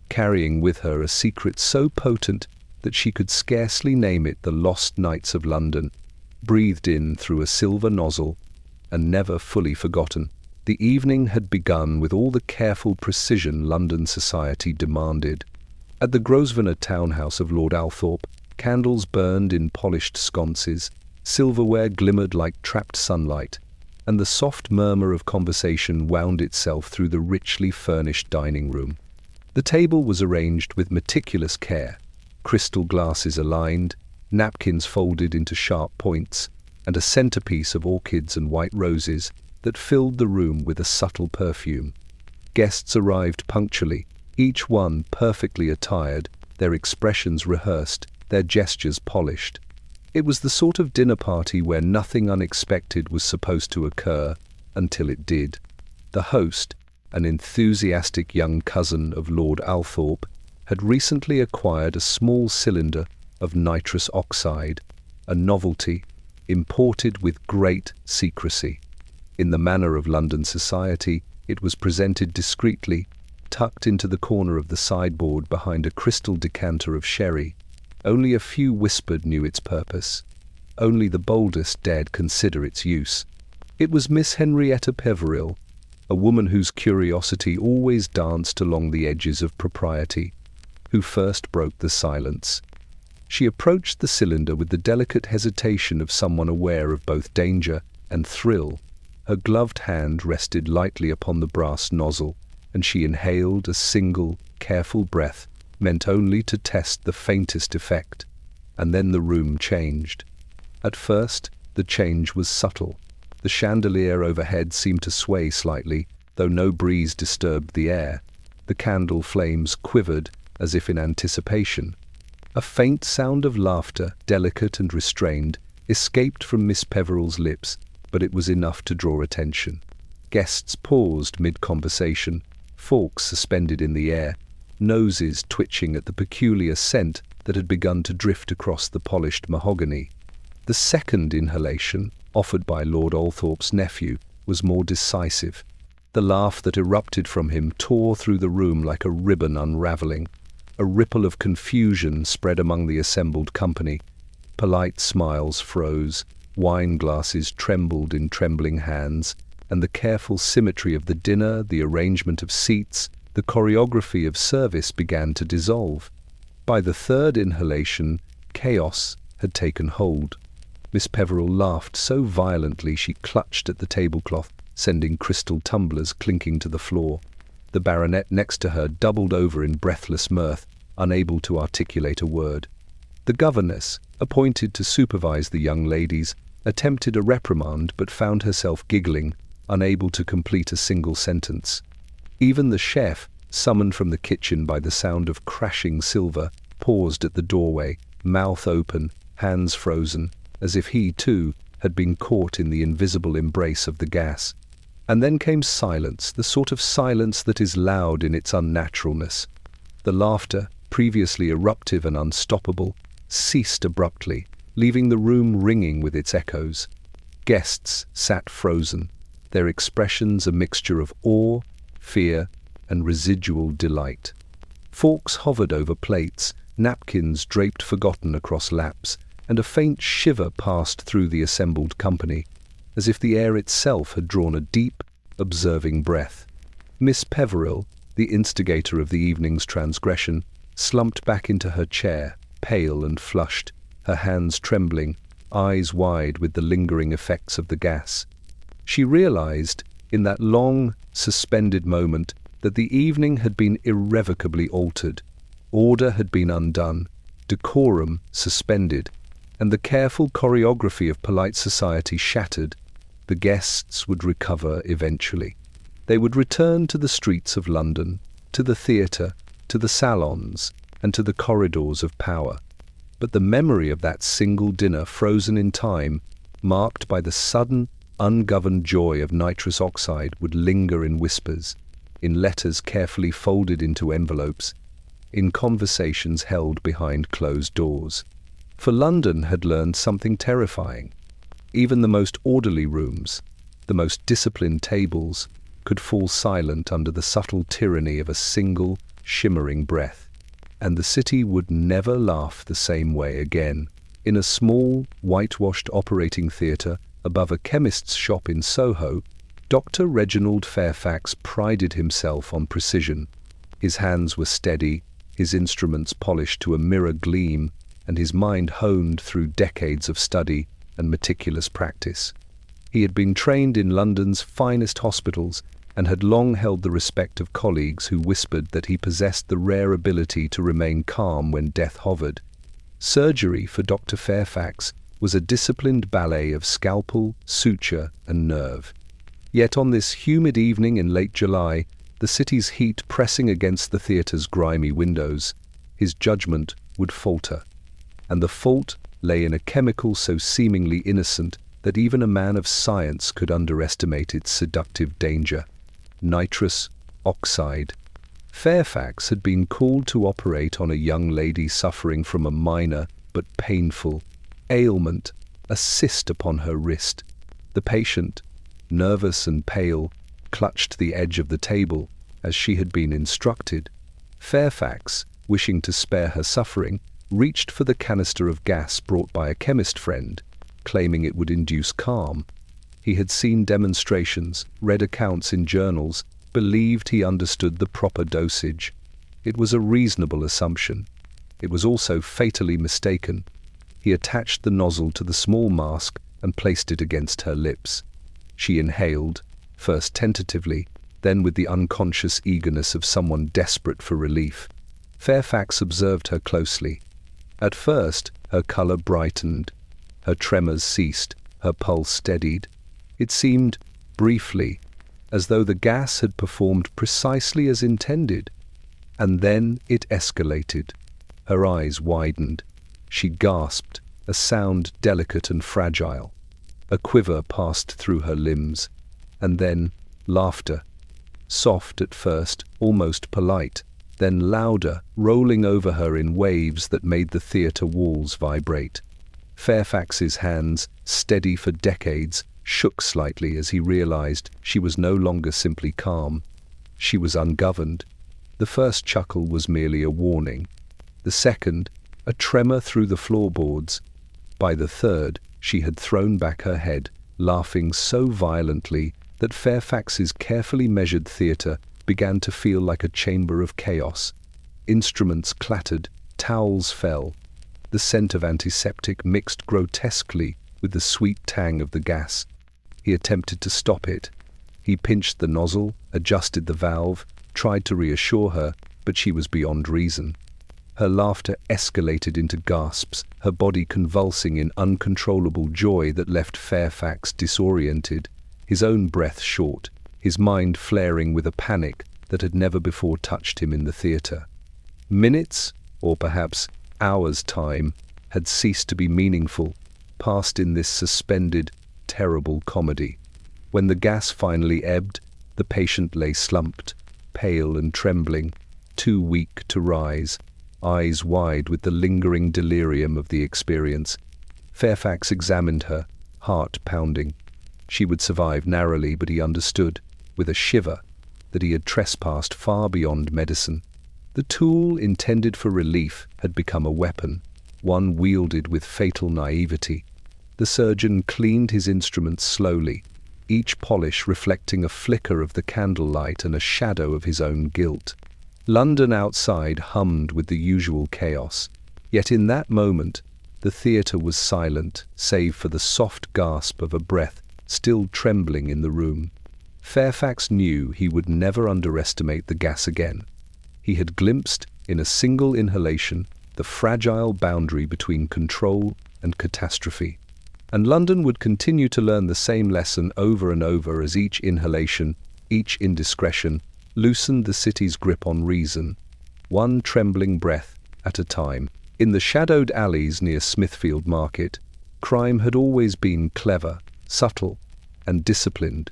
carrying with her a secret so potent that she could scarcely name it: the lost nights of London, breathed in through a silver nozzle, and never fully forgotten. The evening had begun with all the careful precision London society demanded. At the Grosvenor townhouse of Lord Althorp, candles burned in polished sconces, silverware glimmered like trapped sunlight, and the soft murmur of conversation wound itself through the richly furnished dining room. The table was arranged with meticulous care, crystal glasses aligned, napkins folded into sharp points, and a centerpiece of orchids and white roses that filled the room with a subtle perfume. Guests arrived punctually, each one perfectly attired, their expressions rehearsed, their gestures polished. It was the sort of dinner party where nothing unexpected was supposed to occur until it did. The host, an enthusiastic young cousin of Lord Althorp, had recently acquired a small cylinder of nitrous oxide, a novelty, imported with great secrecy. In the manner of London society, it was presented discreetly, tucked into the corner of the sideboard behind a crystal decanter of sherry. Only a few whispered knew its purpose. Only the boldest dared consider its use. It was Miss Henrietta Peveril, a woman whose curiosity always danced along the edges of propriety, who first broke the silence. She approached the cylinder with the delicate hesitation of someone aware of both danger and thrill. Her gloved hand rested lightly upon the brass nozzle, and she inhaled a single, careful breath, meant only to test the faintest effect. And then the room changed. At first, the change was subtle. The chandelier overhead seemed to sway slightly, though no breeze disturbed the air. The candle flames quivered as if in anticipation. A faint sound of laughter, delicate and restrained, escaped from Miss Peveril's lips, but it was enough to draw attention. Guests paused mid-conversation, forks suspended in the air, noses twitching at the peculiar scent that had begun to drift across the polished mahogany. The second inhalation, offered by Lord Althorp's nephew, was more decisive. The laugh that erupted from him tore through the room like a ribbon unraveling. A ripple of confusion spread among the assembled company. Polite smiles froze, wine glasses trembled in trembling hands, and the careful symmetry of the dinner, the arrangement of seats, the choreography of service began to dissolve. By the third inhalation, chaos had taken hold. Miss Peveril laughed so violently she clutched at the tablecloth, sending crystal tumblers clinking to the floor. The baronet next to her doubled over in breathless mirth, unable to articulate a word. The governess, appointed to supervise the young ladies, attempted a reprimand but found herself giggling, unable to complete a single sentence. Even the chef, summoned from the kitchen by the sound of crashing silver, paused at the doorway, mouth open, hands frozen, as if he, too, had been caught in the invisible embrace of the gas. And then came silence, the sort of silence that is loud in its unnaturalness. The laughter, previously eruptive and unstoppable, ceased abruptly, leaving the room ringing with its echoes. Guests sat frozen, their expressions a mixture of awe, fear, and residual delight. Forks hovered over plates, napkins draped forgotten across laps, and a faint shiver passed through the assembled company, as if the air itself had drawn a deep, observing breath. Miss Peveril, the instigator of the evening's transgression, slumped back into her chair, pale and flushed, her hands trembling, eyes wide with the lingering effects of the gas. She realized, in that long, suspended moment, that the evening had been irrevocably altered. Order had been undone, decorum suspended, and the careful choreography of polite society shattered. The guests would recover eventually. They would return to the streets of London, to the theatre, to the salons, and to the corridors of power. But the memory of that single dinner frozen in time, marked by the sudden, ungoverned joy of nitrous oxide, would linger in whispers, in letters carefully folded into envelopes, in conversations held behind closed doors. For London had learned something terrifying. Even the most orderly rooms, the most disciplined tables, could fall silent under the subtle tyranny of a single, shimmering breath. And the city would never laugh the same way again. In a small, whitewashed operating theatre above a chemist's shop in Soho, Dr. Reginald Fairfax prided himself on precision. His hands were steady, his instruments polished to a mirror gleam, and his mind honed through decades of study and meticulous practice. He had been trained in London's finest hospitals and had long held the respect of colleagues who whispered that he possessed the rare ability to remain calm when death hovered. Surgery for Dr. Fairfax was a disciplined ballet of scalpel, suture, and nerve. Yet on this humid evening in late July, the city's heat pressing against the theatre's grimy windows, his judgment would falter. And the fault lay in a chemical so seemingly innocent that even a man of science could underestimate its seductive danger. Nitrous oxide. Fairfax had been called to operate on a young lady suffering from a minor but painful ailment, a cyst upon her wrist. The patient, nervous and pale, clutched the edge of the table as she had been instructed. Fairfax, wishing to spare her suffering, reached for the canister of gas brought by a chemist friend, claiming it would induce calm. He had seen demonstrations, read accounts in journals, believed he understood the proper dosage. It was a reasonable assumption. It was also fatally mistaken. He attached the nozzle to the small mask and placed it against her lips. She inhaled, first tentatively, then with the unconscious eagerness of someone desperate for relief. Fairfax observed her closely. At first, her color brightened, her tremors ceased, her pulse steadied. It seemed, briefly, as though the gas had performed precisely as intended. And then it escalated. Her eyes widened. She gasped, a sound delicate and fragile. A quiver passed through her limbs. And then laughter. Soft at first, almost polite, then louder, rolling over her in waves that made the theatre walls vibrate. Fairfax's hands, steady for decades, shook slightly as he realized she was no longer simply calm. She was ungoverned. The first chuckle was merely a warning. The second, a tremor through the floorboards. By the third, she had thrown back her head, laughing so violently that Fairfax's carefully measured theatre began to feel like a chamber of chaos. Instruments clattered, towels fell. The scent of antiseptic mixed grotesquely with the sweet tang of the gas. He attempted to stop it. He pinched the nozzle, adjusted the valve, tried to reassure her, but she was beyond reason. Her laughter escalated into gasps, her body convulsing in uncontrollable joy that left Fairfax disoriented, his own breath short, his mind flaring with a panic that had never before touched him in the theatre. Minutes, or perhaps hours' time, had ceased to be meaningful, passed in this suspended, terrible comedy. When the gas finally ebbed, the patient lay slumped, pale and trembling, too weak to rise, eyes wide with the lingering delirium of the experience. Fairfax examined her, heart pounding. She would survive narrowly, but he understood, with a shiver, that he had trespassed far beyond medicine. The tool intended for relief had become a weapon, one wielded with fatal naivety. The surgeon cleaned his instruments slowly, each polish reflecting a flicker of the candlelight and a shadow of his own guilt. London outside hummed with the usual chaos, yet in that moment the theatre was silent, save for the soft gasp of a breath still trembling in the room. Fairfax knew he would never underestimate the gas again. He had glimpsed, in a single inhalation, the fragile boundary between control and catastrophe. And London would continue to learn the same lesson over and over as each inhalation, each indiscretion, loosened the city's grip on reason, one trembling breath at a time. In the shadowed alleys near Smithfield Market, crime had always been clever, subtle, and disciplined.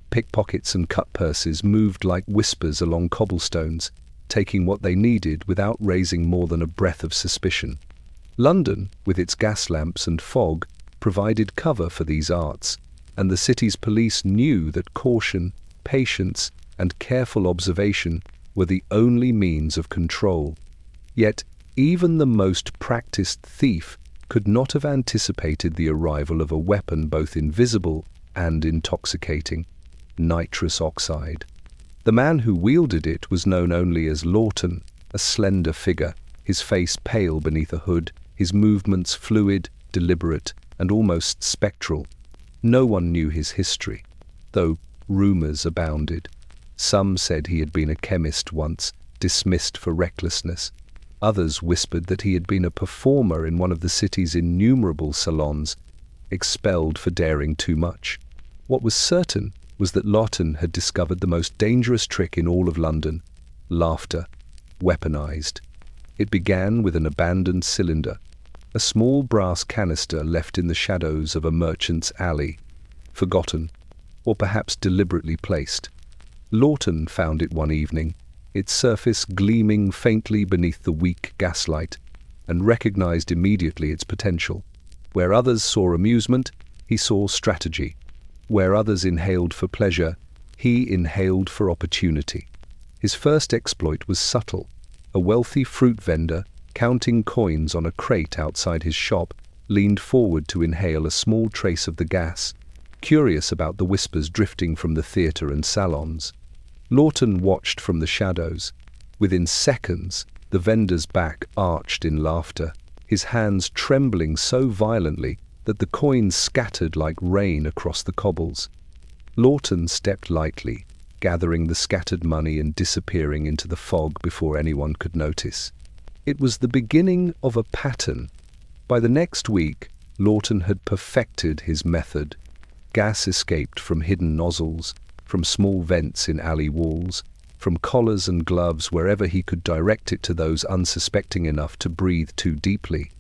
Pickpockets and cut-purses moved like whispers along cobblestones, taking what they needed without raising more than a breath of suspicion. London, with its gas lamps and fog, provided cover for these arts, and the city's police knew that caution, patience, and careful observation were the only means of control. Yet, even the most practiced thief could not have anticipated the arrival of a weapon both invisible and intoxicating: nitrous oxide. The man who wielded it was known only as Lawton, a slender figure, his face pale beneath a hood, his movements fluid, deliberate, and almost spectral. No one knew his history, though rumours abounded. Some said he had been a chemist once, dismissed for recklessness. Others whispered that he had been a performer in one of the city's innumerable salons, expelled for daring too much. What was certain was that Lawton had discovered the most dangerous trick in all of London: laughter, weaponized. It began with an abandoned cylinder, a small brass canister left in the shadows of a merchant's alley, forgotten, or perhaps deliberately placed. Lawton found it one evening, its surface gleaming faintly beneath the weak gaslight, and recognized immediately its potential. Where others saw amusement, he saw strategy. Where others inhaled for pleasure, he inhaled for opportunity. His first exploit was subtle. A wealthy fruit vendor, counting coins on a crate outside his shop, leaned forward to inhale a small trace of the gas, curious about the whispers drifting from the theatre and salons. Lawton watched from the shadows. Within seconds, the vendor's back arched in laughter, his hands trembling so violently that the coins scattered like rain across the cobbles. Lawton stepped lightly, gathering the scattered money and disappearing into the fog before anyone could notice. It was the beginning of a pattern. By the next week, Lawton had perfected his method. Gas escaped from hidden nozzles, from small vents in alley walls, from collars and gloves wherever he could direct it to those unsuspecting enough to breathe too deeply.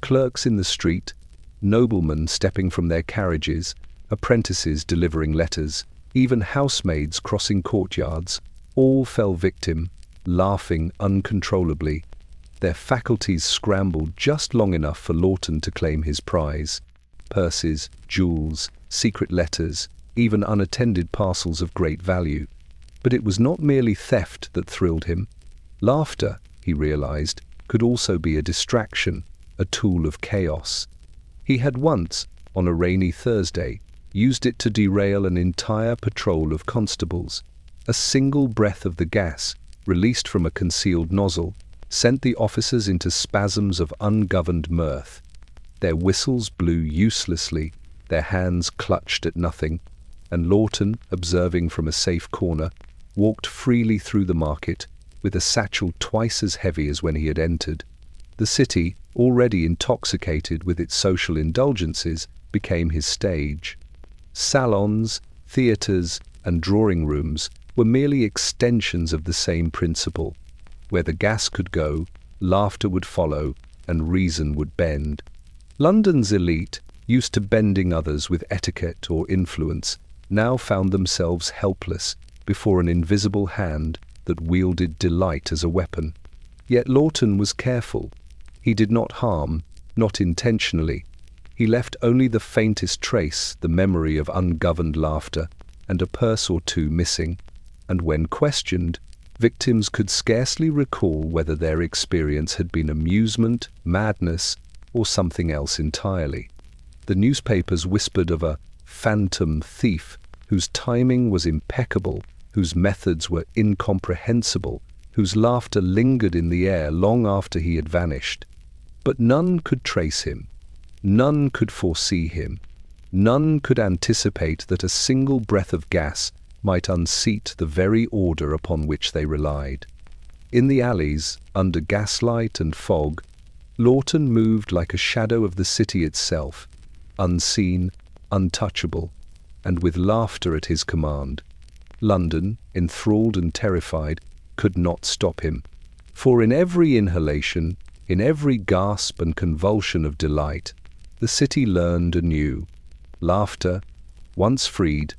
Clerks in the street, noblemen stepping from their carriages, apprentices delivering letters, even housemaids crossing courtyards, all fell victim, laughing uncontrollably. Their faculties scrambled just long enough for Lawton to claim his prize: purses, jewels, secret letters, even unattended parcels of great value. But it was not merely theft that thrilled him. Laughter, he realized, could also be a distraction, a tool of chaos. He had once, on a rainy Thursday, used it to derail an entire patrol of constables. A single breath of the gas, released from a concealed nozzle, sent the officers into spasms of ungoverned mirth. Their whistles blew uselessly, their hands clutched at nothing, and Lawton, observing from a safe corner, walked freely through the market, with a satchel twice as heavy as when he had entered. The city, already intoxicated with its social indulgences, became his stage. Salons, theatres, and drawing rooms were merely extensions of the same principle. Where the gas could go, laughter would follow, and reason would bend. London's elite, used to bending others with etiquette or influence, now found themselves helpless before an invisible hand that wielded delight as a weapon. Yet Lawton was careful. He did not harm, not intentionally. He left only the faintest trace, the memory of ungoverned laughter, and a purse or two missing, and when questioned, victims could scarcely recall whether their experience had been amusement, madness, or something else entirely. The newspapers whispered of a phantom thief whose timing was impeccable, whose methods were incomprehensible, whose laughter lingered in the air long after he had vanished. But none could trace him. None could foresee him. None could anticipate that a single breath of gas might unseat the very order upon which they relied. In the alleys, under gaslight and fog, Lawton moved like a shadow of the city itself, unseen, untouchable, and with laughter at his command. London, enthralled and terrified, could not stop him, for in every inhalation, in every gasp and convulsion of delight, the city learned anew. Laughter, once freed,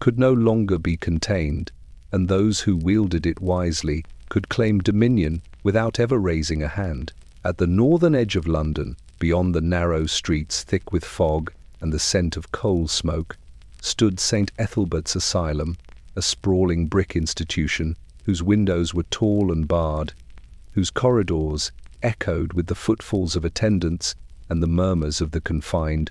could no longer be contained, and those who wielded it wisely could claim dominion without ever raising a hand. At the northern edge of London, beyond the narrow streets thick with fog and the scent of coal smoke, stood St. Ethelbert's Asylum, a sprawling brick institution whose windows were tall and barred, whose corridors echoed with the footfalls of attendants and the murmurs of the confined.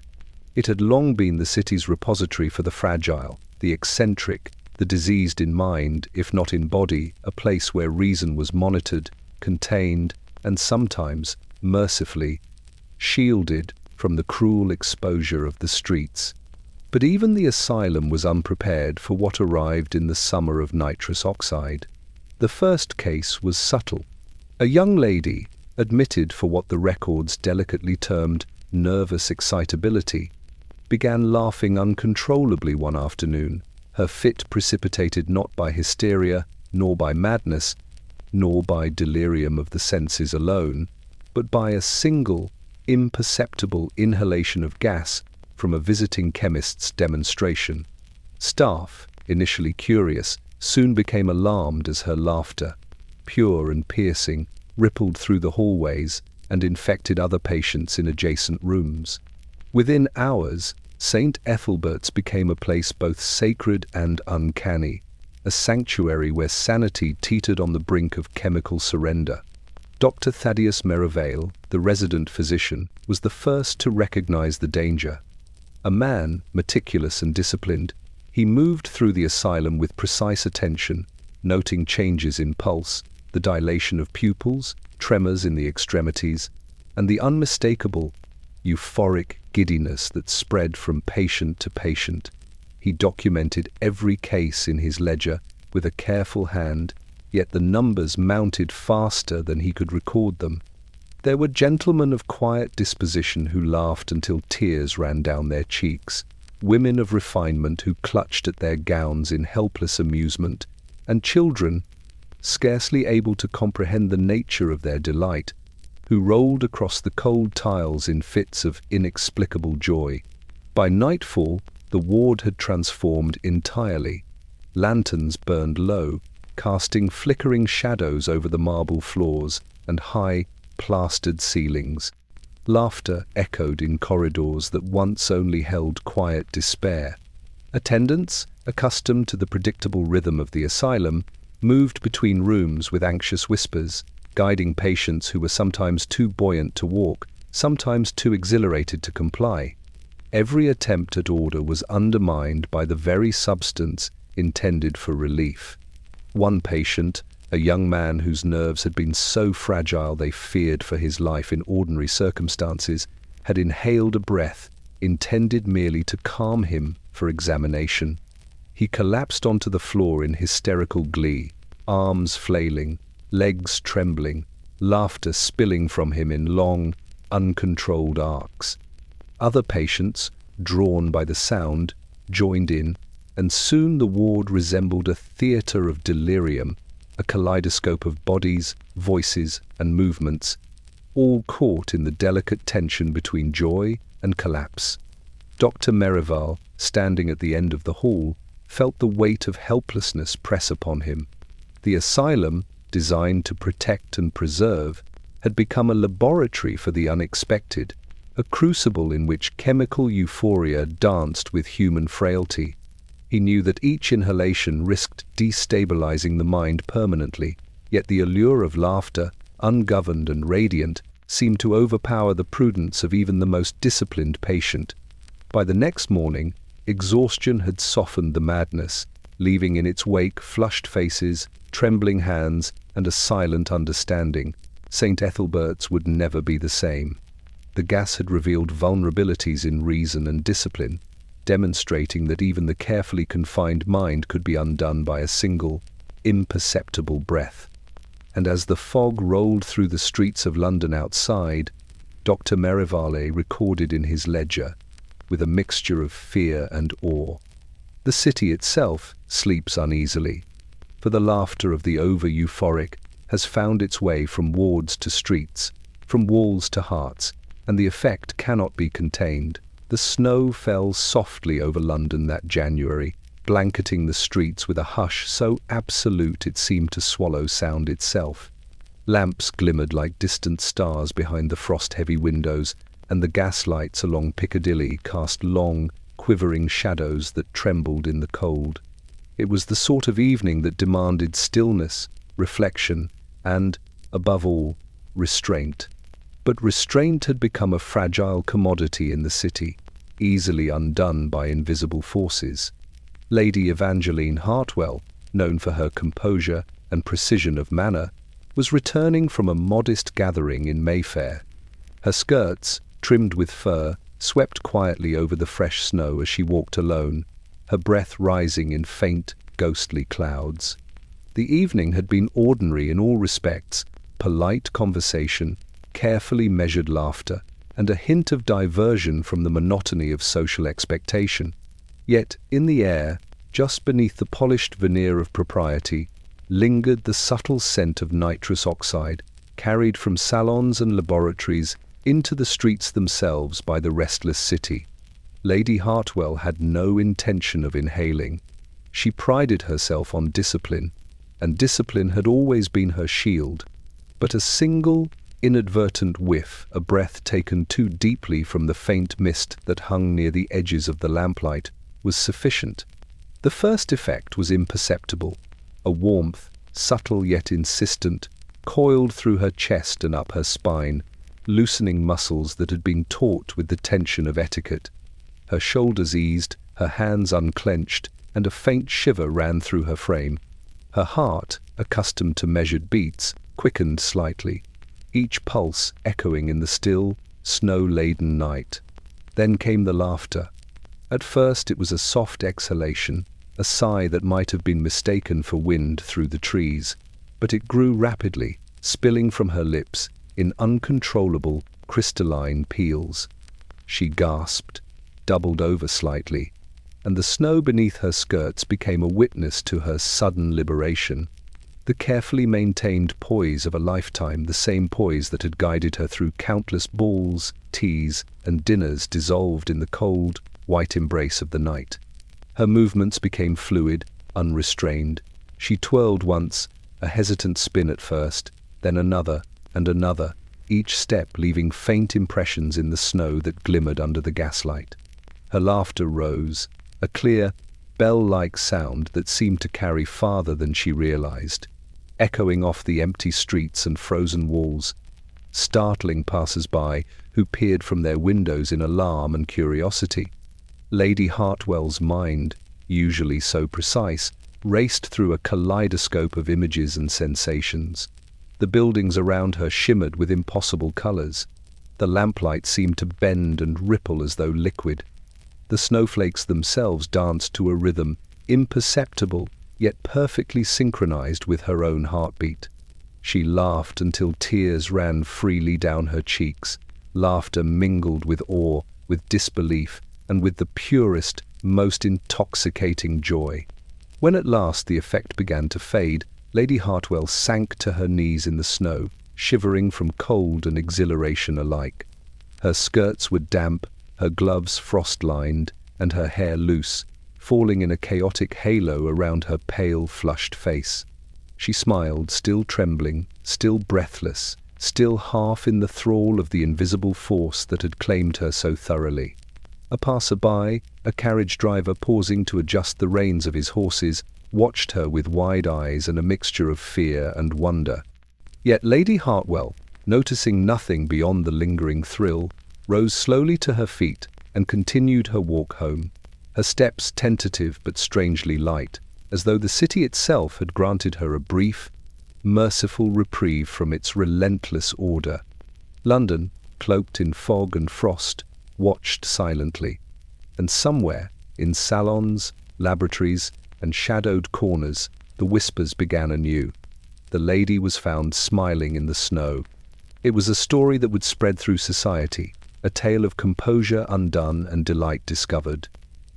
It had long been the city's repository for the fragile, the eccentric, the diseased in mind, if not in body, a place where reason was monitored, contained, and sometimes, mercifully, shielded from the cruel exposure of the streets. But even the asylum was unprepared for what arrived in the summer of nitrous oxide. The first case was subtle. A young lady, admitted for what the records delicately termed nervous excitability, began laughing uncontrollably one afternoon, her fit precipitated not by hysteria, nor by madness, nor by delirium of the senses alone, but by a single, imperceptible inhalation of gas from a visiting chemist's demonstration. Staff, initially curious, soon became alarmed as her laughter, pure and piercing, rippled through the hallways and infected other patients in adjacent rooms. Within hours, St. Ethelbert's became a place both sacred and uncanny, a sanctuary where sanity teetered on the brink of chemical surrender. Dr. Thaddeus Merivale, the resident physician, was the first to recognize the danger. A man, meticulous and disciplined, he moved through the asylum with precise attention, noting changes in pulse, the dilation of pupils, tremors in the extremities, and the unmistakable, euphoric giddiness that spread from patient to patient. He documented every case in his ledger with a careful hand, yet the numbers mounted faster than he could record them. There were gentlemen of quiet disposition who laughed until tears ran down their cheeks, women of refinement who clutched at their gowns in helpless amusement, and children, scarcely able to comprehend the nature of their delight, who rolled across the cold tiles in fits of inexplicable joy. By nightfall, the ward had transformed entirely. Lanterns burned low, casting flickering shadows over the marble floors and high, plastered ceilings. Laughter echoed in corridors that once only held quiet despair. Attendants, accustomed to the predictable rhythm of the asylum, moved between rooms with anxious whispers, guiding patients who were sometimes too buoyant to walk, sometimes too exhilarated to comply. Every attempt at order was undermined by the very substance intended for relief. One patient, a young man whose nerves had been so fragile they feared for his life in ordinary circumstances, had inhaled a breath intended merely to calm him for examination. He collapsed onto the floor in hysterical glee, arms flailing, legs trembling, laughter spilling from him in long, uncontrolled arcs. Other patients, drawn by the sound, joined in, and soon the ward resembled a theatre of delirium, a kaleidoscope of bodies, voices, and movements, all caught in the delicate tension between joy and collapse. Dr. Merivale, standing at the end of the hall, felt the weight of helplessness press upon him. The asylum, designed to protect and preserve, had become a laboratory for the unexpected, a crucible in which chemical euphoria danced with human frailty. He knew that each inhalation risked destabilizing the mind permanently, yet the allure of laughter, ungoverned and radiant, seemed to overpower the prudence of even the most disciplined patient. By the next morning, exhaustion had softened the madness, leaving in its wake flushed faces, trembling hands, and a silent understanding. St. Ethelbert's would never be the same. The gas had revealed vulnerabilities in reason and discipline, demonstrating that even the carefully confined mind could be undone by a single, imperceptible breath. And as the fog rolled through the streets of London outside, Dr. Merivale recorded in his ledger, with a mixture of fear and awe, "The city itself sleeps uneasily, for the laughter of the over-euphoric has found its way from wards to streets, from walls to hearts, and the effect cannot be contained." The snow fell softly over London that January, blanketing the streets with a hush so absolute it seemed to swallow sound itself. Lamps glimmered like distant stars behind the frost-heavy windows, and the gaslights along Piccadilly cast long, quivering shadows that trembled in the cold. It was the sort of evening that demanded stillness, reflection, and, above all, restraint. But restraint had become a fragile commodity in the city, easily undone by invisible forces. Lady Evangeline Hartwell, known for her composure and precision of manner, was returning from a modest gathering in Mayfair. Her skirts, trimmed with fur, swept quietly over the fresh snow as she walked alone, her breath rising in faint, ghostly clouds. The evening had been ordinary in all respects: polite conversation, carefully measured laughter, and a hint of diversion from the monotony of social expectation. Yet, in the air, just beneath the polished veneer of propriety, lingered the subtle scent of nitrous oxide, carried from salons and laboratories into the streets themselves by the restless city. Lady Hartwell had no intention of inhaling. She prided herself on discipline, and discipline had always been her shield. But a single, inadvertent whiff, a breath taken too deeply from the faint mist that hung near the edges of the lamplight, was sufficient. The first effect was imperceptible. A warmth, subtle yet insistent, coiled through her chest and up her spine, loosening muscles that had been taut with the tension of etiquette. Her shoulders eased, her hands unclenched, and a faint shiver ran through her frame. Her heart, accustomed to measured beats, quickened slightly, each pulse echoing in the still, snow-laden night. Then came the laughter. At first it was a soft exhalation, a sigh that might have been mistaken for wind through the trees, but it grew rapidly, spilling from her lips in uncontrollable, crystalline peals. She gasped, doubled over slightly, and the snow beneath her skirts became a witness to her sudden liberation. The carefully maintained poise of a lifetime, the same poise that had guided her through countless balls, teas, and dinners, dissolved in the cold, white embrace of the night. Her movements became fluid, unrestrained. She twirled once, a hesitant spin at first, then another and another, each step leaving faint impressions in the snow that glimmered under the gaslight. Her laughter rose, a clear, bell-like sound that seemed to carry farther than she realized, echoing off the empty streets and frozen walls, startling passers-by who peered from their windows in alarm and curiosity. Lady Hartwell's mind, usually so precise, raced through a kaleidoscope of images and sensations. The buildings around her shimmered with impossible colors. The lamplight seemed to bend and ripple as though liquid. The snowflakes themselves danced to a rhythm, imperceptible, yet perfectly synchronized with her own heartbeat. She laughed until tears ran freely down her cheeks, laughter mingled with awe, with disbelief, and with the purest, most intoxicating joy. When at last the effect began to fade, Lady Hartwell sank to her knees in the snow, shivering from cold and exhilaration alike. Her skirts were damp, her gloves frost-lined, and her hair loose, falling in a chaotic halo around her pale, flushed face. She smiled, still trembling, still breathless, still half in the thrall of the invisible force that had claimed her so thoroughly. A passer-by, a carriage driver pausing to adjust the reins of his horses, watched her with wide eyes and a mixture of fear and wonder. Yet Lady Hartwell, noticing nothing beyond the lingering thrill, rose slowly to her feet and continued her walk home, her steps tentative but strangely light, as though the city itself had granted her a brief, merciful reprieve from its relentless order. London, cloaked in fog and frost, watched silently, and somewhere, in salons, laboratories, and shadowed corners, the whispers began anew. The lady was found smiling in the snow. It was a story that would spread through society, a tale of composure undone and delight discovered,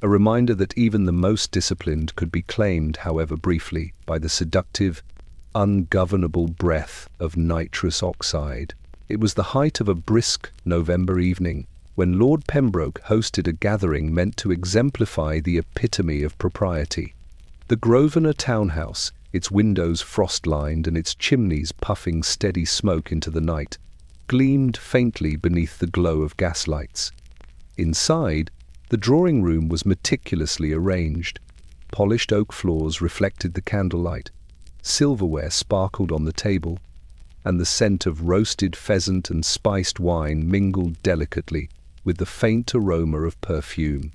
a reminder that even the most disciplined could be claimed, however briefly, by the seductive, ungovernable breath of nitrous oxide. It was the height of a brisk November evening, when Lord Pembroke hosted a gathering meant to exemplify the epitome of propriety. The Grosvenor townhouse, its windows frost-lined and its chimneys puffing steady smoke into the night, gleamed faintly beneath the glow of gaslights. Inside, the drawing-room was meticulously arranged. Polished oak floors reflected the candlelight, silverware sparkled on the table, and the scent of roasted pheasant and spiced wine mingled delicately with the faint aroma of perfume.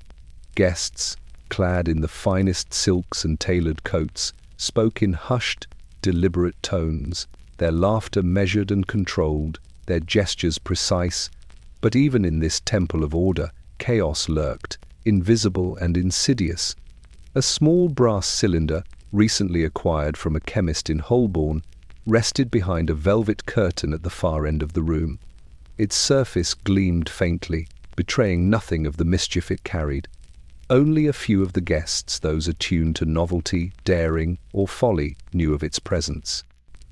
Guests, clad in the finest silks and tailored coats, spoke in hushed, deliberate tones, their laughter measured and controlled, their gestures precise. But even in this temple of order, chaos lurked, invisible and insidious. A small brass cylinder, recently acquired from a chemist in Holborn, rested behind a velvet curtain at the far end of the room. Its surface gleamed faintly, betraying nothing of the mischief it carried. Only a few of the guests, those attuned to novelty, daring, or folly, knew of its presence.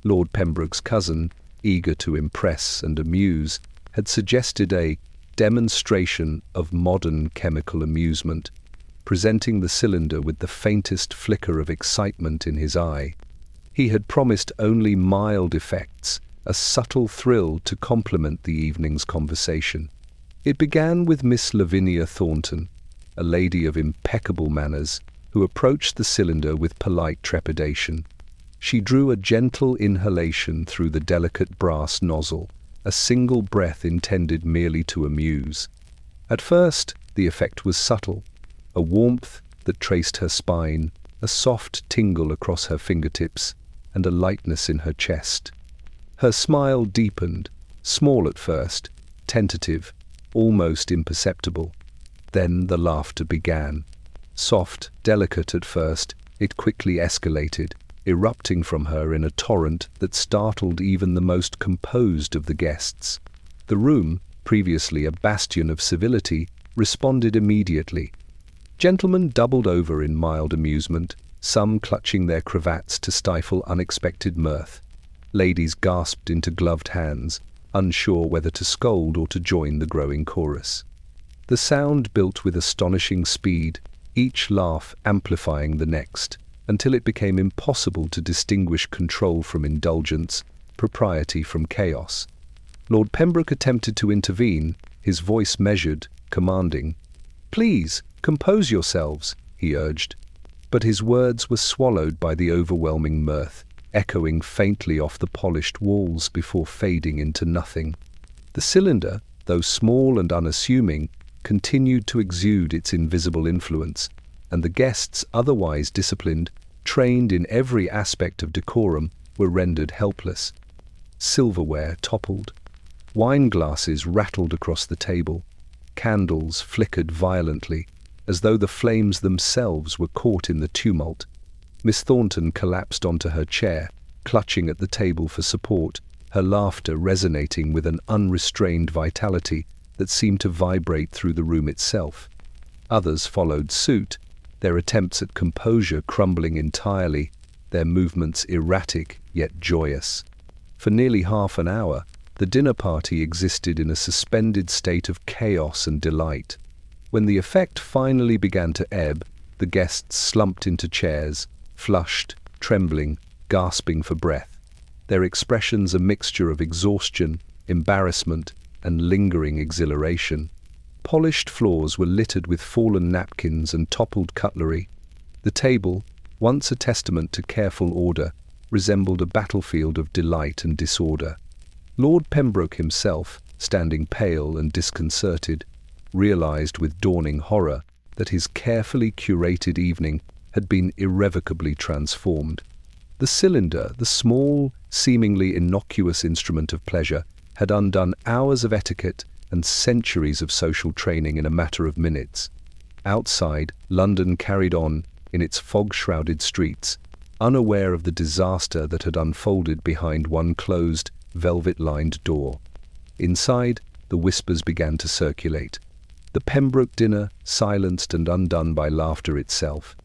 Lord Pembroke's cousin, eager to impress and amuse, had suggested a demonstration of modern chemical amusement, presenting the cylinder with the faintest flicker of excitement in his eye. He had promised only mild effects, a subtle thrill to complement the evening's conversation. It began with Miss Lavinia Thornton, a lady of impeccable manners, who approached the cylinder with polite trepidation. She drew a gentle inhalation through the delicate brass nozzle, a single breath intended merely to amuse. At first, the effect was subtle, a warmth that traced her spine, a soft tingle across her fingertips, and a lightness in her chest. Her smile deepened, small at first, tentative, almost imperceptible. Then the laughter began. Soft, delicate at first, it quickly escalated, erupting from her in a torrent that startled even the most composed of the guests. The room, previously a bastion of civility, responded immediately. Gentlemen doubled over in mild amusement, some clutching their cravats to stifle unexpected mirth. Ladies gasped into gloved hands, unsure whether to scold or to join the growing chorus. The sound built with astonishing speed, each laugh amplifying the next, until it became impossible to distinguish control from indulgence, propriety from chaos. Lord Pembroke attempted to intervene, his voice measured, commanding. "Please, compose yourselves," he urged. But his words were swallowed by the overwhelming mirth, echoing faintly off the polished walls before fading into nothing. The cylinder, though small and unassuming, continued to exude its invisible influence, and the guests, otherwise disciplined, trained in every aspect of decorum, were rendered helpless. Silverware toppled. Wine glasses rattled across the table. Candles flickered violently, as though the flames themselves were caught in the tumult. Miss Thornton collapsed onto her chair, clutching at the table for support, her laughter resonating with an unrestrained vitality that seemed to vibrate through the room itself. Others followed suit, their attempts at composure crumbling entirely, their movements erratic yet joyous. For nearly half an hour, the dinner party existed in a suspended state of chaos and delight. When the effect finally began to ebb, the guests slumped into chairs, flushed, trembling, gasping for breath. their expressions a mixture of exhaustion, embarrassment, and lingering exhilaration. Polished floors were littered with fallen napkins and toppled cutlery. The table, once a testament to careful order, resembled a battlefield of delight and disorder. Lord Pembroke himself, standing pale and disconcerted, realized with dawning horror that his carefully curated evening had been irrevocably transformed. The cylinder, the small, seemingly innocuous instrument of pleasure, had undone hours of etiquette and centuries of social training in a matter of minutes. Outside, London carried on in its fog-shrouded streets, unaware of the disaster that had unfolded behind one closed, velvet-lined door. Inside, the whispers began to circulate. The Pembroke dinner silenced and undone by laughter itself.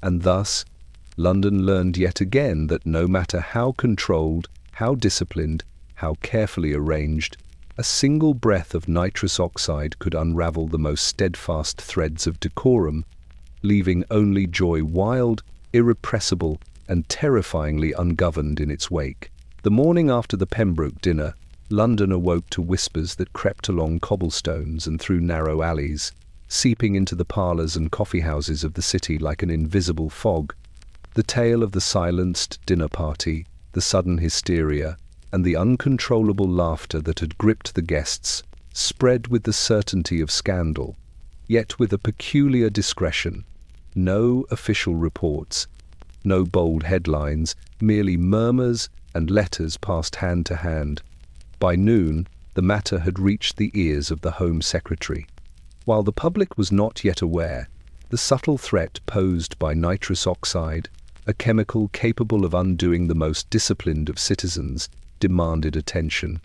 And thus, London learned yet again that no matter how controlled, how disciplined, how carefully arranged, a single breath of nitrous oxide could unravel the most steadfast threads of decorum, leaving only joy wild, irrepressible, and terrifyingly ungoverned in its wake. The morning after the Pembroke dinner, London awoke to whispers that crept along cobblestones and through narrow alleys, seeping into the parlours and coffee-houses of the city like an invisible fog. The tale of the silenced dinner party, the sudden hysteria, and the uncontrollable laughter that had gripped the guests spread with the certainty of scandal, yet with a peculiar discretion. No official reports, no bold headlines, merely murmurs and letters passed hand to hand. By noon, the matter had reached the ears of the Home Secretary. While the public was not yet aware, the subtle threat posed by nitrous oxide, a chemical capable of undoing the most disciplined of citizens, demanded attention.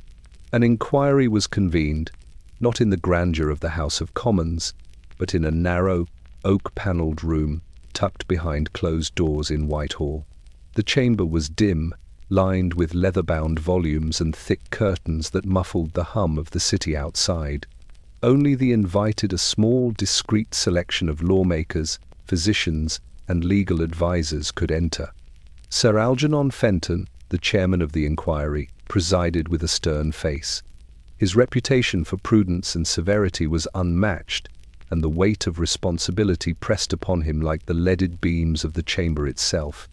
An inquiry was convened, not in the grandeur of the House of Commons, but in a narrow, oak-panelled room tucked behind closed doors in Whitehall. The chamber was dim, lined with leather-bound volumes and thick curtains that muffled the hum of the city outside. Only the invited, a small, discreet selection of lawmakers, physicians, and legal advisers could enter. Sir Algernon Fenton, the chairman of the inquiry, presided with a stern face. His reputation for prudence and severity was unmatched, and the weight of responsibility pressed upon him like the leaded beams of the chamber itself.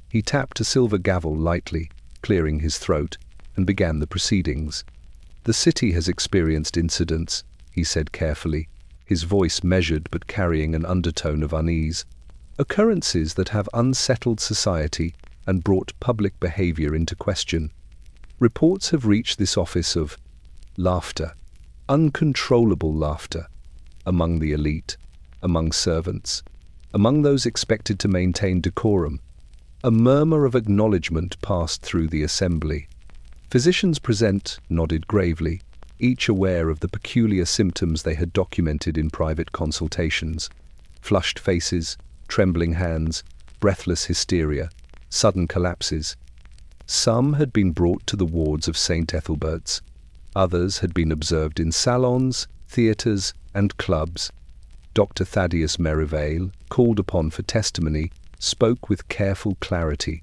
He tapped a silver gavel lightly, clearing his throat, and began the proceedings. "The city has experienced incidents," he said carefully, his voice measured but carrying an undertone of unease. "Occurrences that have unsettled society and brought public behavior into question. Reports have reached this office of laughter, uncontrollable laughter, among the elite, among servants, among those expected to maintain decorum. A murmur of acknowledgement passed through the assembly. Physicians present nodded gravely, each aware of the peculiar symptoms they had documented in private consultations: flushed faces, trembling hands, breathless hysteria, sudden collapses. Some had been brought to the wards of St. Ethelbert's. Others had been observed in salons, theatres, and clubs. Dr. Thaddeus Merivale, called upon for testimony, spoke with careful clarity.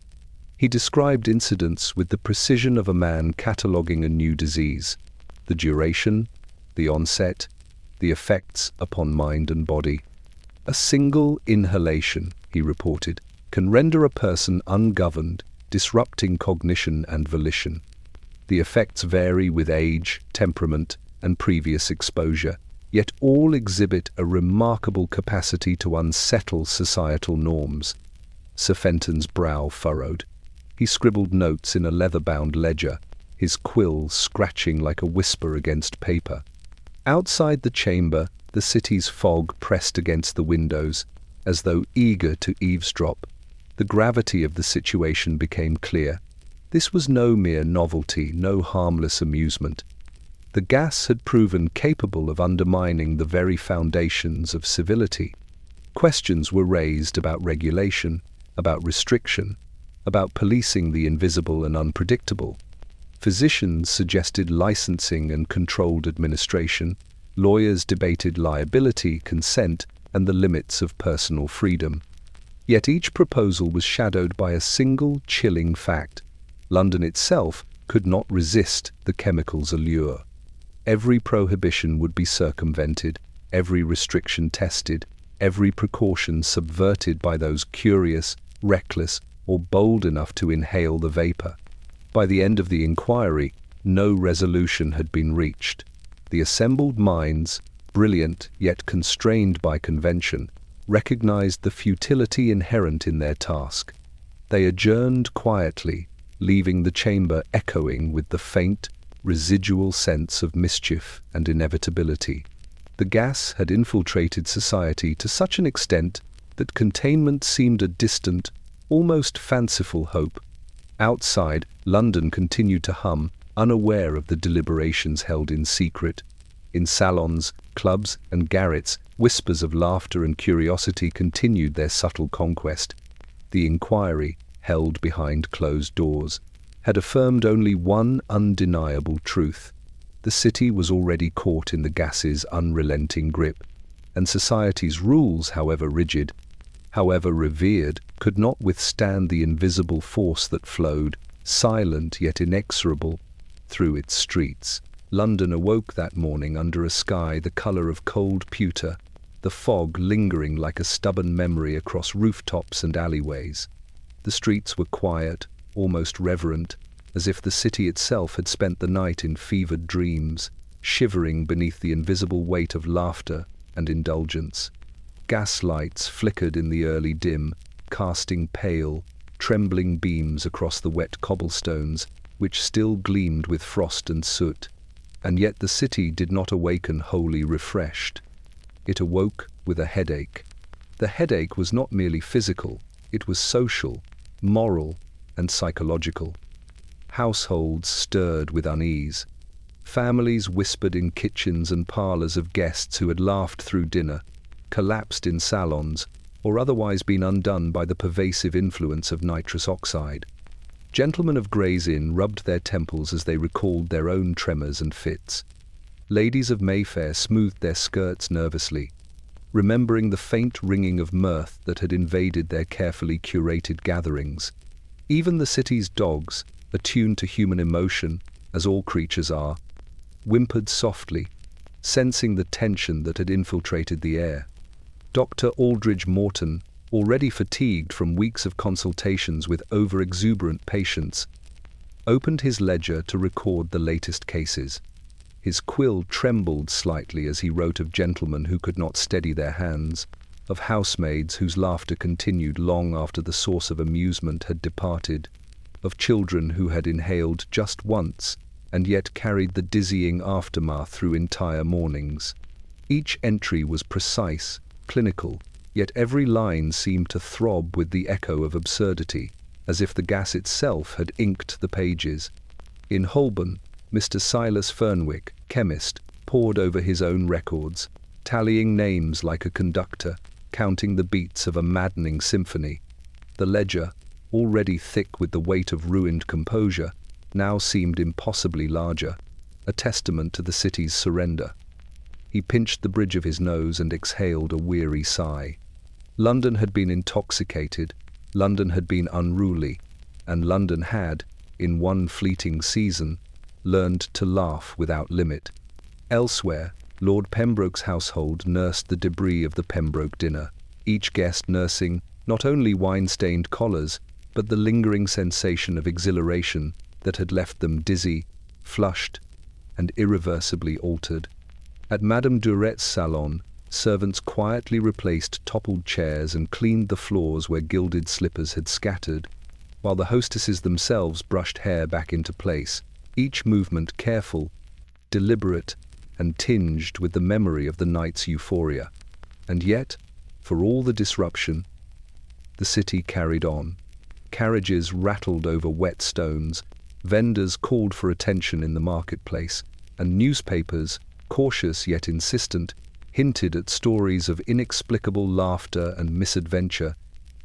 He described incidents with the precision of a man cataloguing a new disease: the duration, the onset, the effects upon mind and body. "A single inhalation," he reported, "can render a person ungoverned, disrupting cognition and volition. The effects vary with age, temperament, and previous exposure, yet all exhibit a remarkable capacity to unsettle societal norms." Sir Fenton's brow furrowed. He scribbled notes in a leather-bound ledger, his quill scratching like a whisper against paper. Outside the chamber, the city's fog pressed against the windows, as though eager to eavesdrop. The gravity of the situation became clear. This was no mere novelty, no harmless amusement. The gas had proven capable of undermining the very foundations of civility. Questions were raised about regulation, about restriction, about policing the invisible and unpredictable. Physicians suggested licensing and controlled administration. Lawyers debated liability, consent, and the limits of personal freedom. Yet each proposal was shadowed by a single chilling fact. London itself could not resist the chemical's allure. Every prohibition would be circumvented, every restriction tested, every precaution subverted by those curious, reckless, or bold enough to inhale the vapor. By the end of the inquiry, no resolution had been reached. The assembled minds, brilliant yet constrained by convention, recognized the futility inherent in their task. They adjourned quietly, leaving the chamber echoing with the faint, residual sense of mischief and inevitability. The gas had infiltrated society to such an extent that containment seemed a distant, almost fanciful hope. Outside, London continued to hum, unaware of the deliberations held in secret. In salons, clubs, and garrets, whispers of laughter and curiosity continued their subtle conquest. The inquiry, held behind closed doors, had affirmed only one undeniable truth. The city was already caught in the gas's unrelenting grip, and society's rules, however rigid, however revered, could not withstand the invisible force that flowed, silent yet inexorable, through its streets. London awoke that morning under a sky the colour of cold pewter, the fog lingering like a stubborn memory across rooftops and alleyways. The streets were quiet, almost reverent, as if the city itself had spent the night in fevered dreams, shivering beneath the invisible weight of laughter and indulgence. Gas lights flickered in the early dim, casting pale, trembling beams across the wet cobblestones, which still gleamed with frost and soot. And yet the city did not awaken wholly refreshed. It awoke with a headache. The headache was not merely physical, it was social, moral, and psychological. Households stirred with unease. Families whispered in kitchens and parlours of guests who had laughed through dinner, collapsed in salons, or otherwise been undone by the pervasive influence of nitrous oxide. Gentlemen of Gray's Inn rubbed their temples as they recalled their own tremors and fits. Ladies of Mayfair smoothed their skirts nervously, remembering the faint ringing of mirth that had invaded their carefully curated gatherings. Even the city's dogs, attuned to human emotion, as all creatures are, whimpered softly, sensing the tension that had infiltrated the air. Dr. Aldridge Morton, already fatigued from weeks of consultations with over-exuberant patients, opened his ledger to record the latest cases. His quill trembled slightly as he wrote of gentlemen who could not steady their hands, of housemaids whose laughter continued long after the source of amusement had departed, of children who had inhaled just once and yet carried the dizzying aftermath through entire mornings. Each entry was precise, clinical, yet every line seemed to throb with the echo of absurdity, as if the gas itself had inked the pages. In Holborn, Mr. Silas Fernwick, chemist, pored over his own records, tallying names like a conductor, counting the beats of a maddening symphony. The ledger, already thick with the weight of ruined composure, now seemed impossibly larger, a testament to the city's surrender. He pinched the bridge of his nose and exhaled a weary sigh. London had been intoxicated, London had been unruly, and London had, in one fleeting season, learned to laugh without limit. Elsewhere, Lord Pembroke's household nursed the debris of the Pembroke dinner, each guest nursing not only wine-stained collars, but the lingering sensation of exhilaration that had left them dizzy, flushed, and irreversibly altered. At Madame Duret's salon, servants quietly replaced toppled chairs and cleaned the floors where gilded slippers had scattered, while the hostesses themselves brushed hair back into place, each movement careful, deliberate, and tinged with the memory of the night's euphoria. And yet, for all the disruption, the city carried on. Carriages rattled over wet stones, vendors called for attention in the marketplace, and newspapers, cautious yet insistent, hinted at stories of inexplicable laughter and misadventure,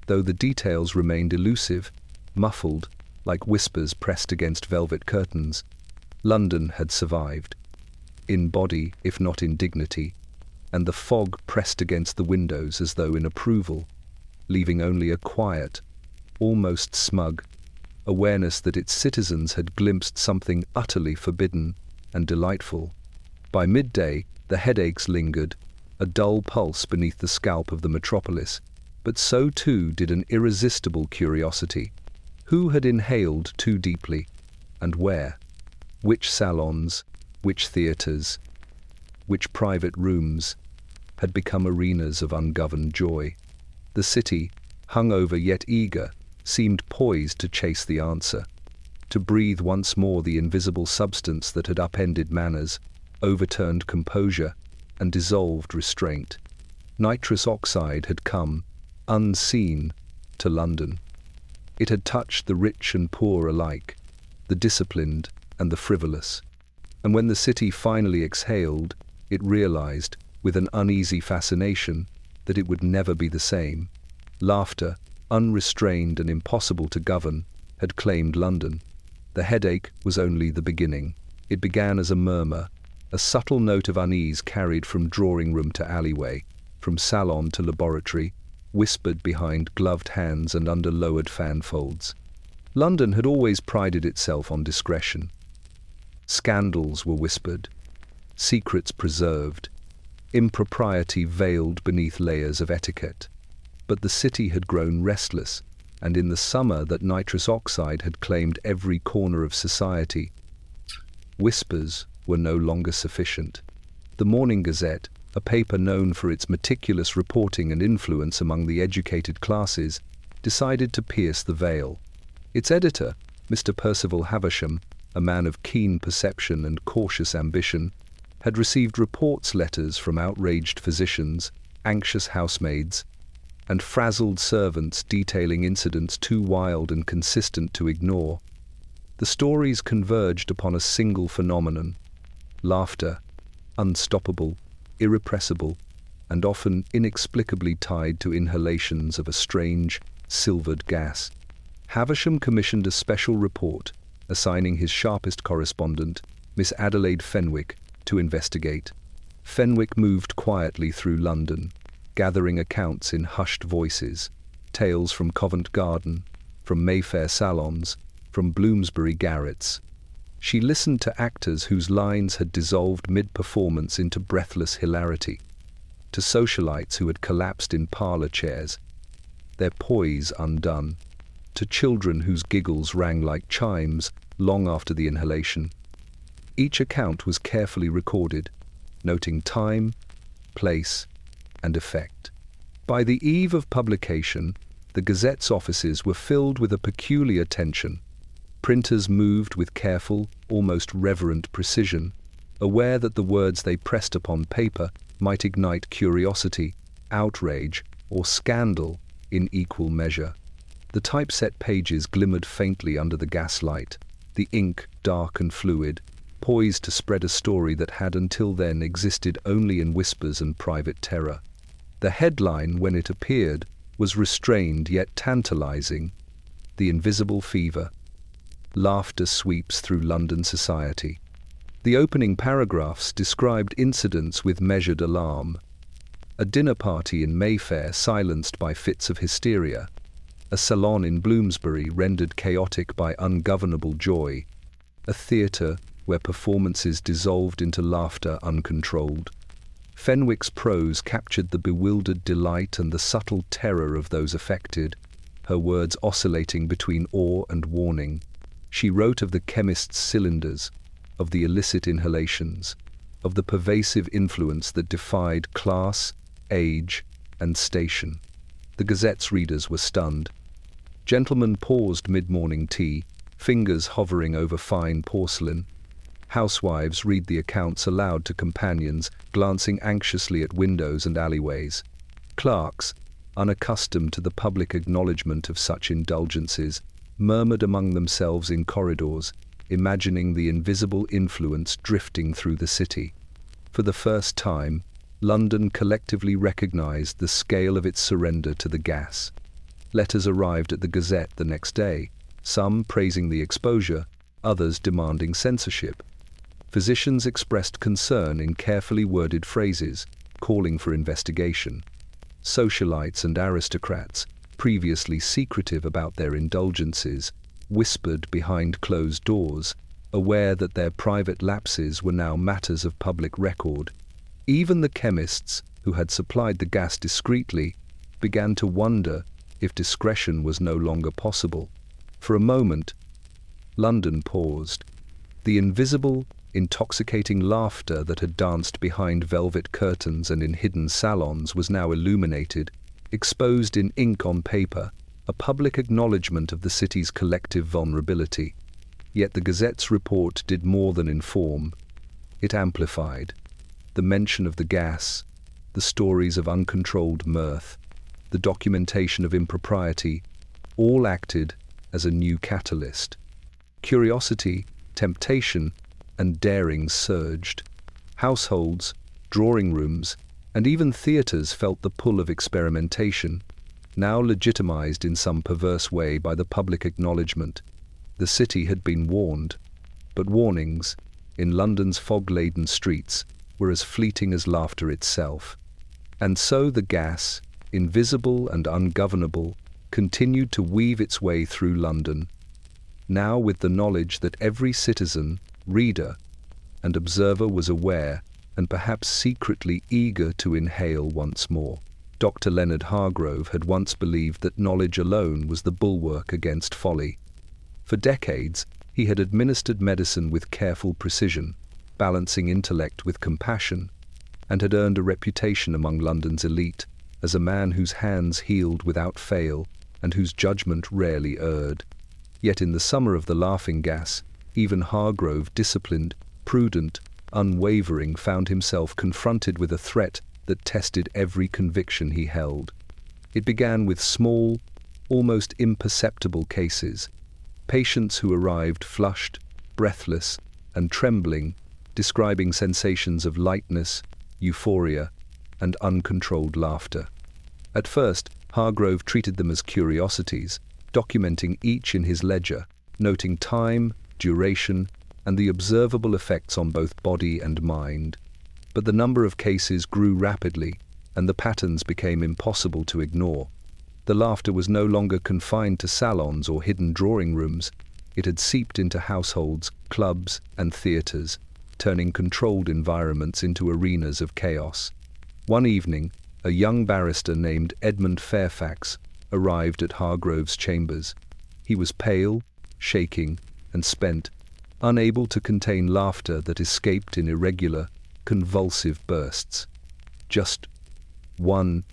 though the details remained elusive, muffled, like whispers pressed against velvet curtains. London had survived, in body if not in dignity, and the fog pressed against the windows as though in approval, leaving only a quiet, almost smug, awareness that its citizens had glimpsed something utterly forbidden and delightful. By midday, the headaches lingered, a dull pulse beneath the scalp of the metropolis, but so too did an irresistible curiosity. Who had inhaled too deeply, and where? Which salons, which theatres, which private rooms had become arenas of ungoverned joy? The city, hungover yet eager, seemed poised to chase the answer, to breathe once more the invisible substance that had upended manners, overturned composure, and dissolved restraint. Nitrous oxide had come, unseen, to London. It had touched the rich and poor alike, the disciplined and the frivolous. And when the city finally exhaled, it realized, with an uneasy fascination, that it would never be the same. Laughter, unrestrained and impossible to govern, had claimed London. The headache was only the beginning. It began as a murmur, a subtle note of unease carried from drawing room to alleyway, from salon to laboratory, whispered behind gloved hands and under lowered fan folds. London had always prided itself on discretion. Scandals were whispered, secrets preserved, impropriety veiled beneath layers of etiquette. But the city had grown restless, and in the summer that nitrous oxide had claimed every corner of society, whispers were no longer sufficient. The Morning Gazette, a paper known for its meticulous reporting and influence among the educated classes, decided to pierce the veil. Its editor, Mr. Percival Havisham, a man of keen perception and cautious ambition, had received reports letters from outraged physicians, anxious housemaids, and frazzled servants detailing incidents too wild and consistent to ignore. The stories converged upon a single phenomenon: laughter, unstoppable, irrepressible, and often inexplicably tied to inhalations of a strange, silvered gas. Havisham commissioned a special report, assigning his sharpest correspondent, Miss Adelaide Fenwick, to investigate. Fenwick moved quietly through London, gathering accounts in hushed voices, tales from Covent Garden, from Mayfair salons, from Bloomsbury garrets. She listened to actors whose lines had dissolved mid-performance into breathless hilarity, to socialites who had collapsed in parlour chairs, their poise undone, to children whose giggles rang like chimes long after the inhalation. Each account was carefully recorded, noting time, place, and effect. By the eve of publication, the Gazette's offices were filled with a peculiar tension. Printers moved with careful, almost reverent precision, aware that the words they pressed upon paper might ignite curiosity, outrage, or scandal in equal measure. The typeset pages glimmered faintly under the gaslight, the ink dark and fluid, poised to spread a story that had until then existed only in whispers and private terror. The headline, when it appeared, was restrained yet tantalizing: "The Invisible Fever. Laughter sweeps through London society." The opening paragraphs described incidents with measured alarm. A dinner party in Mayfair silenced by fits of hysteria, a salon in Bloomsbury rendered chaotic by ungovernable joy, a theatre where performances dissolved into laughter uncontrolled. Fenwick's prose captured the bewildered delight and the subtle terror of those affected, her words oscillating between awe and warning. She wrote of the chemist's cylinders, of the illicit inhalations, of the pervasive influence that defied class, age, and station. The Gazette's readers were stunned. Gentlemen paused mid-morning tea, fingers hovering over fine porcelain. Housewives read the accounts aloud to companions, glancing anxiously at windows and alleyways. Clerks, unaccustomed to the public acknowledgement of such indulgences, murmured among themselves in corridors, imagining the invisible influence drifting through the city. For the first time, London collectively recognized the scale of its surrender to the gas. Letters arrived at the Gazette the next day, some praising the exposure, others demanding censorship. Physicians expressed concern in carefully worded phrases, calling for investigation. Socialites and aristocrats, previously secretive about their indulgences, whispered behind closed doors, aware that their private lapses were now matters of public record. Even the chemists, who had supplied the gas discreetly, began to wonder if discretion was no longer possible. For a moment, London paused. The invisible, intoxicating laughter that had danced behind velvet curtains and in hidden salons was now illuminated, exposed in ink on paper, a public acknowledgement of the city's collective vulnerability. Yet the Gazette's report did more than inform. It amplified. The mention of the gas, the stories of uncontrolled mirth, the documentation of impropriety, all acted as a new catalyst. Curiosity, temptation, and daring surged. Households, drawing rooms, and even theatres felt the pull of experimentation, now legitimized in some perverse way by the public acknowledgement. The city had been warned, but warnings, in London's fog-laden streets, were as fleeting as laughter itself. And so the gas, invisible and ungovernable, continued to weave its way through London, now with the knowledge that every citizen, reader, and observer was aware and perhaps secretly eager to inhale once more. Dr. Leonard Hargrove had once believed that knowledge alone was the bulwark against folly. For decades, he had administered medicine with careful precision, balancing intellect with compassion, and had earned a reputation among London's elite as a man whose hands healed without fail and whose judgment rarely erred. Yet in the summer of the laughing gas, even Hargrove, disciplined, prudent, unwavering, found himself confronted with a threat that tested every conviction he held. It began with small, almost imperceptible cases, patients who arrived flushed, breathless, and trembling, describing sensations of lightness, euphoria, and uncontrolled laughter. At first, Hargrove treated them as curiosities, documenting each in his ledger, noting time, duration, and the observable effects on both body and mind. But the number of cases grew rapidly, and the patterns became impossible to ignore. The laughter was no longer confined to salons or hidden drawing rooms. It had seeped into households, clubs, and theatres, turning controlled environments into arenas of chaos. One evening, a young barrister named Edmund Fairfax arrived at Hargrove's chambers. He was pale, shaking, and spent, unable to contain laughter that escaped in irregular, convulsive bursts. "Just one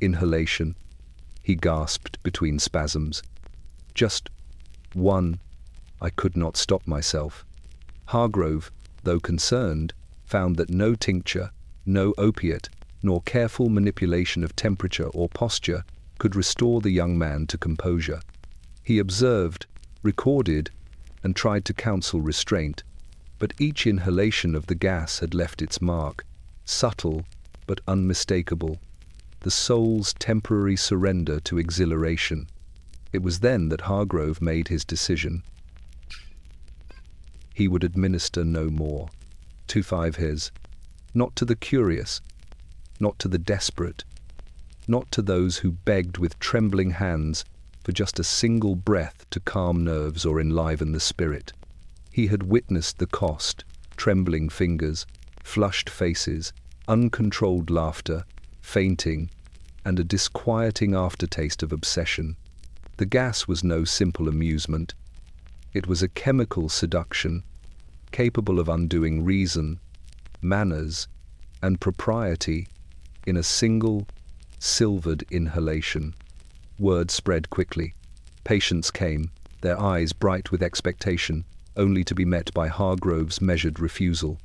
inhalation," he gasped between spasms. "Just one." I could not stop myself. Hargrove, though concerned, found that no tincture, no opiate, nor careful manipulation of temperature or posture could restore the young man to composure. He observed, recorded, and tried to counsel restraint, but each inhalation of the gas had left its mark, subtle but unmistakable, the soul's temporary surrender to exhilaration. It was then that Hargrove made his decision. He would administer no more. 2-5 his. Not to the curious, not to the desperate, not to those who begged with trembling hands for just a single breath to calm nerves or enliven the spirit. He had witnessed the cost, trembling fingers, flushed faces, uncontrolled laughter, fainting, and a disquieting aftertaste of obsession. The gas was no simple amusement. It was a chemical seduction, capable of undoing reason, manners, and propriety in a single, silvered inhalation. Word spread quickly. Patients came, their eyes bright with expectation, only to be met by Hargrove's measured refusal.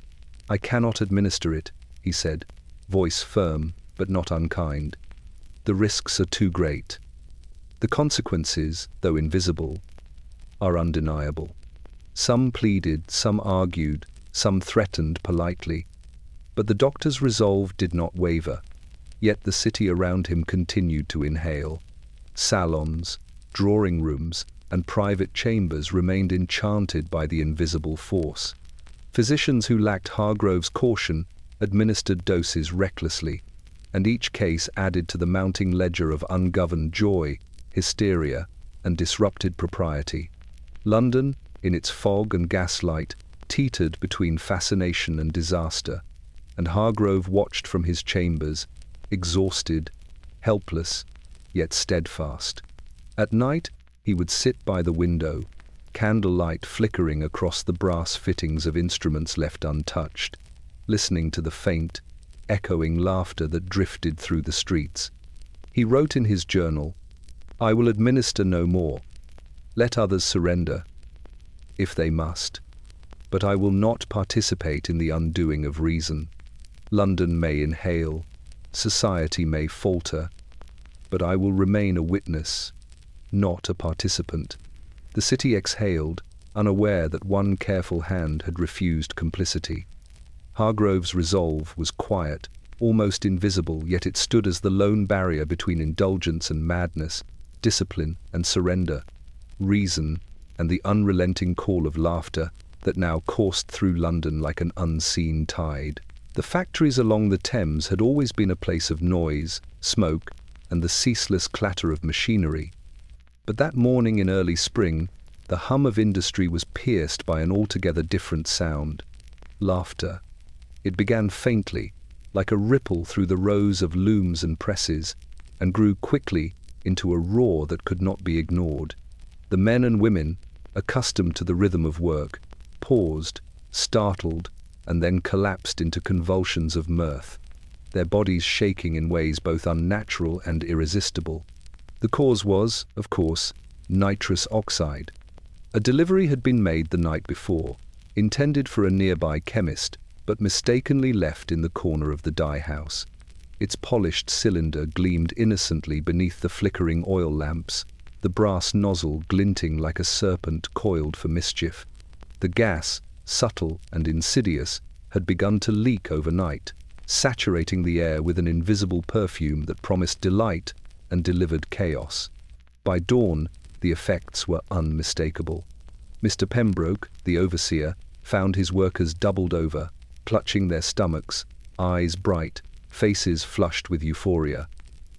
"I cannot administer it," he said, voice firm but not unkind. "The risks are too great. The consequences, though invisible, are undeniable." Some pleaded, some argued, some threatened politely. But the doctor's resolve did not waver. Yet the city around him continued to inhale. Salons, drawing rooms, and private chambers remained enchanted by the invisible force. Physicians who lacked Hargrove's caution administered doses recklessly, and each case added to the mounting ledger of ungoverned joy, hysteria, and disrupted propriety. London, in its fog and gaslight, teetered between fascination and disaster, and Hargrove watched from his chambers, exhausted, helpless, yet steadfast. At night, he would sit by the window, candlelight flickering across the brass fittings of instruments left untouched, listening to the faint, echoing laughter that drifted through the streets. He wrote in his journal, "I will administer no more. Let others surrender, if they must. But I will not participate in the undoing of reason. London may inhale, society may falter, but I will remain a witness, not a participant." The city exhaled, unaware that one careful hand had refused complicity. Hargrove's resolve was quiet, almost invisible, yet it stood as the lone barrier between indulgence and madness, discipline and surrender, reason and the unrelenting call of laughter that now coursed through London like an unseen tide. The factories along the Thames had always been a place of noise, smoke, and the ceaseless clatter of machinery. But that morning in early spring, the hum of industry was pierced by an altogether different sound: laughter. It began faintly, like a ripple through the rows of looms and presses, and grew quickly into a roar that could not be ignored. The men and women, accustomed to the rhythm of work, paused, startled, and then collapsed into convulsions of mirth, their bodies shaking in ways both unnatural and irresistible. The cause was, of course, nitrous oxide. A delivery had been made the night before, intended for a nearby chemist, but mistakenly left in the corner of the dye house. Its polished cylinder gleamed innocently beneath the flickering oil lamps, the brass nozzle glinting like a serpent coiled for mischief. The gas, subtle and insidious, had begun to leak overnight, saturating the air with an invisible perfume that promised delight and delivered chaos. By dawn, the effects were unmistakable. Mr. Pembroke, the overseer, found his workers doubled over, clutching their stomachs, eyes bright, faces flushed with euphoria.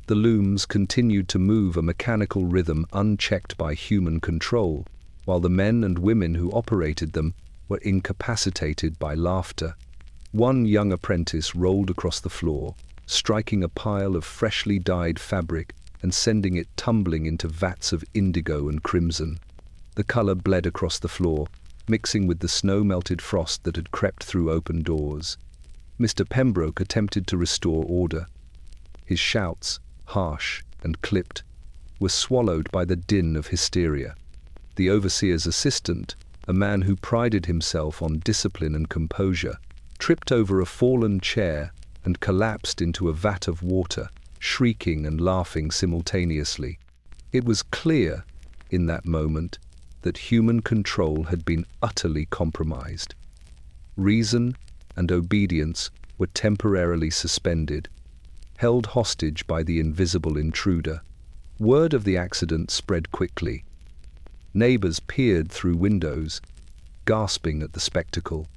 The looms continued to move a mechanical rhythm unchecked by human control, while the men and women who operated them were incapacitated by laughter. One young apprentice rolled across the floor, striking a pile of freshly dyed fabric and sending it tumbling into vats of indigo and crimson. The color bled across the floor, mixing with the snow-melted frost that had crept through open doors. Mr. Pembroke attempted to restore order. His shouts, harsh and clipped, were swallowed by the din of hysteria. The overseer's assistant, a man who prided himself on discipline and composure, tripped over a fallen chair and collapsed into a vat of water, shrieking and laughing simultaneously. It was clear, in that moment, that human control had been utterly compromised. Reason and obedience were temporarily suspended, held hostage by the invisible intruder. Word of the accident spread quickly. Neighbors peered through windows, gasping at the spectacle.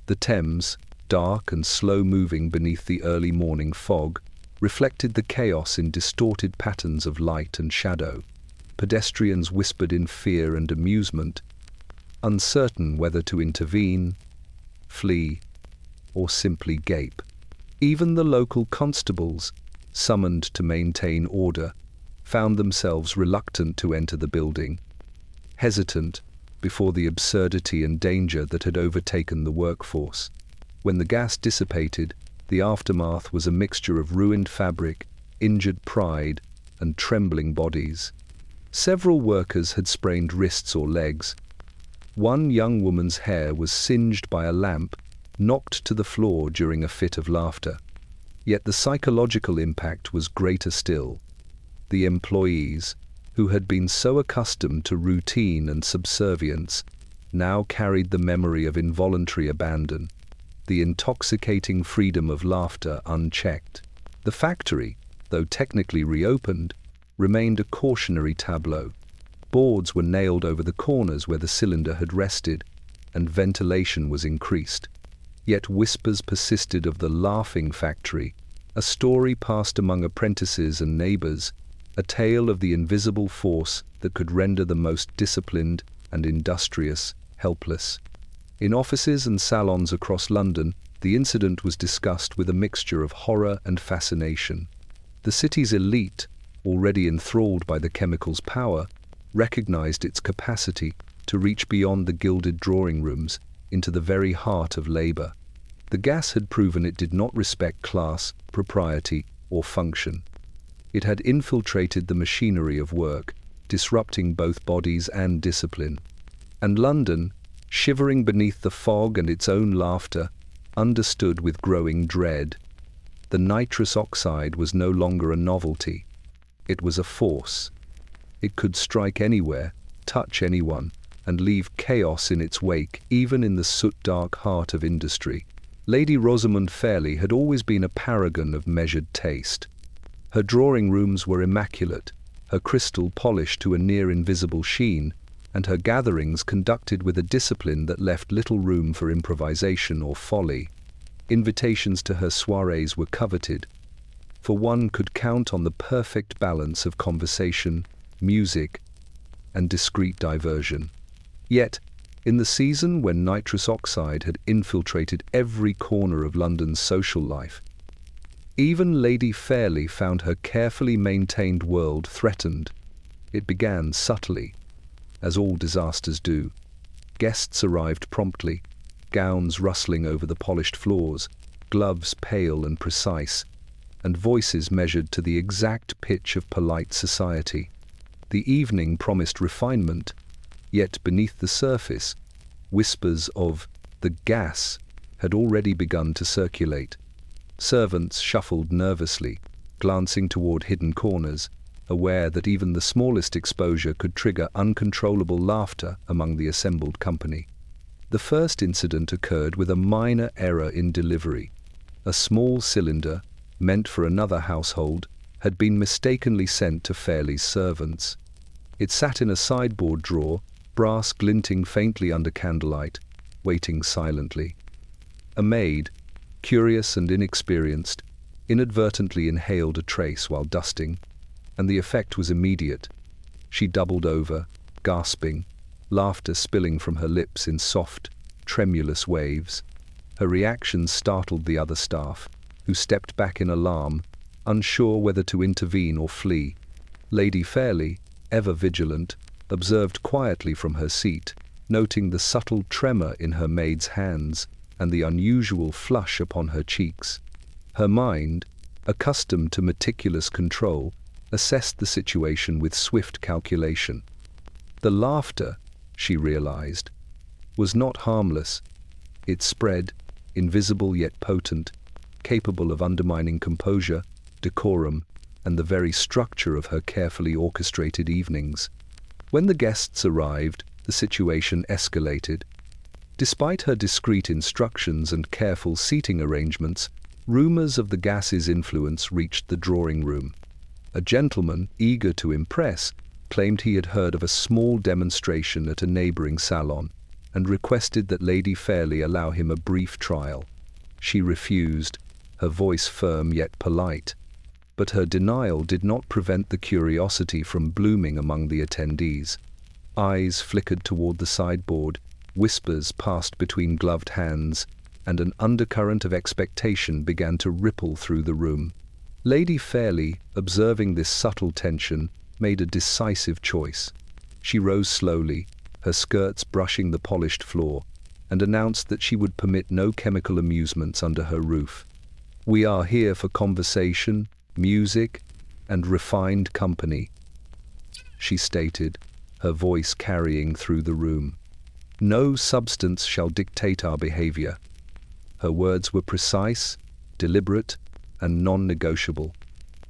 The Thames, dark and slow-moving beneath the early morning fog, reflected the chaos in distorted patterns of light and shadow. Pedestrians whispered in fear and amusement, uncertain whether to intervene, flee, or simply gape. Even the local constables, summoned to maintain order, found themselves reluctant to enter the building, hesitant before the absurdity and danger that had overtaken the workforce. When the gas dissipated, the aftermath was a mixture of ruined fabric, injured pride, and trembling bodies. Several workers had sprained wrists or legs. One young woman's hair was singed by a lamp, knocked to the floor during a fit of laughter. Yet the psychological impact was greater still. The employees, who had been so accustomed to routine and subservience, now carried the memory of involuntary abandon, the intoxicating freedom of laughter unchecked. The factory, though technically reopened, remained a cautionary tableau. Boards were nailed over the corners where the cylinder had rested, and ventilation was increased. Yet whispers persisted of the laughing factory, a story passed among apprentices and neighbors, a tale of the invisible force that could render the most disciplined and industrious, helpless. In offices and salons across London, the incident was discussed with a mixture of horror and fascination. The city's elite, already enthralled by the chemical's power, recognized its capacity to reach beyond the gilded drawing rooms into the very heart of labor. The gas had proven it did not respect class, propriety, or function. It had infiltrated the machinery of work, disrupting both bodies and discipline. And London, shivering beneath the fog and its own laughter, understood with growing dread. The nitrous oxide was no longer a novelty. It was a force. It could strike anywhere, touch anyone, and leave chaos in its wake, even in the soot-dark heart of industry. Lady Rosamund Fairlie had always been a paragon of measured taste. Her drawing rooms were immaculate, her crystal polished to a near-invisible sheen, and her gatherings conducted with a discipline that left little room for improvisation or folly. Invitations to her soirees were coveted, for one could count on the perfect balance of conversation, music, and discreet diversion. Yet, in the season when nitrous oxide had infiltrated every corner of London's social life, even Lady Fairlie found her carefully maintained world threatened. It began subtly, as all disasters do. Guests arrived promptly, gowns rustling over the polished floors, gloves pale and precise, and voices measured to the exact pitch of polite society. The evening promised refinement, yet beneath the surface, whispers of the gas had already begun to circulate. Servants shuffled nervously, glancing toward hidden corners, aware that even the smallest exposure could trigger uncontrollable laughter among the assembled company. The first incident occurred with a minor error in delivery. A small cylinder, meant for another household, had been mistakenly sent to Fairlie's servants. It sat in a sideboard drawer, brass glinting faintly under candlelight, waiting silently. A maid, curious and inexperienced, inadvertently inhaled a trace while dusting, and the effect was immediate. She doubled over, gasping, laughter spilling from her lips in soft, tremulous waves. Her reaction startled the other staff, who stepped back in alarm, unsure whether to intervene or flee. Lady Fairlie, ever vigilant, observed quietly from her seat, noting the subtle tremor in her maid's hands and the unusual flush upon her cheeks. Her mind, accustomed to meticulous control, assessed the situation with swift calculation. The laughter, she realized, was not harmless. It spread, invisible yet potent, capable of undermining composure, decorum, and the very structure of her carefully orchestrated evenings. When the guests arrived, the situation escalated. Despite her discreet instructions and careful seating arrangements, rumors of the gas's influence reached the drawing room. A gentleman, eager to impress, claimed he had heard of a small demonstration at a neighboring salon and requested that Lady Fairlie allow him a brief trial. She refused, her voice firm yet polite. But her denial did not prevent the curiosity from blooming among the attendees. Eyes flickered toward the sideboard, whispers passed between gloved hands, and an undercurrent of expectation began to ripple through the room. Lady Fairlie, observing this subtle tension, made a decisive choice. She rose slowly, her skirts brushing the polished floor, and announced that she would permit no chemical amusements under her roof. "We are here for conversation, music, and refined company," she stated, her voice carrying through the room. "No substance shall dictate our behavior." Her words were precise, deliberate, and non-negotiable.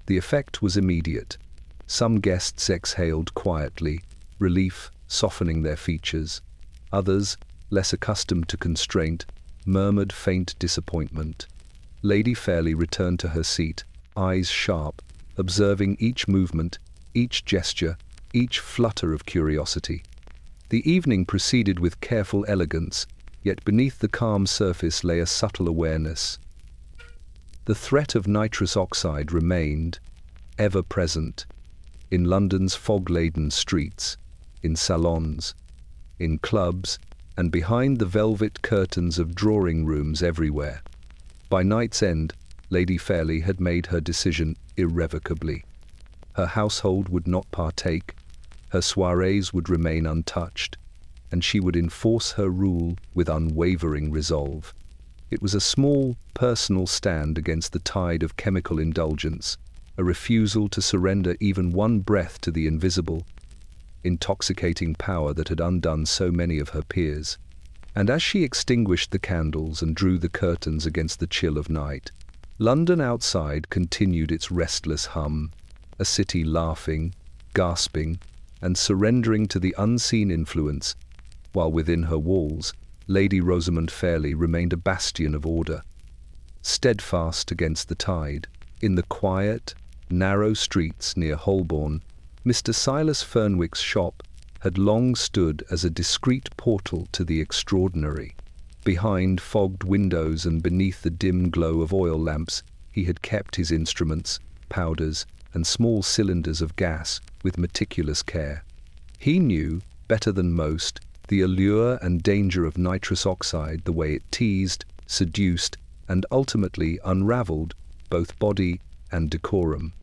The effect was immediate. Some guests exhaled quietly, relief softening their features. Others, less accustomed to constraint, murmured faint disappointment. Lady Fairlie returned to her seat, eyes sharp, observing each movement, each gesture, each flutter of curiosity. The evening proceeded with careful elegance, yet beneath the calm surface lay a subtle awareness. The threat of nitrous oxide remained, ever present, in London's fog-laden streets, in salons, in clubs, and behind the velvet curtains of drawing rooms everywhere. By night's end, Lady Fairlie had made her decision irrevocably. Her household would not partake, her soirees would remain untouched, and she would enforce her rule with unwavering resolve. It was a small, personal stand against the tide of chemical indulgence, a refusal to surrender even one breath to the invisible, intoxicating power that had undone so many of her peers. And as she extinguished the candles and drew the curtains against the chill of night, London outside continued its restless hum, a city laughing, gasping, and surrendering to the unseen influence, while within her walls, Lady Rosamond Fairlie remained a bastion of order, steadfast against the tide. In the quiet, narrow streets near Holborn, Mr. Silas Fernwick's shop had long stood as a discreet portal to the extraordinary. Behind fogged windows and beneath the dim glow of oil lamps, he had kept his instruments, powders, and small cylinders of gas with meticulous care. He knew, better than most, the allure and danger of nitrous oxide, the way it teased, seduced, and ultimately unraveled both body and decorum.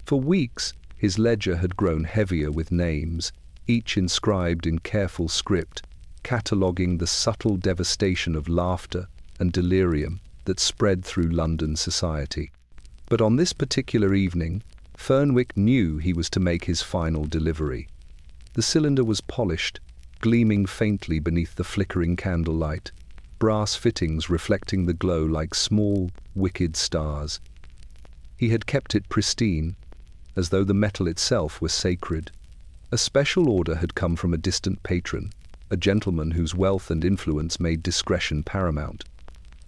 For weeks, his ledger had grown heavier with names, each inscribed in careful script, cataloguing the subtle devastation of laughter and delirium that spread through London society. But on this particular evening, Fernwick knew he was to make his final delivery. The cylinder was polished, gleaming faintly beneath the flickering candlelight, brass fittings reflecting the glow like small, wicked stars. He had kept it pristine, as though the metal itself were sacred. A special order had come from a distant patron, a gentleman whose wealth and influence made discretion paramount.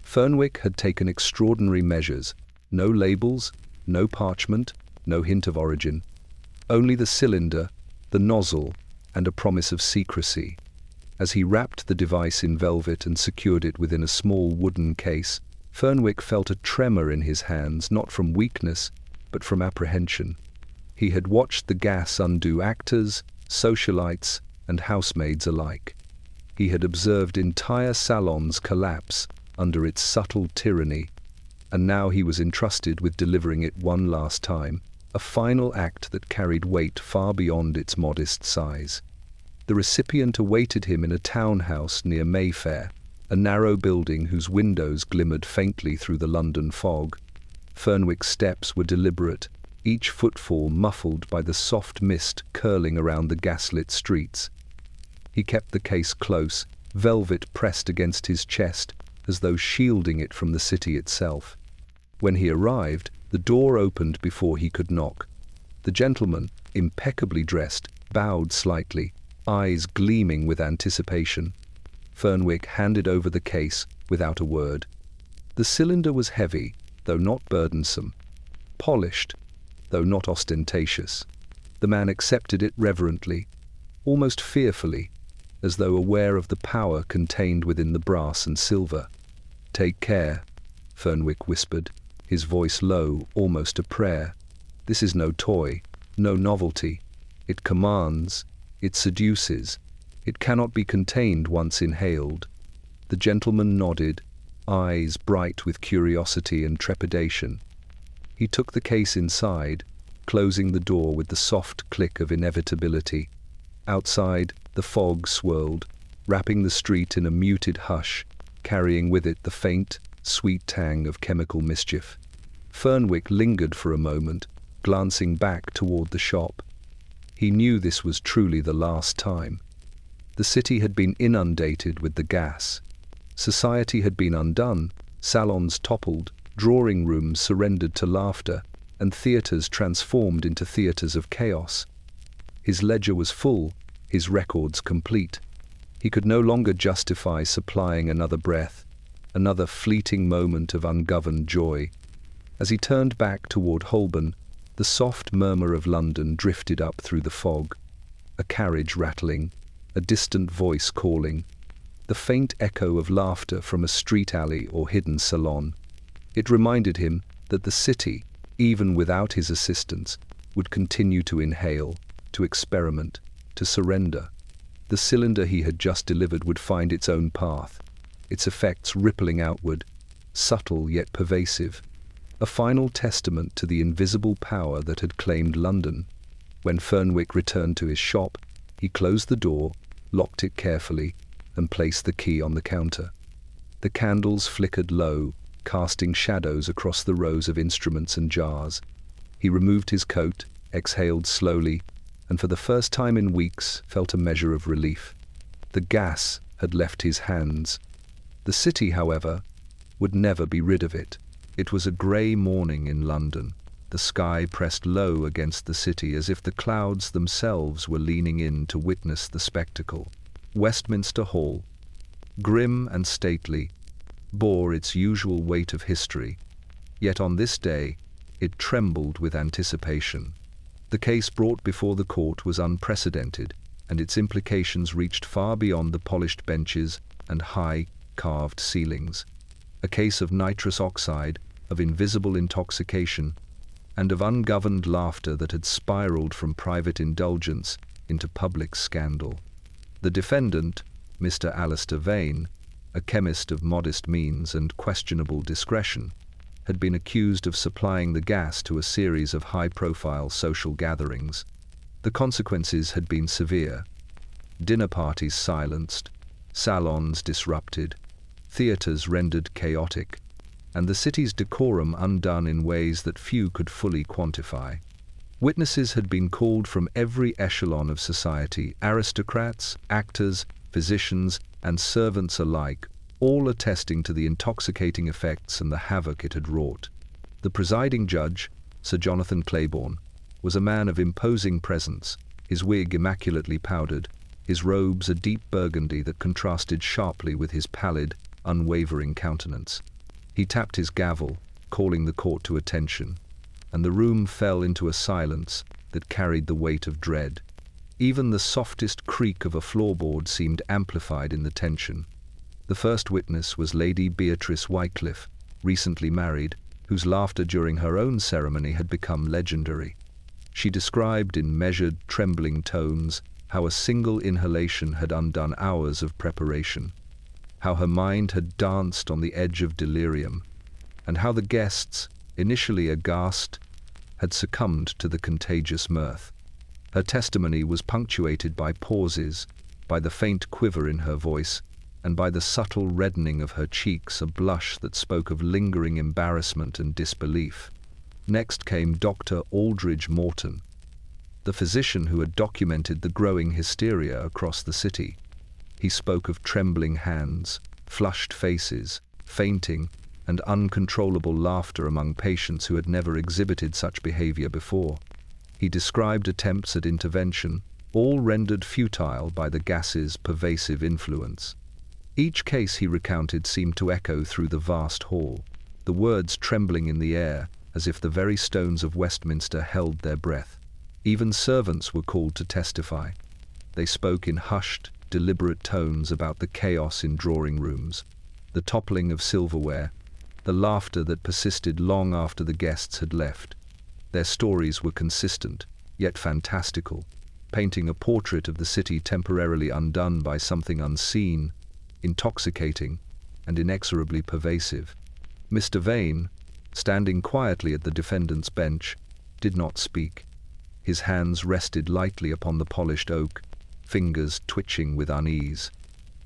Fernwick had taken extraordinary measures: no labels, no parchment, no hint of origin. Only the cylinder, the nozzle, and a promise of secrecy. As he wrapped the device in velvet and secured it within a small wooden case, Fernwick felt a tremor in his hands, not from weakness, but from apprehension. He had watched the gas undo actors, socialites, and housemaids alike. He had observed entire salons collapse under its subtle tyranny, and now he was entrusted with delivering it one last time, a final act that carried weight far beyond its modest size. The recipient awaited him in a townhouse near Mayfair, a narrow building whose windows glimmered faintly through the London fog. Fernwick's steps were deliberate, each footfall muffled by the soft mist curling around the gaslit streets. He kept the case close, velvet pressed against his chest, as though shielding it from the city itself. When he arrived, the door opened before he could knock. The gentleman, impeccably dressed, bowed slightly, eyes gleaming with anticipation. Fernwick handed over the case without a word. The cylinder was heavy, though not burdensome, polished, though not ostentatious. The man accepted it reverently, almost fearfully, as though aware of the power contained within the brass and silver. "Take care," Fernwick whispered, his voice low, almost a prayer. "This is no toy, no novelty. It commands, it seduces, it cannot be contained once inhaled." The gentleman nodded, eyes bright with curiosity and trepidation. He took the case inside, closing the door with the soft click of inevitability. Outside, the fog swirled, wrapping the street in a muted hush, carrying with it the faint, sweet tang of chemical mischief. Fernwick lingered for a moment, glancing back toward the shop. He knew this was truly the last time. The city had been inundated with the gas. Society had been undone, salons toppled, drawing rooms surrendered to laughter, and theatres transformed into theatres of chaos. His ledger was full, his records complete. He could no longer justify supplying another breath, another fleeting moment of ungoverned joy. As he turned back toward Holborn, the soft murmur of London drifted up through the fog, a carriage rattling, a distant voice calling, the faint echo of laughter from a street alley or hidden salon. It reminded him that the city, even without his assistance, would continue to inhale, to experiment, to surrender. The cylinder he had just delivered would find its own path, its effects rippling outward, subtle yet pervasive, a final testament to the invisible power that had claimed London. When Fernwick returned to his shop, he closed the door, locked it carefully, and placed the key on the counter. The candles flickered low, casting shadows across the rows of instruments and jars. He removed his coat, exhaled slowly, and for the first time in weeks felt a measure of relief. The gas had left his hands. The city, however, would never be rid of it. It was a grey morning in London. The sky pressed low against the city as if the clouds themselves were leaning in to witness the spectacle. Westminster Hall, grim and stately, bore its usual weight of history, yet on this day it trembled with anticipation. The case brought before the court was unprecedented, and its implications reached far beyond the polished benches and high, carved ceilings. A case of nitrous oxide, of invisible intoxication, and of ungoverned laughter that had spiraled from private indulgence into public scandal. The defendant, Mr. Alistair Vane, a chemist of modest means and questionable discretion, had been accused of supplying the gas to a series of high-profile social gatherings. The consequences had been severe. Dinner parties silenced, salons disrupted, theatres rendered chaotic, and the city's decorum undone in ways that few could fully quantify. Witnesses had been called from every echelon of society, aristocrats, actors, physicians, and servants alike, all attesting to the intoxicating effects and the havoc it had wrought. The presiding judge, Sir Jonathan Claiborne, was a man of imposing presence, his wig immaculately powdered, his robes a deep burgundy that contrasted sharply with his pallid, unwavering countenance. He tapped his gavel, calling the court to attention, and the room fell into a silence that carried the weight of dread. Even the softest creak of a floorboard seemed amplified in the tension. The first witness was Lady Beatrice Wycliffe, recently married, whose laughter during her own ceremony had become legendary. She described in measured, trembling tones how a single inhalation had undone hours of preparation, how her mind had danced on the edge of delirium, and how the guests, initially aghast, had succumbed to the contagious mirth. Her testimony was punctuated by pauses, by the faint quiver in her voice, and by the subtle reddening of her cheeks, a blush that spoke of lingering embarrassment and disbelief. Next came Dr. Aldridge Morton, the physician who had documented the growing hysteria across the city. He spoke of trembling hands, flushed faces, fainting, and uncontrollable laughter among patients who had never exhibited such behavior before. He described attempts at intervention, all rendered futile by the gas's pervasive influence. Each case he recounted seemed to echo through the vast hall, the words trembling in the air as if the very stones of Westminster held their breath. Even servants were called to testify. They spoke in hushed, deliberate tones about the chaos in drawing rooms, the toppling of silverware, the laughter that persisted long after the guests had left. Their stories were consistent, yet fantastical, painting a portrait of the city temporarily undone by something unseen, intoxicating, and inexorably pervasive. Mr. Vane, standing quietly at the defendant's bench, did not speak. His hands rested lightly upon the polished oak, fingers twitching with unease.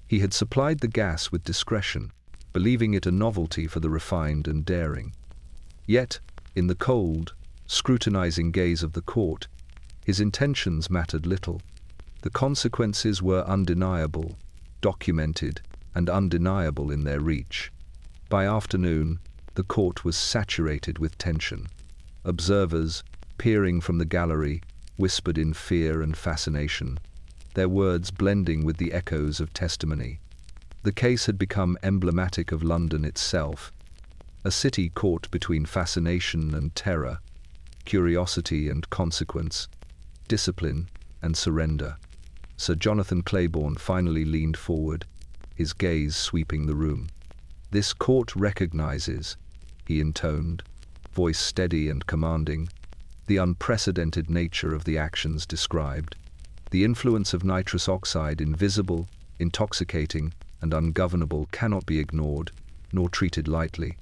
He had supplied the gas with discretion, believing it a novelty for the refined and daring. Yet, in the cold, scrutinizing gaze of the court, his intentions mattered little. The consequences were undeniable, documented, and undeniable in their reach. By afternoon, the court was saturated with tension. Observers, peering from the gallery, whispered in fear and fascination, their words blending with the echoes of testimony. The case had become emblematic of London itself, a city caught between fascination and terror, curiosity and consequence, discipline and surrender. Sir Jonathan Claiborne finally leaned forward, his gaze sweeping the room. "This court recognizes," he intoned, voice steady and commanding, "the unprecedented nature of the actions described. The influence of nitrous oxide, invisible, intoxicating, and ungovernable, cannot be ignored, nor treated lightly.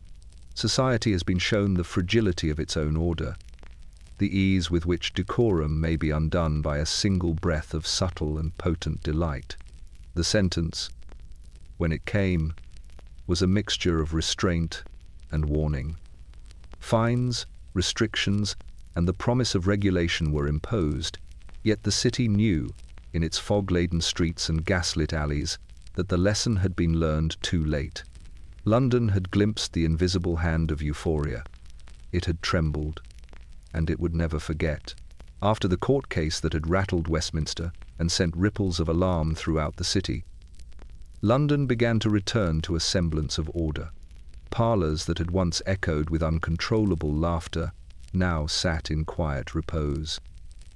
Society has been shown the fragility of its own order, the ease with which decorum may be undone by a single breath of subtle and potent delight. The sentence, when it came, was a mixture of restraint and warning. Fines, restrictions, and the promise of regulation were imposed, yet the city knew, in its fog-laden streets and gaslit alleys, that the lesson had been learned too late. London had glimpsed the invisible hand of euphoria. It had trembled, and it would never forget. After the court case that had rattled Westminster and sent ripples of alarm throughout the city, London began to return to a semblance of order. Parlours that had once echoed with uncontrollable laughter now sat in quiet repose.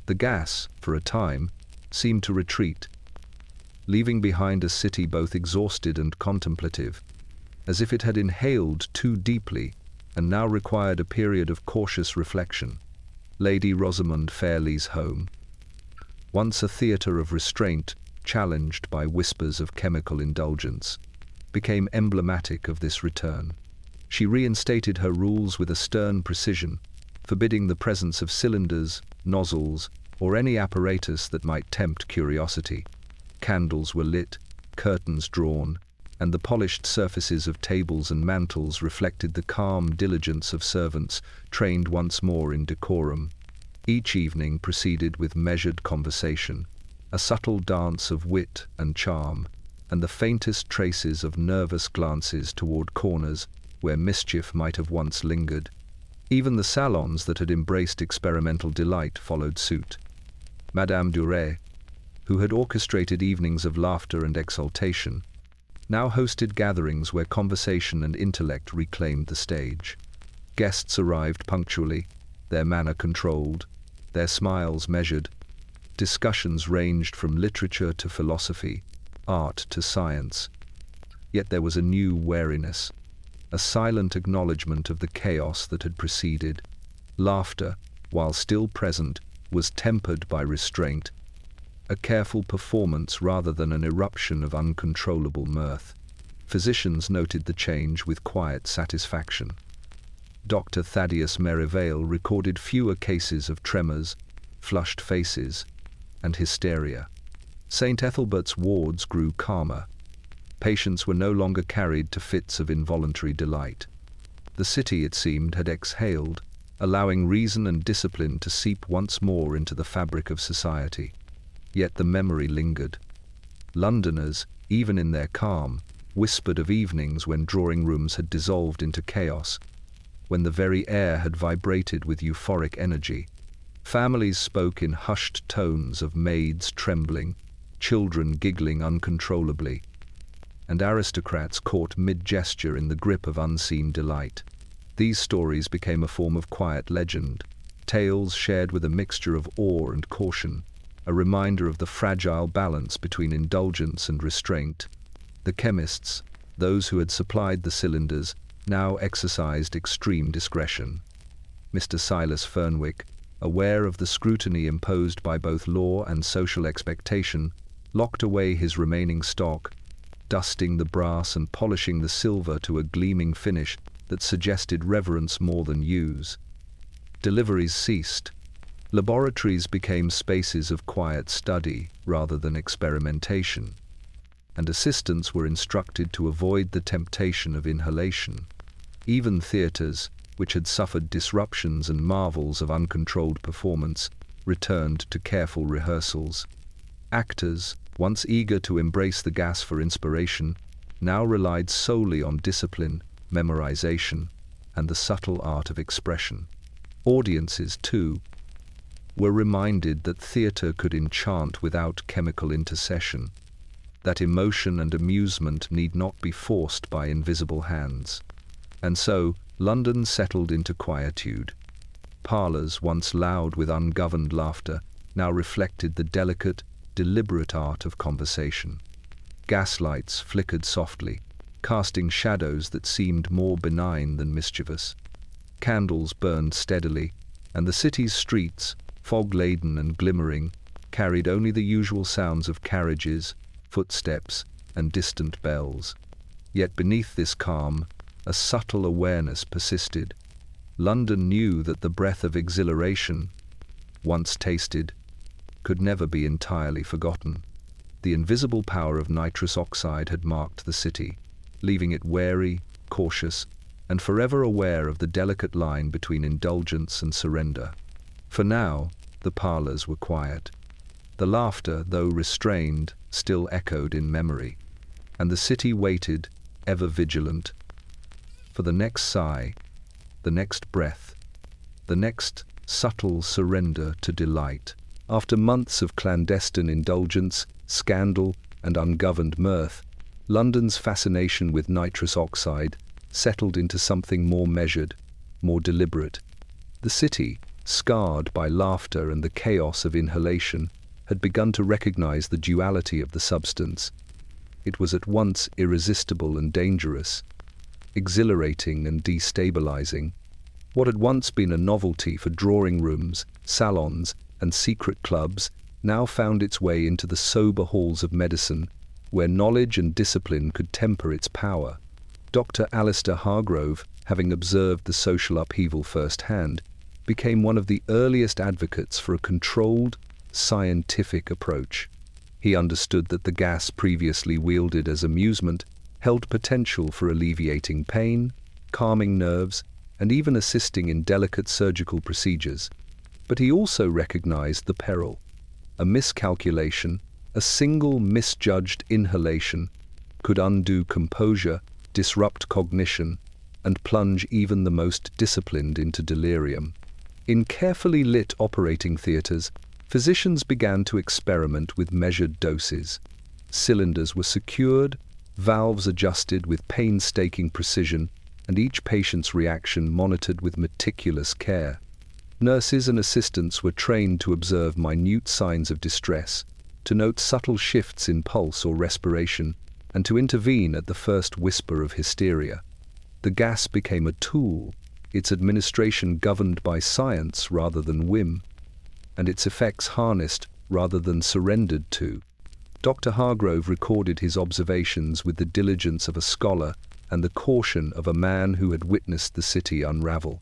The gas, for a time, seemed to retreat, leaving behind a city both exhausted and contemplative, as if it had inhaled too deeply and now required a period of cautious reflection. Lady Rosamond Fairlie's home, once a theatre of restraint challenged by whispers of chemical indulgence, became emblematic of this return. She reinstated her rules with a stern precision, forbidding the presence of cylinders, nozzles, or any apparatus that might tempt curiosity. Candles were lit, curtains drawn, and the polished surfaces of tables and mantels reflected the calm diligence of servants trained once more in decorum. Each evening proceeded with measured conversation, a subtle dance of wit and charm, and the faintest traces of nervous glances toward corners where mischief might have once lingered. Even the salons that had embraced experimental delight followed suit. Madame Duret, who had orchestrated evenings of laughter and exultation, now hosted gatherings where conversation and intellect reclaimed the stage. Guests arrived punctually, their manner controlled, their smiles measured. Discussions ranged from literature to philosophy, art to science. Yet there was a new wariness, a silent acknowledgement of the chaos that had preceded. Laughter, while still present, was tempered by restraint, a careful performance rather than an eruption of uncontrollable mirth. Physicians noted the change with quiet satisfaction. Dr. Thaddeus Merivale recorded fewer cases of tremors, flushed faces, and hysteria. St. Ethelbert's wards grew calmer. Patients were no longer carried to fits of involuntary delight. The city, it seemed, had exhaled, allowing reason and discipline to seep once more into the fabric of society. Yet the memory lingered. Londoners, even in their calm, whispered of evenings when drawing rooms had dissolved into chaos, when the very air had vibrated with euphoric energy. Families spoke in hushed tones of maids trembling, children giggling uncontrollably, and aristocrats caught mid-gesture in the grip of unseen delight. These stories became a form of quiet legend, tales shared with a mixture of awe and caution, a reminder of the fragile balance between indulgence and restraint. The chemists, those who had supplied the cylinders, now exercised extreme discretion. Mr. Silas Fernwick, aware of the scrutiny imposed by both law and social expectation, locked away his remaining stock, dusting the brass and polishing the silver to a gleaming finish that suggested reverence more than use. Deliveries ceased. Laboratories became spaces of quiet study rather than experimentation, and assistants were instructed to avoid the temptation of inhalation. Even theatres, which had suffered disruptions and marvels of uncontrolled performance, returned to careful rehearsals. Actors, once eager to embrace the gas for inspiration, now relied solely on discipline, memorization, and the subtle art of expression. Audiences, too, were reminded that theatre could enchant without chemical intercession, that emotion and amusement need not be forced by invisible hands. And so, London settled into quietude. Parlours, once loud with ungoverned laughter, now reflected the delicate, deliberate art of conversation. Gaslights flickered softly, casting shadows that seemed more benign than mischievous. Candles burned steadily, and the city's streets, fog-laden and glimmering, carried only the usual sounds of carriages, footsteps, and distant bells. Yet beneath this calm, a subtle awareness persisted. London knew that the breath of exhilaration, once tasted, could never be entirely forgotten. The invisible power of nitrous oxide had marked the city, leaving it wary, cautious, and forever aware of the delicate line between indulgence and surrender. For now, the parlours were quiet. The laughter, though restrained, still echoed in memory, and the city waited, ever vigilant, for the next sigh, the next breath, the next subtle surrender to delight. After months of clandestine indulgence, scandal, and ungoverned mirth, London's fascination with nitrous oxide settled into something more measured, more deliberate. The city, scarred by laughter and the chaos of inhalation, had begun to recognize the duality of the substance. It was at once irresistible and dangerous, exhilarating and destabilizing. What had once been a novelty for drawing rooms, salons, and secret clubs now found its way into the sober halls of medicine, where knowledge and discipline could temper its power. Dr. Alistair Hargrove, having observed the social upheaval firsthand, became one of the earliest advocates for a controlled, scientific approach. He understood that the gas previously wielded as amusement held potential for alleviating pain, calming nerves, and even assisting in delicate surgical procedures. But he also recognized the peril. A miscalculation, a single misjudged inhalation, could undo composure, disrupt cognition, and plunge even the most disciplined into delirium. In carefully lit operating theaters, physicians began to experiment with measured doses. Cylinders were secured, valves adjusted with painstaking precision, and each patient's reaction monitored with meticulous care. Nurses and assistants were trained to observe minute signs of distress, to note subtle shifts in pulse or respiration, and to intervene at the first whisper of hysteria. The gas became a tool, its administration governed by science rather than whim, and its effects harnessed rather than surrendered to. Dr. Hargrove recorded his observations with the diligence of a scholar and the caution of a man who had witnessed the city unravel.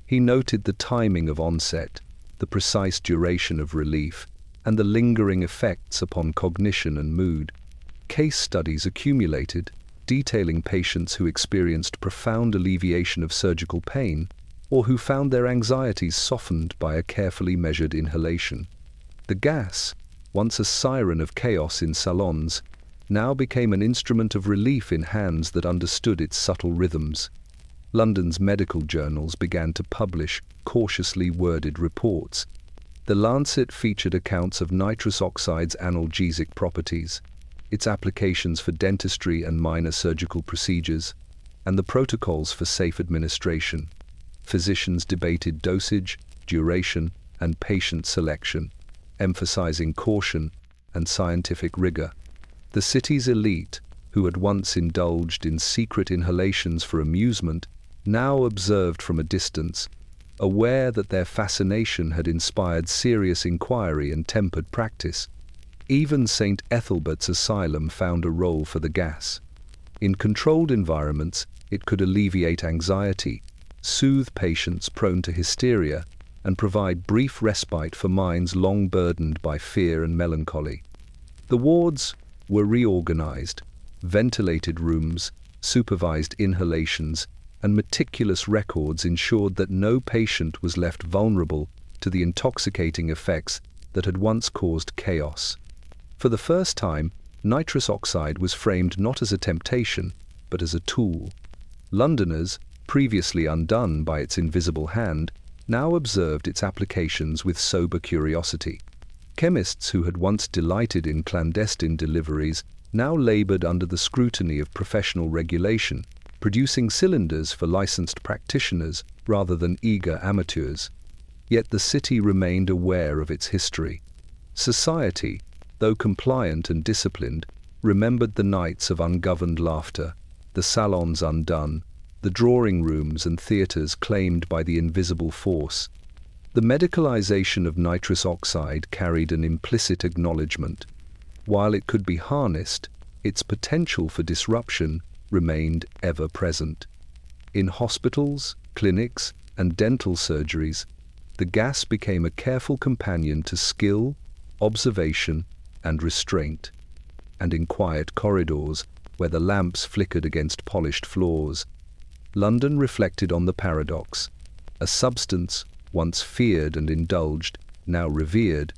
He noted the timing of onset, the precise duration of relief, and the lingering effects upon cognition and mood. Case studies accumulated, detailing patients who experienced profound alleviation of surgical pain or who found their anxieties softened by a carefully measured inhalation. The gas, once a siren of chaos in salons, now became an instrument of relief in hands that understood its subtle rhythms. London's medical journals began to publish cautiously worded reports. The Lancet featured accounts of nitrous oxide's analgesic properties, its applications for dentistry and minor surgical procedures, and the protocols for safe administration. Physicians debated dosage, duration, and patient selection, emphasizing caution and scientific rigor. The city's elite, who had once indulged in secret inhalations for amusement, now observed from a distance, aware that their fascination had inspired serious inquiry and tempered practice. Even St. Ethelbert's Asylum found a role for the gas. In controlled environments, it could alleviate anxiety, soothe patients prone to hysteria, and provide brief respite for minds long burdened by fear and melancholy. The wards were reorganized, ventilated rooms, supervised inhalations, and meticulous records ensured that no patient was left vulnerable to the intoxicating effects that had once caused chaos. For the first time, nitrous oxide was framed not as a temptation, but as a tool. Londoners, previously undone by its invisible hand, now observed its applications with sober curiosity. Chemists who had once delighted in clandestine deliveries now labored under the scrutiny of professional regulation, producing cylinders for licensed practitioners rather than eager amateurs. Yet the city remained aware of its history. Society, though compliant and disciplined, remembered the nights of ungoverned laughter, the salons undone, the drawing rooms and theatres claimed by the invisible force. The medicalization of nitrous oxide carried an implicit acknowledgement. While it could be harnessed, its potential for disruption remained ever present. In hospitals, clinics, and dental surgeries, the gas became a careful companion to skill, observation, and restraint. And in quiet corridors, where the lamps flickered against polished floors, London reflected on the paradox. A substance, once feared and indulged, now revered,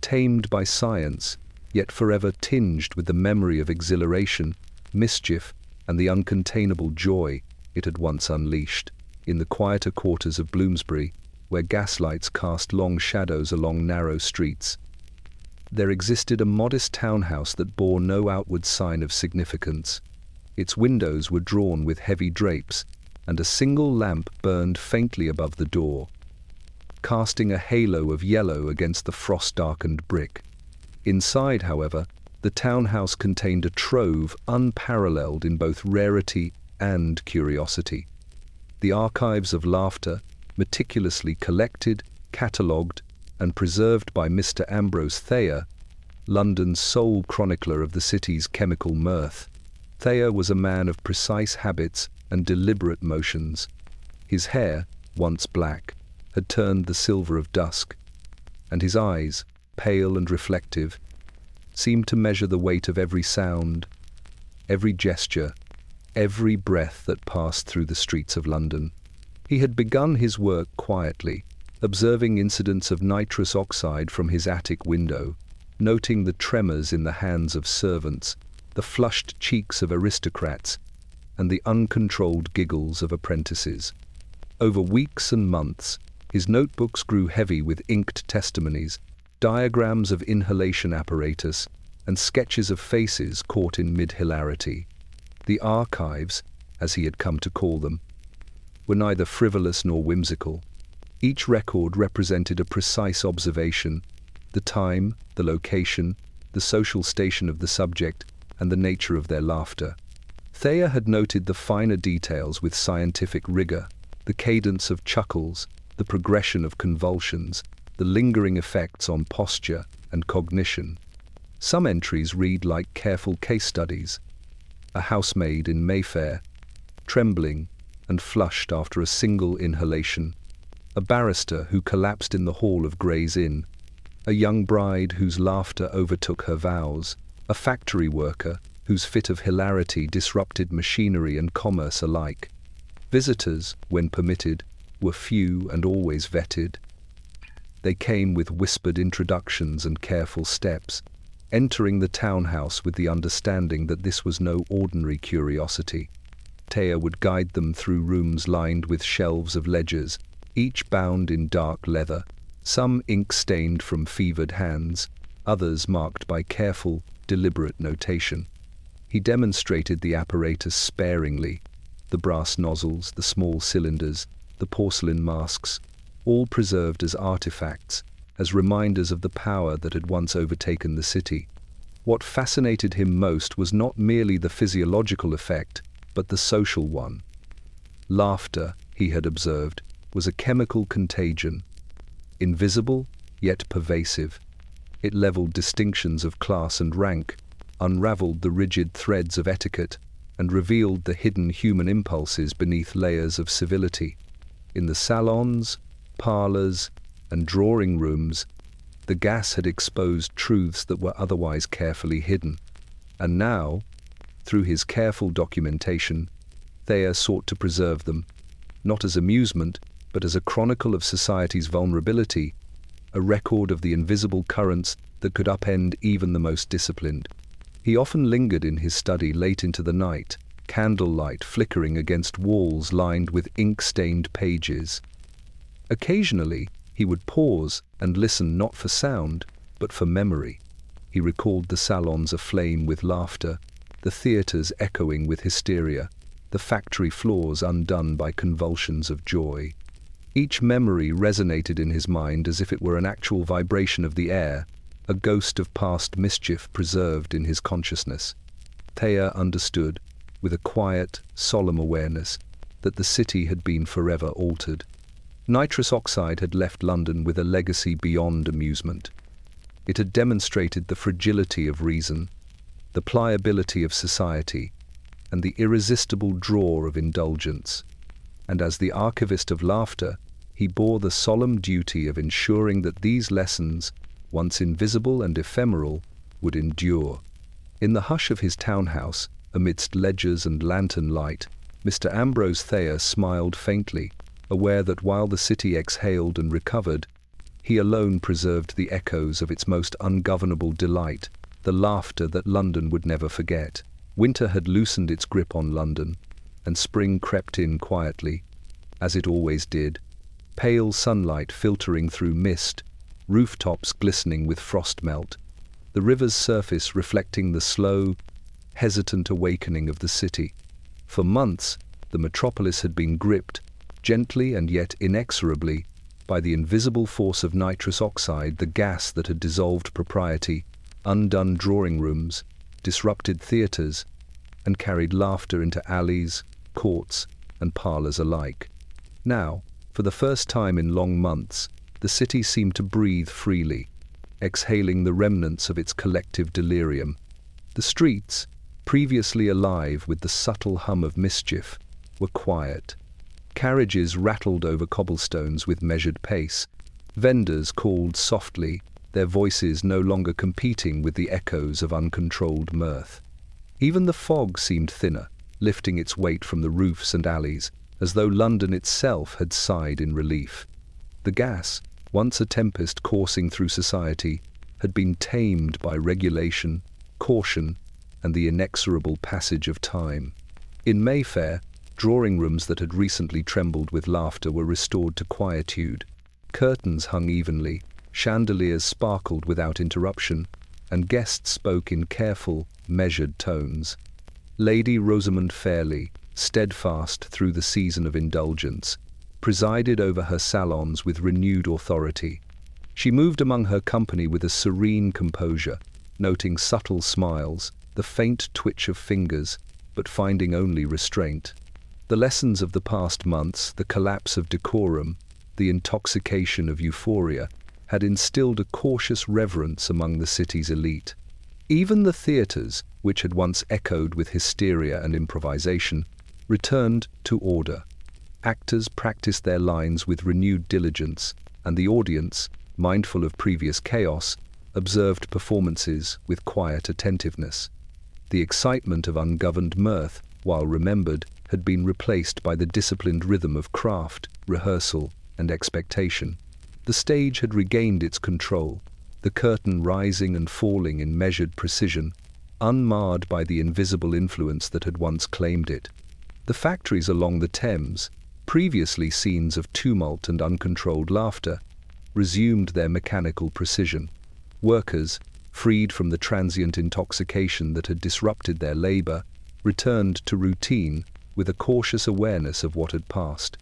tamed by science, yet forever tinged with the memory of exhilaration, mischief, and the uncontainable joy it had once unleashed. In the quieter quarters of Bloomsbury, where gaslights cast long shadows along narrow streets, there existed a modest townhouse that bore no outward sign of significance. Its windows were drawn with heavy drapes, and a single lamp burned faintly above the door, casting a halo of yellow against the frost-darkened brick. Inside, however, the townhouse contained a trove unparalleled in both rarity and curiosity. The archives of laughter, meticulously collected, catalogued, and preserved by Mr. Ambrose Thayer, London's sole chronicler of the city's chemical mirth. Thayer was a man of precise habits and deliberate motions. His hair, once black, had turned the silver of dusk, and his eyes, pale and reflective, seemed to measure the weight of every sound, every gesture, every breath that passed through the streets of London. He had begun his work quietly, observing incidents of nitrous oxide from his attic window, noting the tremors in the hands of servants, the flushed cheeks of aristocrats, and the uncontrolled giggles of apprentices. Over weeks and months, his notebooks grew heavy with inked testimonies, diagrams of inhalation apparatus, and sketches of faces caught in mid-hilarity. The archives, as he had come to call them, were neither frivolous nor whimsical. Each record represented a precise observation: the time, the location, the social station of the subject, and the nature of their laughter. Thayer had noted the finer details with scientific rigor: the cadence of chuckles, the progression of convulsions, the lingering effects on posture and cognition. Some entries read like careful case studies. A housemaid in Mayfair, trembling and flushed after a single inhalation. A barrister who collapsed in the hall of Gray's Inn. A young bride whose laughter overtook her vows. A factory worker whose fit of hilarity disrupted machinery and commerce alike. Visitors, when permitted, were few and always vetted. They came with whispered introductions and careful steps, entering the townhouse with the understanding that this was no ordinary curiosity. Thayer would guide them through rooms lined with shelves of ledgers, each bound in dark leather, some ink-stained from fevered hands, others marked by careful, deliberate notation. He demonstrated the apparatus sparingly: the brass nozzles, the small cylinders, the porcelain masks, all preserved as artifacts, as reminders of the power that had once overtaken the city. What fascinated him most was not merely the physiological effect, but the social one. Laughter, he had observed, was a chemical contagion, invisible yet pervasive. It leveled distinctions of class and rank, unraveled the rigid threads of etiquette, and revealed the hidden human impulses beneath layers of civility. In the salons, parlors, and drawing rooms, the gas had exposed truths that were otherwise carefully hidden. And now, through his careful documentation, Thayer sought to preserve them, not as amusement, but as a chronicle of society's vulnerability, a record of the invisible currents that could upend even the most disciplined. He often lingered in his study late into the night, candlelight flickering against walls lined with ink-stained pages. Occasionally, he would pause and listen not for sound, but for memory. He recalled the salons aflame with laughter, the theatres echoing with hysteria, the factory floors undone by convulsions of joy. Each memory resonated in his mind as if it were an actual vibration of the air, a ghost of past mischief preserved in his consciousness. Thayer understood, with a quiet, solemn awareness, that the city had been forever altered. Nitrous oxide had left London with a legacy beyond amusement. It had demonstrated the fragility of reason, the pliability of society, and the irresistible draw of indulgence. And as the archivist of laughter, he bore the solemn duty of ensuring that these lessons, once invisible and ephemeral, would endure. In the hush of his townhouse, amidst ledgers and lantern light, Mr. Ambrose Thayer smiled faintly, aware that while the city exhaled and recovered, he alone preserved the echoes of its most ungovernable delight, the laughter that London would never forget. Winter had loosened its grip on London, and spring crept in quietly, as it always did, pale sunlight filtering through mist, rooftops glistening with frost melt, the river's surface reflecting the slow, hesitant awakening of the city. For months, the metropolis had been gripped, gently and yet inexorably, by the invisible force of nitrous oxide, the gas that had dissolved propriety, undone drawing rooms, disrupted theatres, and carried laughter into alleys, courts, and parlours alike. Now, for the first time in long months, the city seemed to breathe freely, exhaling the remnants of its collective delirium. The streets, previously alive with the subtle hum of mischief, were quiet. Carriages rattled over cobblestones with measured pace. Vendors called softly, their voices no longer competing with the echoes of uncontrolled mirth. Even the fog seemed thinner, lifting its weight from the roofs and alleys, as though London itself had sighed in relief. The gas, once a tempest coursing through society, had been tamed by regulation, caution, and the inexorable passage of time. In Mayfair, drawing rooms that had recently trembled with laughter were restored to quietude. Curtains hung evenly, chandeliers sparkled without interruption, and guests spoke in careful, measured tones. Lady Rosamond Fairley, steadfast through the season of indulgence, presided over her salons with renewed authority. She moved among her company with a serene composure, noting subtle smiles, the faint twitch of fingers, but finding only restraint. The lessons of the past months, the collapse of decorum, the intoxication of euphoria, had instilled a cautious reverence among the city's elite. Even the theatres, which had once echoed with hysteria and improvisation, returned to order. Actors practiced their lines with renewed diligence, and the audience, mindful of previous chaos, observed performances with quiet attentiveness. The excitement of ungoverned mirth, while remembered, had been replaced by the disciplined rhythm of craft, rehearsal, and expectation. The stage had regained its control, the curtain rising and falling in measured precision, unmarred by the invisible influence that had once claimed it. The factories along the Thames, previously scenes of tumult and uncontrolled laughter, resumed their mechanical precision. Workers, freed from the transient intoxication that had disrupted their labour, returned to routine with a cautious awareness of what had passed.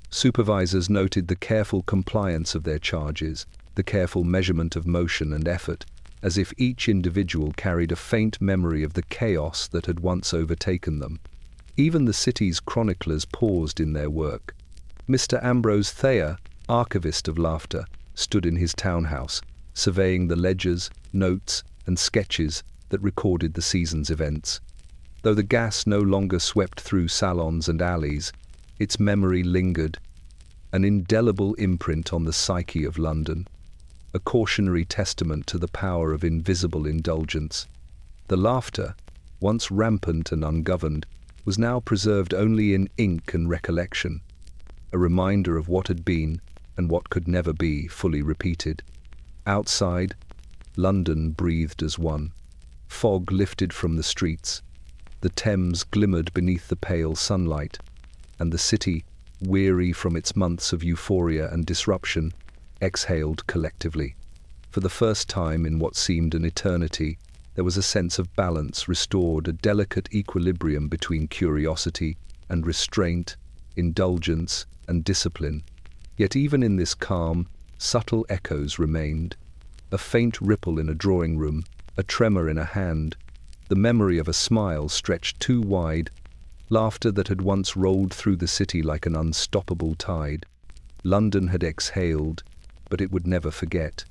Supervisors noted the careful compliance of their charges, the careful measurement of motion and effort, as if each individual carried a faint memory of the chaos that had once overtaken them. Even the city's chroniclers paused in their work. Mr. Ambrose Thayer, archivist of laughter, stood in his townhouse, surveying the ledgers, notes, and sketches that recorded the season's events. Though the gas no longer swept through salons and alleys, its memory lingered, an indelible imprint on the psyche of London, a cautionary testament to the power of invisible indulgence. The laughter, once rampant and ungoverned, was now preserved only in ink and recollection, a reminder of what had been and what could never be fully repeated. Outside, London breathed as one. Fog lifted from the streets, the Thames glimmered beneath the pale sunlight, and the city, weary from its months of euphoria and disruption, exhaled collectively. For the first time in what seemed an eternity, there was a sense of balance restored, a delicate equilibrium between curiosity and restraint, indulgence and discipline. Yet even in this calm, subtle echoes remained. A faint ripple in a drawing room, a tremor in a hand, the memory of a smile stretched too wide, laughter that had once rolled through the city like an unstoppable tide. London had exhaled, but it would never forget.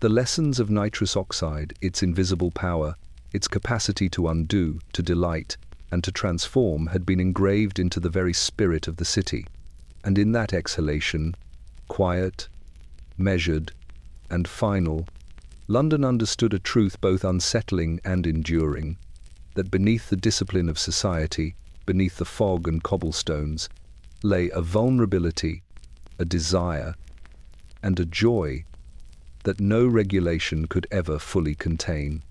The lessons of nitrous oxide, its invisible power, its capacity to undo, to delight, and to transform, had been engraved into the very spirit of the city. And in that exhalation, quiet, measured, and final, London understood a truth both unsettling and enduring, that beneath the discipline of society, beneath the fog and cobblestones, lay a vulnerability, a desire, and a joy that no regulation could ever fully contain.